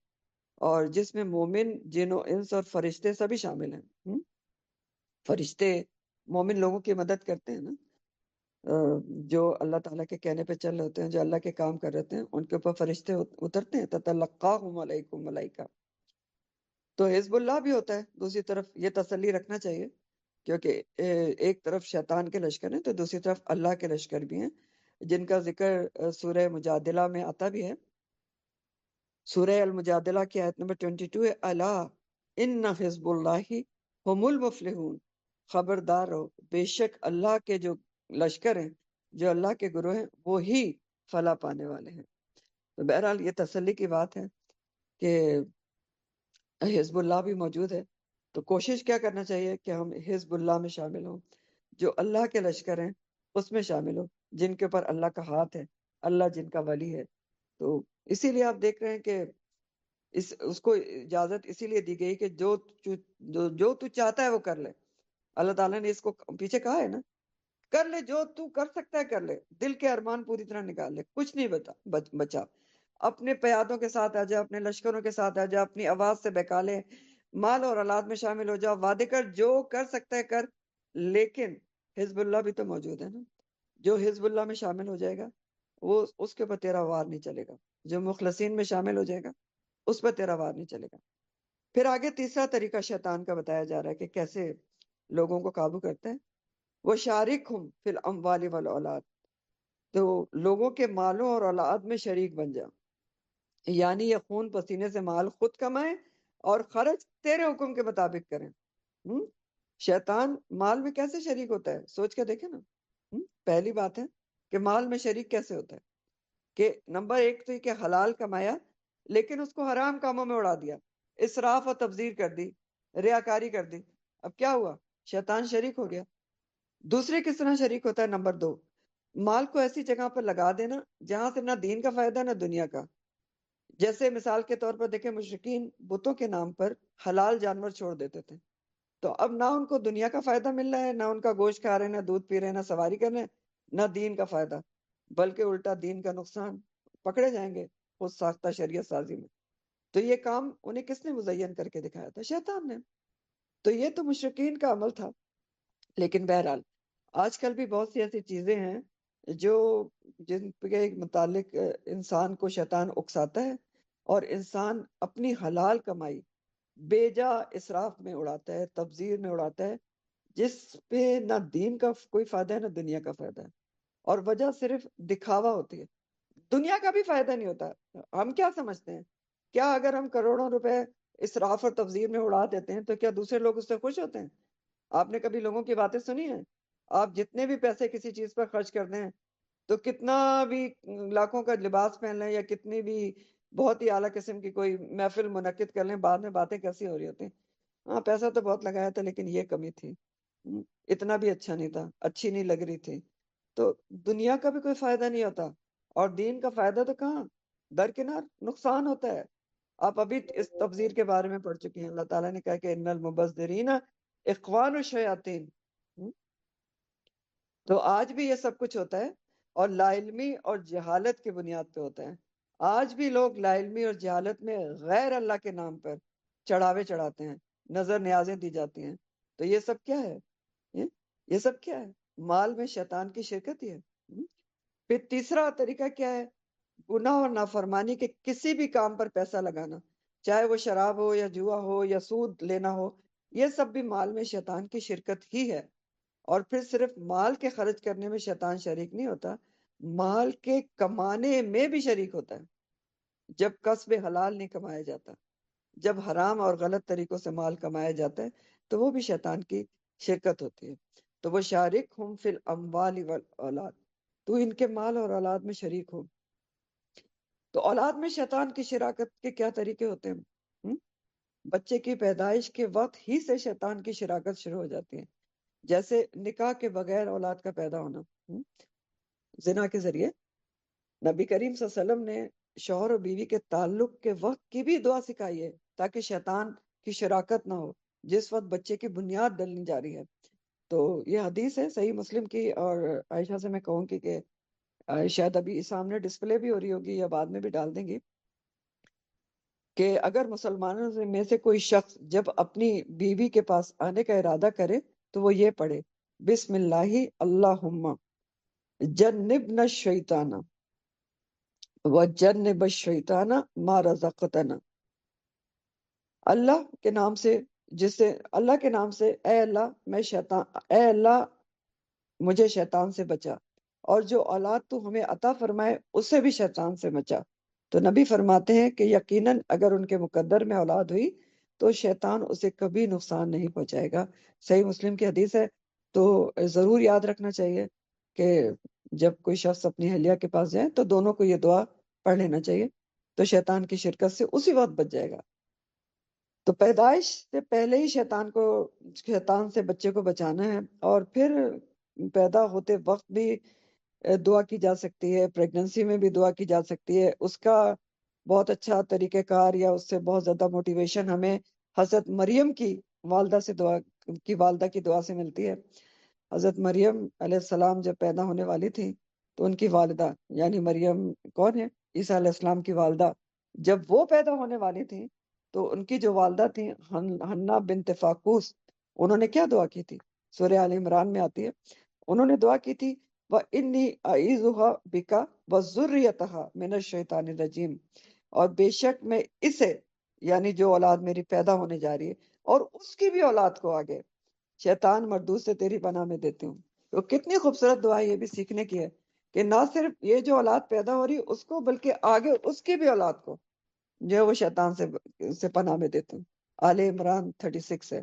اور جس میں مومن، جن و انس اور فرشتے سبھی شامل ہیں۔ فرشتے مومن لوگوں کی مدد کرتے ہیں نا، جو اللہ تعالیٰ کے کہنے پہ چل رہے ہوتے ہیں، جو اللہ کے کام کر رہے ہیں، ان کے اوپر فرشتے اترتے ہیں، تتلقاہم علیکم ملائکہ۔ تو حزب اللہ بھی ہوتا ہے دوسری طرف، یہ تسلی رکھنا چاہیے، کیونکہ ایک طرف شیطان کے لشکر ہیں تو دوسری طرف اللہ کے لشکر بھی ہیں، جن کا ذکر سورہ مجادلہ میں آتا بھی ہے۔ سورہ المجادلہ کی آیت نمبر 22 ہے، الا ان حزب اللہ هم المفلحون، خبردار ہو، بے شک اللہ کے جو لشکر ہیں، جو اللہ کے گروہ ہیں، وہی فلاح پانے والے ہیں۔ تو بہرحال یہ تسلی کی بات ہے کہ حزب اللہ بھی موجود ہے، تو کوشش کیا کرنا چاہیے کہ ہم حزب اللہ میں شامل ہوں، جو اللہ کے لشکر ہیں اس میں شامل ہوں، جن کے اوپر اللہ کا ہاتھ ہے، اللہ جن کا ولی ہے۔ تو اسی لیے آپ دیکھ رہے ہیں کہ اس کو اجازت اسی لیے دی گئی کہ جو تو چاہتا ہے وہ کر لے۔ اللہ تعالیٰ نے اس کو پیچھے کہا ہے نا، کر لے جو تو کر سکتا ہے، کر لے، دل کے ارمان پوری طرح نکال لے، کچھ نہیں بچا، اپنے پیادوں کے ساتھ آ جا، اپنے لشکروں کے ساتھ آ جا، اپنی آواز سے بہکا لے، مال اور اولاد میں شامل ہو جا، وعدے کر، جو کر سکتا ہے کر، لیکن حزب اللہ بھی تو موجود ہے نا۔ جو حزب اللہ میں شامل ہو جائے گا وہ اس کے اوپر تیرا وار نہیں چلے گا، جو مخلصین میں شامل ہو جائے گا اس پر تیرا وار نہیں چلے گا۔ پھر آگے تیسرا طریقہ شیطان کا بتایا جا رہا ہے کہ کیسے لوگوں کو قابو کرتا ہے۔ وشارکہم فی الاموال والاولاد، تو لوگوں کے مالوں اور اولاد میں شریک بن جا، یعنی یہ خون پسینے سے مال خود کمائیں اور خرچ تیرے حکم کے مطابق کریں۔ شیطان مال میں کیسے شریک ہوتا ہے؟ سوچ کے دیکھیں نا۔ پہلی بات ہے کہ مال میں شریک کیسے ہوتا ہے، کہ نمبر ایک تو یہ کہ حلال کمایا لیکن اس کو حرام کاموں میں اڑا دیا، اسراف اور تبذیر کر دی، ریاکاری کر دی، اب کیا ہوا؟ شیطان شریک ہو گیا۔ دوسرے کس طرح شریک ہوتا ہے؟ نمبر دو، مال کو ایسی جگہ پر لگا دینا جہاں سے نہ دین کا فائدہ نہ دنیا کا۔ جیسے مثال کے طور پر دیکھیں، مشرکین بتوں کے نام پر حلال جانور چھوڑ دیتے تھے، تو اب نہ ان کو دنیا کا فائدہ مل رہا ہے، نہ ان کا گوشت کھا رہے ہیں، نہ دودھ پی رہے ہیں، نہ سواری کر رہے ہیں، نہ دین کا فائدہ، بلکہ الٹا دین کا نقصان، پکڑے جائیں گے خود ساختہ شریعت سازی میں۔ تو یہ کام انہیں کس نے مزین کر کے دکھایا تھا؟ شیطان نے۔ تو یہ تو مشرکین کا عمل تھا۔ لیکن بہرحال آج کل بھی بہت سی ایسی چیزیں ہیں جو جن کے متعلق انسان کو شیطان اکساتا ہے، اور انسان اپنی حلال کمائی بے جا اسراف میں اڑاتا ہے، تبذیر میں اڑاتا ہے، جس پہ نہ دین کا کوئی فائدہ ہے نہ دنیا کا فائدہ ہے، اور وجہ صرف دکھاوا ہوتی ہے۔ دنیا کا بھی فائدہ نہیں ہوتا۔ ہم کیا سمجھتے ہیں؟ کیا اگر ہم کروڑوں روپے اسراف اور تبذیر میں اڑا دیتے ہیں تو کیا دوسرے لوگ اس سے خوش ہوتے ہیں؟ آپ نے کبھی لوگوں کی باتیں سنی ہیں؟ آپ جتنے بھی پیسے کسی چیز پر خرچ کر دیں، تو کتنا بھی لاکھوں کا لباس پہن لیں یا کتنی بھی بہت ہی اعلیٰ قسم کی کوئی محفل منعقد کر لیں، بعد میں باتیں کیسی ہو رہی ہوتی ہیں؟ ہاں پیسہ تو بہت لگایا تھا لیکن یہ کمی تھی، اتنا بھی اچھا نہیں تھا، اچھی نہیں لگ رہی تھی۔ تو دنیا کا بھی کوئی فائدہ نہیں ہوتا، اور دین کا فائدہ تو کہاں، درکنار نقصان ہوتا ہے۔ آپ ابھی اس تبذیر کے بارے میں پڑھ چکے ہیں، اللہ تعالیٰ نے کہا کہ ان المبذرین اخوان الشیاطین۔ تو آج بھی یہ سب کچھ ہوتا ہے، اور لا علمی اور جہالت کی بنیاد پہ ہوتا ہے۔ آج بھی لوگ لا علمی اور جہالت میں غیر اللہ کے نام پر چڑھاوے چڑھاتے ہیں، نظر نیازیں دی جاتی ہیں۔ تو یہ سب کیا ہے؟ یہ سب کیا ہے؟ مال میں شیطان کی شرکت ہی ہے۔ پھر تیسرا طریقہ کیا ہے؟ گناہ اور نافرمانی کے کسی بھی کام پر پیسہ لگانا، چاہے وہ شراب ہو یا جوا ہو یا سود لینا ہو، یہ سب بھی مال میں شیطان کی شرکت ہی ہے۔ اور پھر صرف مال کے خرچ کرنے میں شیطان شریک نہیں ہوتا، مال کے کمانے میں بھی شریک ہوتا ہے۔ جب کسب حلال نہیں کمایا جاتا، جب حرام اور غلط طریقوں سے مال کمایا جاتا ہے، تو وہ بھی شیطان کی شرکت ہوتی ہے۔ تو وہ شارک ہم فی الاموال والاولاد، تو ان کے مال اور اولاد میں شریک ہو۔ تو اولاد میں شیطان کی شراکت کے کیا طریقے ہوتے ہیں؟ بچے کی پیدائش کے وقت ہی سے شیطان کی شراکت شروع ہو جاتی ہے، جیسے نکاح کے بغیر اولاد کا پیدا ہونا، زنا کے ذریعے۔ نبی کریم صلی اللہ علیہ وسلم نے شوہر اور بیوی کے تعلق کے وقت کی بھی دعا سکھائی ہے تاکہ شیطان کی شراکت نہ ہو جس وقت بچے کی بنیاد ڈلنی جا رہی ہے۔ تو یہ حدیث ہے صحیح مسلم کی، اور عائشہ سے میں کہوں گی کہ شاید ابھی سامنے ڈسپلے بھی ہو رہی ہوگی یا بعد میں بھی ڈال دیں گی، کہ اگر مسلمانوں میں سے کوئی شخص جب اپنی بیوی کے پاس آنے کا ارادہ کرے تو وہ یہ پڑھے، بسم اللہ اللہم جنبنا الشیطان وجنب الشیطان ما رزقتنا۔ اللہ کے نام سے، اللہ کے نام سے، اے اللہ مجھے شیطان سے بچا، اور جو اولاد تو ہمیں عطا فرمائے اسے بھی شیطان سے بچا۔ تو نبی فرماتے ہیں کہ یقیناً اگر ان کے مقدر میں اولاد ہوئی تو شیطان اسے کبھی نقصان نہیں پہنچائے گا۔ صحیح مسلم کی حدیث ہے۔ تو ضرور یاد رکھنا چاہیے کہ جب کوئی شخص اپنی اہلیہ کے پاس جائے تو دونوں کو یہ دعا پڑھ لینا چاہیے، تو شیطان کی شرکت سے اسی وقت بچ جائے گا۔ تو پیدائش سے پہلے ہی شیطان سے بچے کو بچانا ہے، اور پھر پیدا ہوتے وقت بھی دعا کی جا سکتی ہے، پریگننسی میں بھی دعا کی جا سکتی ہے۔ اس کا بہت اچھا طریقہ کار یا اس سے بہت زیادہ موٹیویشن ہمیں حضرت مریم کی والدہ کی دعا سے ملتی ہے۔ حضرت مریم علیہ السلام جب پیدا ہونے والی تھی تو ان کی والدہ یعنی مریم کون ہے؟ عیسیٰ علیہ السلام کی والدہ، جب وہ پیدا ہونے والی تھی تو ان کی جو والدہ تھی حنا بنت فاقوس، انہوں نے کیا دعا کی تھی؟ سورہ آل عمران میں آتی ہے، انہوں نے دعا کی تھی وَإِنِّي أَعِيذُهَا بِكَ وَذُرِّيَّتَهَا مِنَ الشَّيْطَانِ الرَّجِيمِ، اور بے شک میں اسے یعنی جو اولاد میری پیدا ہونے جا رہی ہے اور اس کی بھی اولاد کو آگے شیطان مردود سے تیری پناہ میں دیتی ہوں۔ تو کتنی خوبصورت دعا یہ بھی سیکھنے کی ہے کہ نہ صرف یہ جو اولاد پیدا ہو رہی اس کو، بلکہ آگے اس کی بھی اولاد کو جو ہے وہ شیطان سے پناہ میں دیتے ہیں۔ آل عمران 36 ہے۔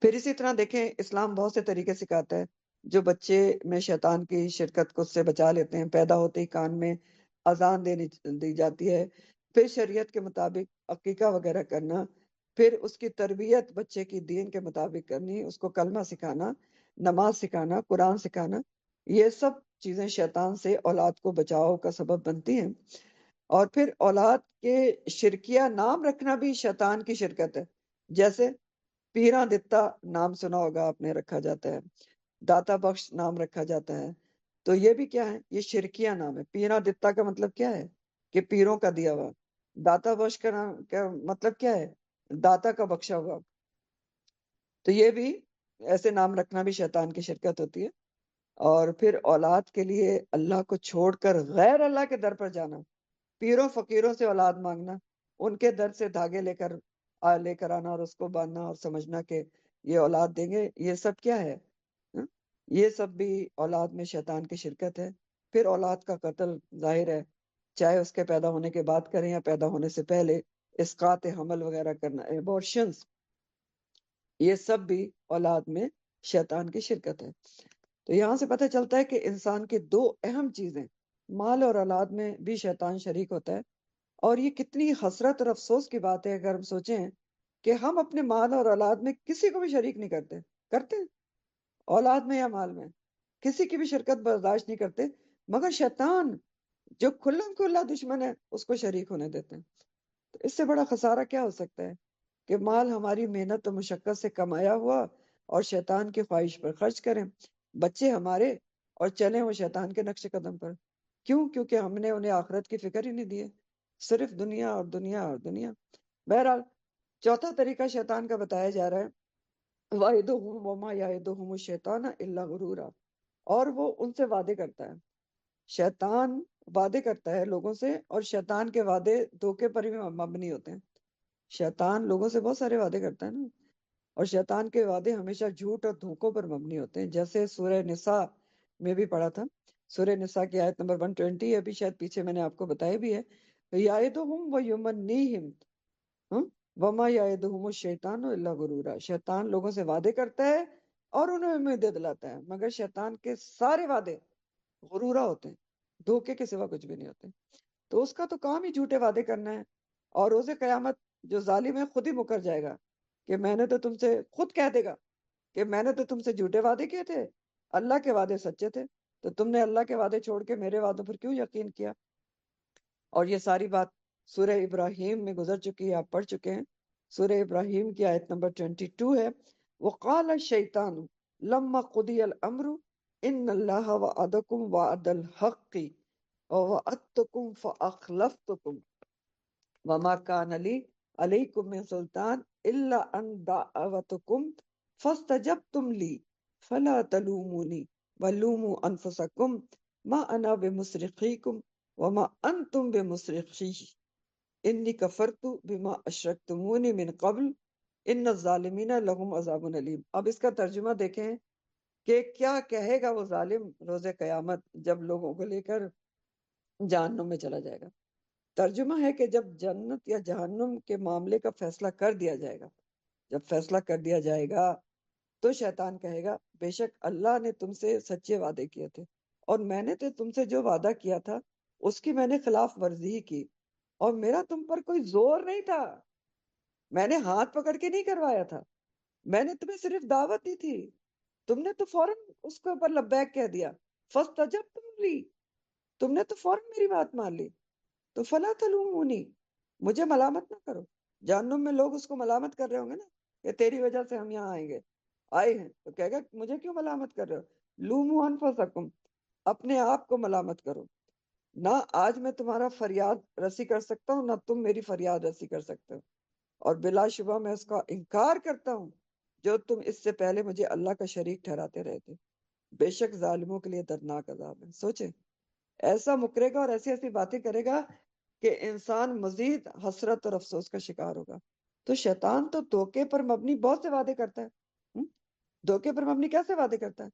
پھر اسی طرح دیکھیں اسلام بہت سے طریقے سکھاتا ہے جو بچے میں شیطان کی شرکت کو اس سے بچا لیتے ہیں۔ پیدا ہوتے ہی کان میں اذان دی جاتی ہے، پھر شریعت کے مطابق عقیقہ وغیرہ کرنا، پھر اس کی تربیت بچے کی دین کے مطابق کرنی، اس کو کلمہ سکھانا، نماز سکھانا، قرآن سکھانا، یہ سب چیزیں شیطان سے اولاد کو بچاؤ کا سبب بنتی ہیں۔ اور پھر اولاد کے شرکیہ نام رکھنا بھی شیطان کی شرکت ہے، جیسے پیراں دتا نام سنا ہوگا آپ نے، رکھا جاتا ہے، داتا بخش نام رکھا جاتا ہے، تو یہ بھی کیا ہے؟ یہ شرکیہ نام ہے۔ پیراں دتا کا مطلب کیا ہے؟ کہ پیروں کا دیا ہوا۔ داتا بخش کا نام کا مطلب کیا ہے؟ داتا کا بخشا ہوا۔ تو یہ بھی ایسے نام رکھنا بھی شیطان کی شرکت ہوتی ہے۔ اور پھر اولاد کے لیے اللہ کو چھوڑ کر غیر اللہ کے در پر جانا، پیروں فقیروں سے اولاد مانگنا، ان کے در سے دھاگے لے کر آنا اور اس کو باندھنا اور سمجھنا کہ یہ اولاد دیں گے، یہ سب کیا ہے؟ ہاں؟ یہ سب بھی اولاد میں شیطان کی شرکت ہے۔ پھر اولاد کا قتل ظاہر ہے، چاہے اس کے پیدا ہونے کے بعد کریں یا پیدا ہونے سے پہلے، اسقاط حمل وغیرہ کرنا، ایبورشنز، یہ سب بھی اولاد میں شیطان کی شرکت ہے۔ تو یہاں سے پتہ چلتا ہے کہ انسان کی دو اہم چیزیں، مال اور اولاد میں بھی شیطان شریک ہوتا ہے۔ اور یہ کتنی حسرت اور افسوس کی بات ہے اگر ہم سوچیں کہ ہم اپنے مال اور اولاد میں کسی کو بھی شریک نہیں کرتے ہیں، اولاد میں یا مال میں کسی کی بھی شرکت برداشت نہیں کرتے، مگر شیطان جو کھلا کھلا دشمن ہے اس کو شریک ہونے دیتے ہیں۔ تو اس سے بڑا خسارہ کیا ہو سکتا ہے کہ مال ہماری محنت و مشقت سے کمایا ہوا اور شیطان کی خواہش پر خرچ کریں، بچے ہمارے اور چلیں وہ شیطان کے نقش قدم پر۔ کیوں؟ کیونکہ ہم نے انہیں آخرت کی فکر ہی نہیں دی ہے، صرف دنیا اور دنیا اور دنیا۔ بہرحال چوتھا طریقہ شیطان کا بتایا جا رہا ہے، وَإِدُهُمْ وَمَا يَعِدُهُمُ الشَّيْطَانُ إِلَّا غُرُورًا، اور وہ ان سے وعدے کرتا ہے۔ شیطان وعدے کرتا ہے لوگوں سے، اور شیطان کے وعدے دھوکے پر بھی مبنی ہوتے ہیں۔ شیطان لوگوں سے بہت سارے وعدے کرتا ہے نا، اور شیطان کے وعدے ہمیشہ جھوٹ اور دھوکوں پر مبنی ہوتے ہیں، جیسے سورہ نساء میں بھی پڑھا تھا، سورہ نساء کی آیت نمبر 120، ابھی شاید پیچھے میں نے آپ کو بتایا بھی ہے، یعدہم ویمنیہم وما یعدہم الشیطان الا غرورا، شیطان لوگوں سے وعدے کرتا ہے اور انہیں امیدیں دلاتا ہے، مگر شیطان کے سارے وعدے غرورا ہوتے ہیں، دھوکے کے سوا کچھ بھی نہیں ہوتے۔ تو اس کا تو کام ہی جھوٹے وعدے کرنا ہے، اور روز قیامت جو ظالم ہے خود ہی مکر جائے گا کہ میں نے تو تم سے، خود کہہ دے گا کہ میں نے تو تم سے جھوٹے وعدے کیے تھے، اللہ کے وعدے سچے تھے، تو تم نے اللہ کے وعدے چھوڑ کے میرے وعدوں پر کیوں یقین کیا؟ اور یہ ساری بات سورہ ابراہیم میں گزر چکی ہے، آپ پڑھ چکے ہیں۔ سورہ ابراہیم کی آیت نمبر 22 ہے، وَقَالَ الشَّيْطَانُ لَمَّا قُضِيَ الْأَمْرُ إِنَّ اللَّهَ وَعَدَكُمْ وَعْدَ الْحَقِّ وَوَعَدتُّكُمْ فَأَخْلَفْتُكُمْ وَمَا كَانَ لِي عَلَيْكُمْ مِنْ سُلْطَانٍ إِلَّا أَنْ دَعَوْتُكُمْ فَاسْتَجَبْتُمْ لِي فَلَا تَلُومُونِي وَلُومُوا أَنفُسَكُمْ مَا أَنَا بِمُصْرِخِكُمْ وَمَا أَنْتُمْ بِمُصْرِخِي إِنِّي كَفَرْتُ بِمَا أَشْرَكْتُمُونِ مِنْ قَبْلُ إِنَّ الظَّالِمِينَ لَهُمْ عَذَابٌ أَلِيمٌ۔ اب اس کا ترجمہ دیکھیں کہ کیا کہے گا وہ ظالم روز قیامت جب لوگوں کو لے کر جہنم میں چلا جائے گا۔ ترجمہ ہے کہ جب جنت یا جہنم کے معاملے کا فیصلہ کر دیا جائے گا، جب فیصلہ کر دیا جائے گا تو شیطان کہے گا بے شک اللہ نے تم سے سچے وعدے کیے تھے، اور میں نے تو تم سے جو وعدہ کیا تھا اس کی میں نے خلاف ورزی ہی کی، اور میرا تم پر کوئی زور نہیں تھا، میں نے ہاتھ پکڑ کے نہیں کروایا تھا، میں نے تمہیں صرف دعوت دی تھی، تم نے تو فوراً اس کے اوپر لبیک کہہ دیا، فاستجبتم لی، تم نے تو فوراً میری بات مان لی، تو فلا تلومونی، مجھے ملامت نہ کرو۔ جہنم میں لوگ اس کو ملامت کر رہے ہوں گے نا کہ تیری وجہ سے ہم یہاں آئے ہیں، تو کہے گا مجھے کیوں ملامت کر رہے ہو؟ لوموا انفسکم، اپنے آپ کو ملامت کرو، نہ آج میں تمہارا فریاد رسی کر سکتا ہوں، نہ تم میری فریاد رسی کر سکتے ہو، اور بلا شبہ میں اس کا انکار کرتا ہوں جو تم اس سے پہلے مجھے اللہ کا شریک ٹھہراتے رہے تھے، بے شک ظالموں کے لیے دردناک عذاب ہے۔ سوچیں، ایسا مکرے گا اور ایسی ایسی باتیں کرے گا کہ انسان مزید حسرت اور افسوس کا شکار ہوگا۔ تو شیطان تو دھوکے پر مبنی بہت سے وعدے کرتا ہے۔ دھوکے پر مبنی کیسے وعدے کرتا ہے؟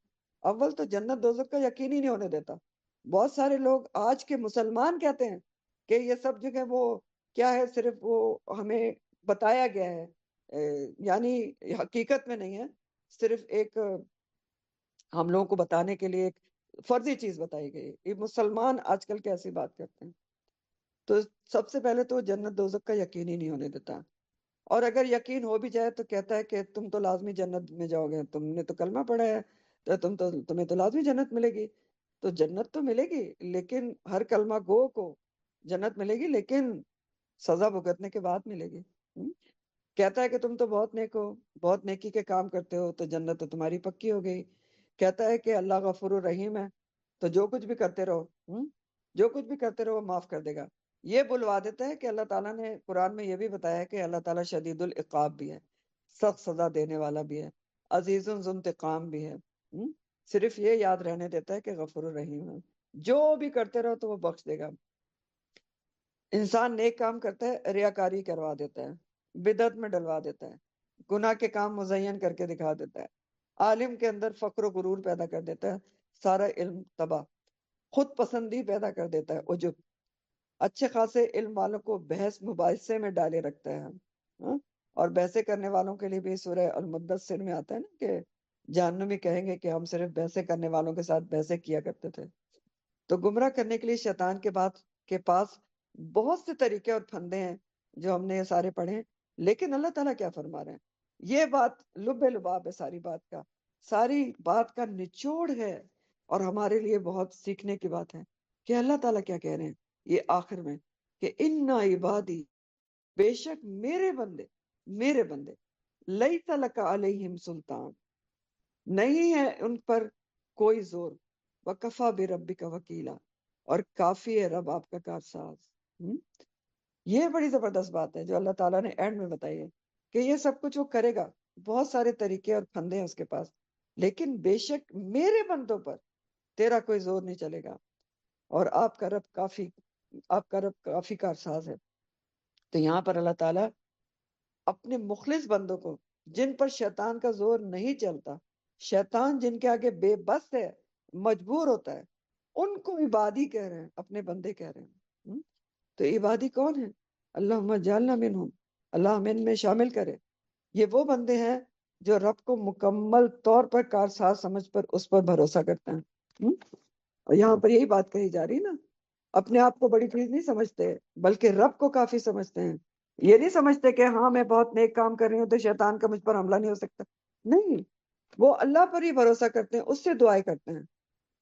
اول تو جنت دوزخ کا یقین ہی نہیں ہونے دیتا. بہت سارے لوگ آج کے مسلمان کہتے ہیں کہ یہ سب جگہ وہ کیا ہے، صرف وہ ہمیں بتایا گیا ہے، یعنی حقیقت میں نہیں ہے، صرف ایک ہم لوگوں کو بتانے کے لیے ایک فرضی چیز بتائی گئی. یہ مسلمان آج کل کیسی بات کرتے ہیں. تو سب سے پہلے تو جنت دوزخ کا یقین ہی نہیں ہونے دیتا، اور اگر یقین ہو بھی جائے تو کہتا ہے کہ تم تو لازمی جنت میں جاؤ گے، تم نے تو کلمہ پڑھا ہے تو تمہیں تو لازمی جنت ملے گی. تو جنت تو ملے گی، لیکن ہر کلمہ گو کو جنت ملے گی، لیکن سزا بھگتنے کے بعد ملے گی. کہتا ہے کہ تم تو بہت نیک ہو، بہت نیکی کے کام کرتے ہو، تو جنت تو تمہاری پکی ہو گئی. کہتا ہے کہ اللہ غفور الرحیم ہے، تو جو کچھ بھی کرتے رہو، جو کچھ بھی کرتے رہو وہ معاف کر دے گا. یہ بلوا دیتا ہے کہ اللہ تعالیٰ نے قرآن میں یہ بھی بتایا ہے کہ اللہ تعالیٰ شدید العقاب بھی ہے، سخت سزا دینے والا بھی ہے، عزیز ذو انتقام بھی ہے. صرف یہ یاد رہنے دیتا ہے کہ غفور الرحیم ہے، جو بھی کرتے رہو تو وہ بخش دے گا. انسان نیک کام کرتا ہے، ریاکاری کروا دیتا ہے، بدعت میں ڈلوا دیتا ہے، گناہ کے کام مزین کر کے دکھا دیتا ہے، عالم کے اندر فقر و غرور پیدا کر دیتا ہے، سارا علم تباہ، خود پسندی پیدا کر دیتا ہے، عجب، اچھے خاصے علم والوں کو بحث مباحثے میں ڈالے رکھتا ہے. ہاں؟ اور بحثیں کرنے والوں کے لیے بھی سورہ المدثر میں آتا ہے نا کہ جہنمی کہیں گے کہ ہم صرف بحثیں کرنے والوں کے ساتھ بحثیں کیا کرتے تھے. تو گمراہ کرنے کے لیے شیطان کے پاس بہت سے طریقے اور پھندے ہیں جو ہم نے یہ سارے پڑھے ہیں. لیکن اللہ تعالیٰ کیا فرما رہے ہیں؟ یہ بات لب لباب ہے ساری بات کا، ساری بات کا نچوڑ ہے، اور ہمارے لیے بہت سیکھنے کی بات ہے کہ اللہ تعالیٰ کیا کہہ رہے ہیں یہ آخر میں کہ اِنَّ عبادی، بے شک میرے بندے لیس لک علیہم سلطان، نہیں ہے ان پر کوئی زور، وکفا بربک وکیلا، اور کافی ہے رب آپ کا کارساز. یہ بڑی زبردست بات ہے جو اللہ تعالیٰ نے اینڈ میں بتائی ہے کہ یہ سب کچھ وہ کرے گا، بہت سارے طریقے اور پھندے ہیں اس کے پاس، لیکن بے شک میرے بندوں پر تیرا کوئی زور نہیں چلے گا، اور آپ کا رب کافی کارساز ہے. تو یہاں پر اللہ تعالیٰ اپنے مخلص بندوں کو، جن پر شیطان کا زور نہیں چلتا، شیطان جن کے آگے بے بس ہے، مجبور ہوتا ہے، ان کو عبادی کہہ رہے ہیں، اپنے بندے کہہ رہے ہیں. تو عبادی کون ہیں؟ اللہم جعلنا منہم، اللہ ہمیں ان میں شامل کرے. یہ وہ بندے ہیں جو رب کو مکمل طور پر کارساز سمجھ پر اس پر بھروسہ کرتے ہیں. اور یہاں پر یہی بات کہی جا رہی نا، اپنے آپ کو بڑی چیز نہیں سمجھتے بلکہ رب کو کافی سمجھتے ہیں. یہ نہیں سمجھتے کہ ہاں میں بہت نیک کام کر رہی ہوں تو شیطان کا مجھ پر حملہ نہیں ہو سکتا. نہیں، وہ اللہ پر ہی بھروسہ کرتے ہیں، اس سے دعائیں کرتے ہیں،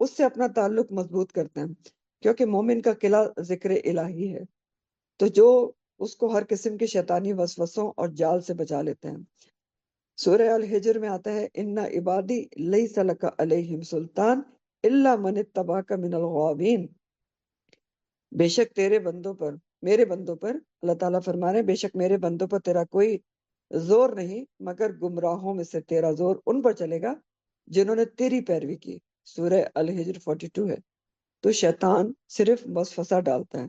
اس سے اپنا تعلق مضبوط کرتے ہیں، کیونکہ مومن کا قلعہ ذکر الہی ہے، تو جو اس کو ہر قسم کے شیطانی وسوسوں اور جال سے بچا لیتے ہیں. سورہ الحجر میں آتا ہے ان عبادی لیس لک علیہم سلطان الا من اتبعک من الغاوین، بے شک میرے بندوں پر اللہ تعالیٰ فرما رہے ہیں بے شک میرے بندوں پر تیرا کوئی زور نہیں، مگر گمراہوں میں سے تیرا زور ان پر چلے گا جنہوں نے تیری پیروی کی. سورہ الحجر 42 ہے. تو شیطان صرف وسوسہ ڈالتا ہے،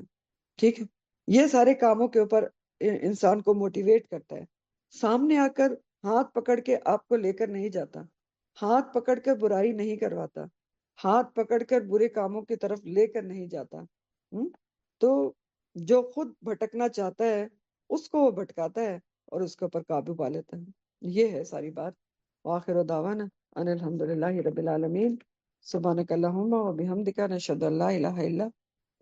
ٹھیک ہے، یہ سارے کاموں کے اوپر انسان کو موٹیویٹ کرتا ہے، سامنے آ کر ہاتھ پکڑ کے آپ کو لے کر نہیں جاتا، ہاتھ پکڑ کر برائی نہیں کرواتا، ہاتھ پکڑ کر برے کاموں کی طرف لے کر نہیں جاتا. تو جو خود بھٹکنا چاہتا ہے اس کو وہ بھٹکاتا ہے اور اس کے اوپر قابو پا لیتا ہے. یہ ہے ساری بات. وآخر دعوانا ان الحمدللہ رب العالمین. سبحانک اللہم و بحمدک نشہد ان لا الہ الا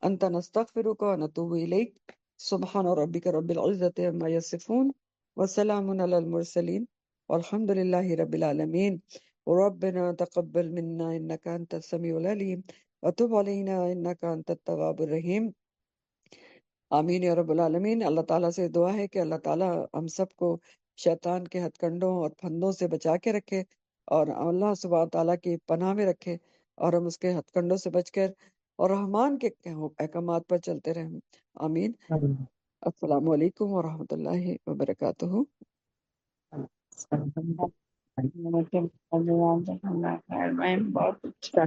انت نستغفرک و نتوب الیک. سبحان ربک رب العزت عما یصفون وسلام علی المرسلین والحمد للہ رب العالمین. ربنا تقبل منا انک انت السمیع العلیم وتب علینا انک انت التواب الرحیم. آمین یا رب العالمین. اللہ تعالیٰ سے دعا ہے کہ اللہ تعالیٰ ہم سب کو شیطان کے ہتھ کنڈوں اور پھندوں سے بچا کے رکھے، اور اللہ سبحانہ تعالیٰ کی پناہ میں رکھے، اور ہم اس کے ہتھ کنڈوں سے بچ کر اور رحمان کے احکامات پر چلتے رہیں. آمین. السلام علیکم ورحمۃ اللہ وبرکاتہ. بہت اچھا